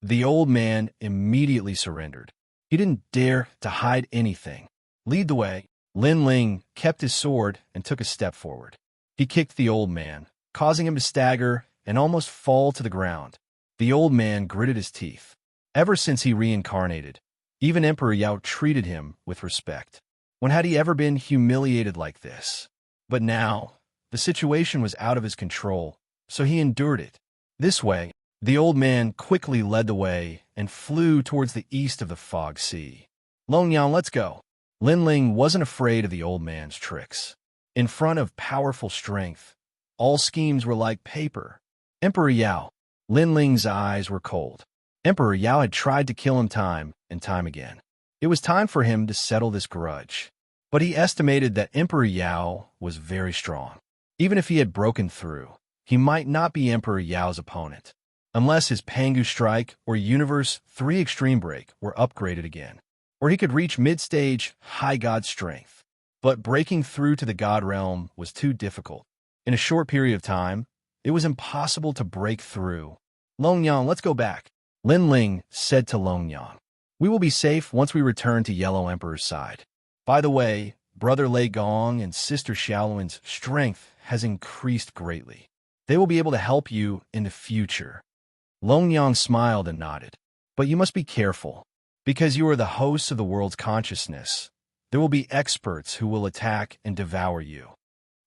The old man immediately surrendered. He didn't dare to hide anything. "Lead the way." Lin Ling kept his sword and took a step forward. He kicked the old man, causing him to stagger and almost fall to the ground. The old man gritted his teeth. Ever since he reincarnated, even Emperor Yao treated him with respect. When had he ever been humiliated like this? But now, the situation was out of his control, so he endured it. This way, the old man quickly led the way and flew towards the east of the fog sea. "Longyang, let's go." Lin Ling wasn't afraid of the old man's tricks. In front of powerful strength, all schemes were like paper. Emperor Yao. Lin Ling's eyes were cold. Emperor Yao had tried to kill him time and time again. It was time for him to settle this grudge. But he estimated that Emperor Yao was very strong. Even if he had broken through, he might not be Emperor Yao's opponent, unless his Pangu Strike or Universe 3 Extreme Break were upgraded again, or he could reach mid-stage High God Strength. But breaking through to the God Realm was too difficult. In a short period of time, it was impossible to break through. "Longyang, let's go back," Lin Ling said to Longyang. "We will be safe once we return to Yellow Emperor's side. By the way, Brother Lei Gong and Sister Xiaoluan's strength has increased greatly. They will be able to help you in the future." Longyang smiled and nodded. "But you must be careful. Because you are the hosts of the world's consciousness, there will be experts who will attack and devour you."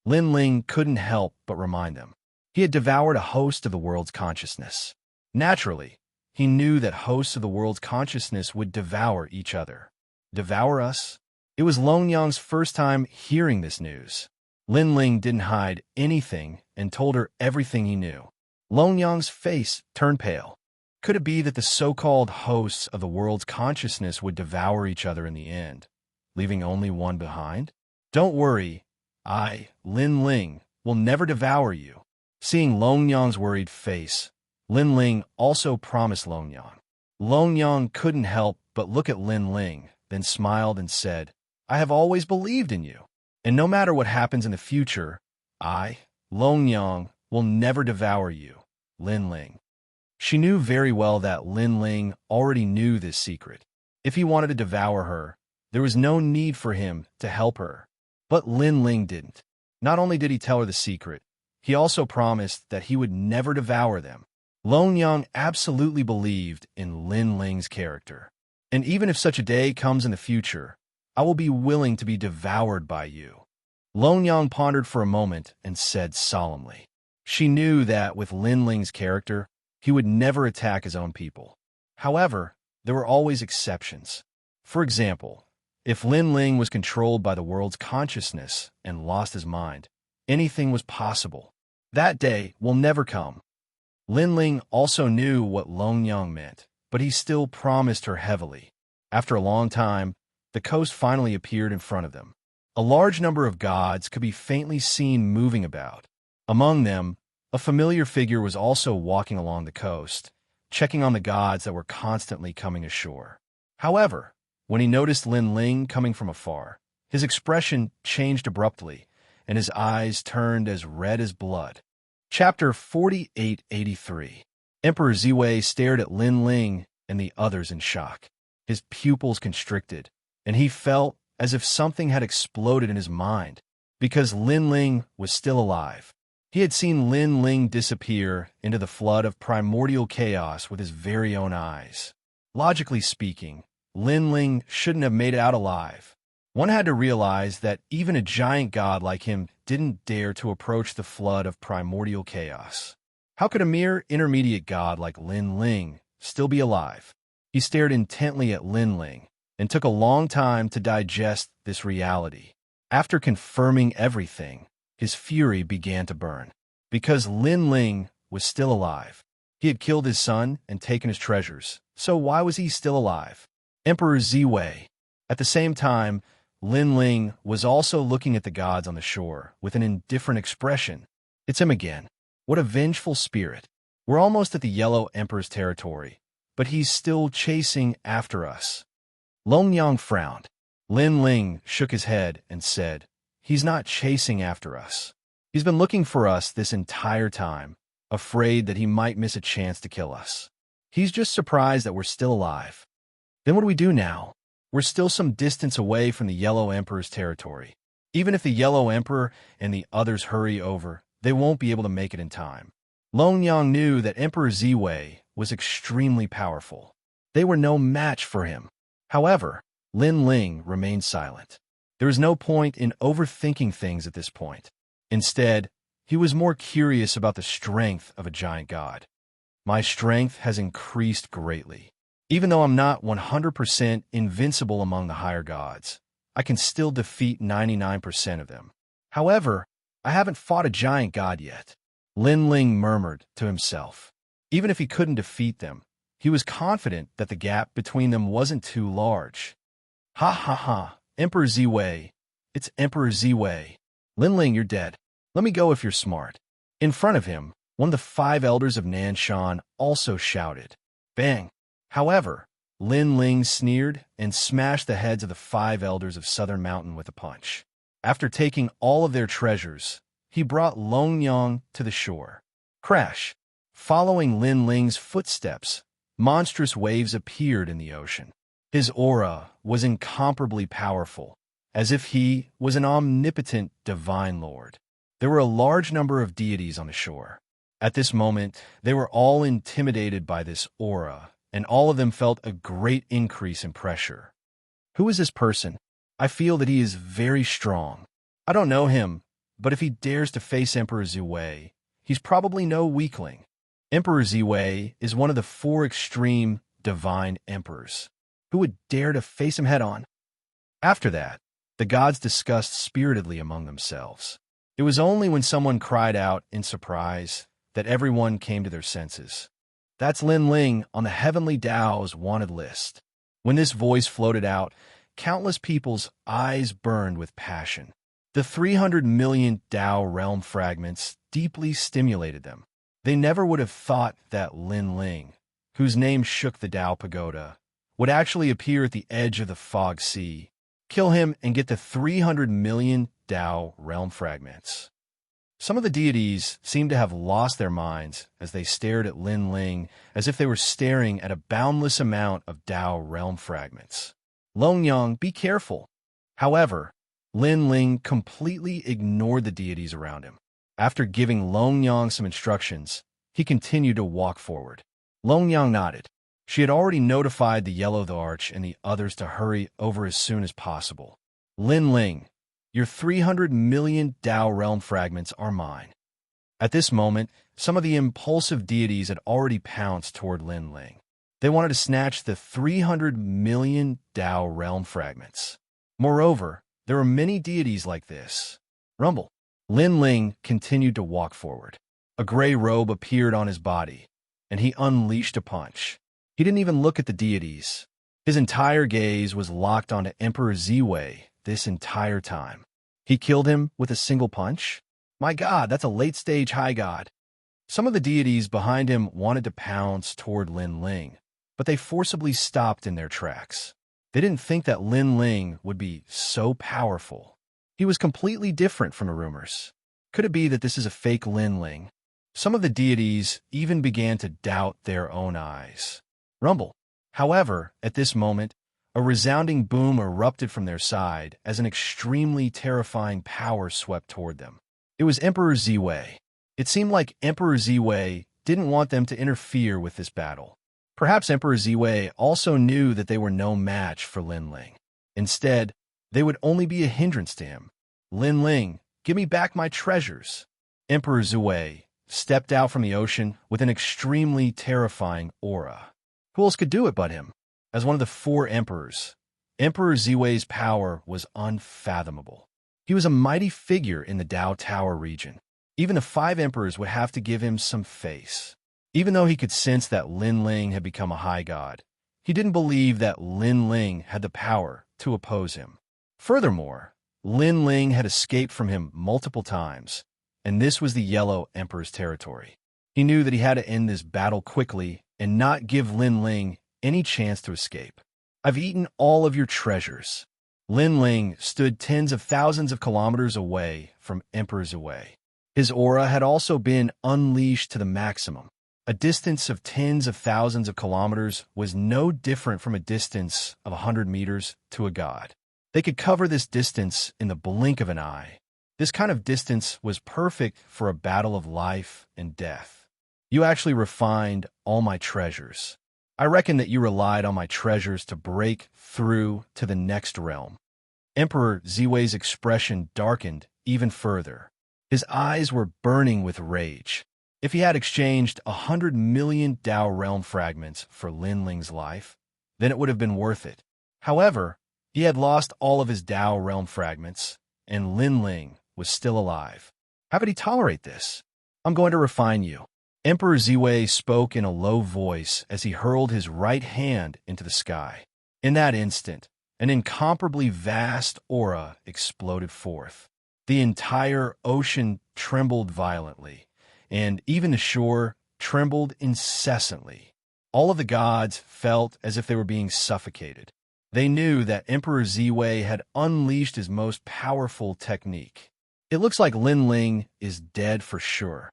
Lin Ling couldn't help but remind them. He had devoured a host of the world's consciousness. Naturally, he knew that hosts of the world's consciousness would devour each other. Devour us? It was Longyang's first time hearing this news. Lin Ling didn't hide anything and told her everything he knew. Longyang's face turned pale. Could it be that the so-called hosts of the world's consciousness would devour each other in the end, leaving only one behind? "Don't worry, I, Lin Ling, will never devour you." Seeing Longyang's worried face, Lin Ling also promised Longyang. Longyang couldn't help but look at Lin Ling, then smiled and said, "I have always believed in you, and no matter what happens in the future, I, Longyang, will never devour you, Lin Ling." She knew very well that Lin Ling already knew this secret. If he wanted to devour her, there was no need for him to help her. But Lin Ling didn't. Not only did he tell her the secret, he also promised that he would never devour them. Longyang absolutely believed in Lin Ling's character. "And even if such a day comes in the future, I will be willing to be devoured by you." Longyang pondered for a moment and said solemnly. She knew that with Lin Ling's character, he would never attack his own people. However, there were always exceptions. For example, if Lin Ling was controlled by the world's consciousness and lost his mind, anything was possible. That day will never come. Lin Ling also knew what Longyang meant, but he still promised her heavily. After a long time, the coast finally appeared in front of them. A large number of gods could be faintly seen moving about. Among them, a familiar figure was also walking along the coast, checking on the gods that were constantly coming ashore. However, when he noticed Lin Ling coming from afar, his expression changed abruptly, and his eyes turned as red as blood. Chapter 4883. Emperor Ziwei stared at Lin Ling and the others in shock. His pupils constricted, and he felt as if something had exploded in his mind, because Lin Ling was still alive. He had seen Lin Ling disappear into the flood of primordial chaos with his very own eyes. Logically speaking, Lin Ling shouldn't have made it out alive. One had to realize that even a giant god like him didn't dare to approach the flood of primordial chaos. How could a mere intermediate god like Lin Ling still be alive? He stared intently at Lin Ling and took a long time to digest this reality. After confirming everything, his fury began to burn. Because Lin Ling was still alive. He had killed his son and taken his treasures, so why was he still alive? Emperor Ziwei. At the same time, Lin Ling was also looking at the gods on the shore with an indifferent expression. It's him again. What a vengeful spirit. We're almost at the Yellow Emperor's territory, but he's still chasing after us. Longyang frowned. Lin Ling shook his head and said, "He's not chasing after us. He's been looking for us this entire time, afraid that he might miss a chance to kill us. He's just surprised that we're still alive." Then what do we do now? We're still some distance away from the Yellow Emperor's territory. Even if the Yellow Emperor and the others hurry over, they won't be able to make it in time. Longyang knew that Emperor Ziwei was extremely powerful. They were no match for him. However, Lin Ling remained silent. There was no point in overthinking things at this point. Instead, he was more curious about the strength of a giant god. My strength has increased greatly. Even though I'm not 100% invincible among the higher gods, I can still defeat 99% of them. However, I haven't fought a giant god yet. Lin Ling murmured to himself. Even if he couldn't defeat them, he was confident that the gap between them wasn't too large. Ha ha ha, Emperor Ziwei. It's Emperor Ziwei. Lin Ling, you're dead. Let me go if you're smart. In front of him, one of the 5 elders of Nanshan also shouted. Bang! However, Lin Ling sneered and smashed the heads of the 5 elders of Southern Mountain with a punch. After taking all of their treasures, he brought Longyang to the shore. Crash! Following Lin Ling's footsteps, monstrous waves appeared in the ocean. His aura was incomparably powerful, as if he was an omnipotent divine lord. There were a large number of deities on the shore. At this moment, they were all intimidated by this aura, and all of them felt a great increase in pressure. Who is this person? I feel that he is very strong. I don't know him, but if he dares to face Emperor Ziwei, he's probably no weakling. Emperor Ziwei is one of the 4 extreme divine emperors. Who would dare to face him head-on? After that, the gods discussed spiritedly among themselves. It was only when someone cried out in surprise that everyone came to their senses. That's Lin Ling on the Heavenly Tao's wanted list. When this voice floated out, countless people's eyes burned with passion. The 300 million Tao realm fragments deeply stimulated them. They never would have thought that Lin Ling, whose name shook the Tao Pagoda, would actually appear at the edge of the Fog Sea, kill him, and get the 300 million Tao realm fragments. Some of the deities seemed to have lost their minds as they stared at Lin Ling as if they were staring at a boundless amount of Tao realm fragments. Longyang, be careful. However, Lin Ling completely ignored the deities around him. After giving Longyang some instructions, he continued to walk forward. Longyang nodded. She had already notified the Yellow the Arch and the others to hurry over as soon as possible. Lin Ling, your 300 million Tao realm fragments are mine. At this moment, some of the impulsive deities had already pounced toward Lin Ling. They wanted to snatch the 300 million Tao realm fragments. Moreover, there were many deities like this. Rumble. Lin Ling continued to walk forward. A gray robe appeared on his body, and he unleashed a punch. He didn't even look at the deities. His entire gaze was locked onto Emperor Ziwei this entire time. He killed him with a single punch? My god, that's a late-stage high god. Some of the deities behind him wanted to pounce toward Lin Ling, but they forcibly stopped in their tracks. They didn't think that Lin Ling would be so powerful. He was completely different from the rumors. Could it be that this is a fake Lin Ling? Some of the deities even began to doubt their own eyes. Rumble. However, at this moment, a resounding boom erupted from their side as an extremely terrifying power swept toward them. It was Emperor Ziwei. It seemed like Emperor Ziwei didn't want them to interfere with this battle. Perhaps Emperor Ziwei also knew that they were no match for Lin Ling. Instead, they would only be a hindrance to him. Lin Ling, give me back my treasures. Emperor Ziwei stepped out from the ocean with an extremely terrifying aura. Who else could do it but him? As one of the 4 emperors, Emperor Ziwei's power was unfathomable. He was a mighty figure in the Dao Tower region. Even the 5 emperors would have to give him some face. Even though he could sense that Lin Ling had become a high god, he didn't believe that Lin Ling had the power to oppose him. Furthermore, Lin Ling had escaped from him multiple times, and this was the Yellow Emperor's territory. He knew that he had to end this battle quickly and not give Lin Ling any chance to escape. I've eaten all of your treasures. Lin Ling stood tens of thousands of kilometers away from Emperor Ziwei. His aura had also been unleashed to the maximum. A distance of tens of thousands of kilometers was no different from a distance of 100 meters to a god. They could cover this distance in the blink of an eye. This kind of distance was perfect for a battle of life and death. You actually refined all my treasures. I reckon that you relied on my treasures to break through to the next realm. Emperor Ziwei's expression darkened even further. His eyes were burning with rage. If he had exchanged 100 million Dao realm fragments for Lin Ling's life, then it would have been worth it. However, he had lost all of his Dao realm fragments, and Lin Ling was still alive. How could he tolerate this? I'm going to refine you. Emperor Ziwei spoke in a low voice as he hurled his right hand into the sky. In that instant, an incomparably vast aura exploded forth. The entire ocean trembled violently, and even the shore trembled incessantly. All of the gods felt as if they were being suffocated. They knew that Emperor Ziwei had unleashed his most powerful technique. It looks like Lin Ling is dead for sure.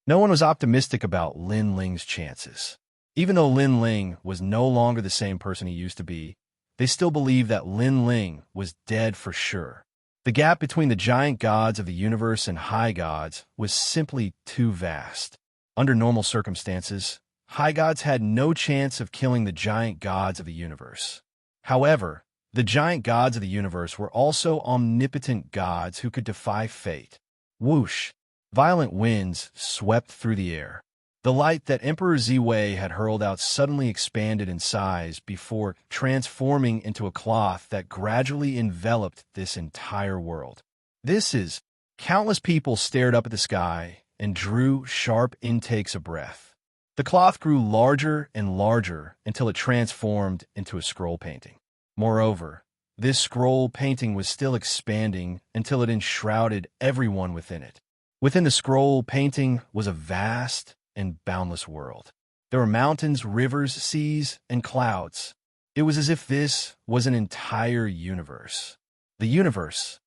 No one was optimistic about Lin Ling's chances. Even though Lin Ling was no longer the same person he used to be, they still believed that Lin Ling was dead for sure. The gap between the giant gods of the universe and high gods was simply too vast. Under normal circumstances, high gods had no chance of killing the giant gods of the universe. However, the giant gods of the universe were also omnipotent gods who could defy fate. Whoosh! Violent winds swept through the air. The light that Emperor Ziwei had hurled out suddenly expanded in size before transforming into a cloth that gradually enveloped this entire world. Countless people stared up at the sky and drew sharp intakes of breath. The cloth grew larger and larger until it transformed into a scroll painting. Moreover, this scroll painting was still expanding until it enshrouded everyone within it. Within the scroll painting was a vast and boundless world. There were mountains, rivers, seas, and clouds. It was as if this was an entire universe. The universe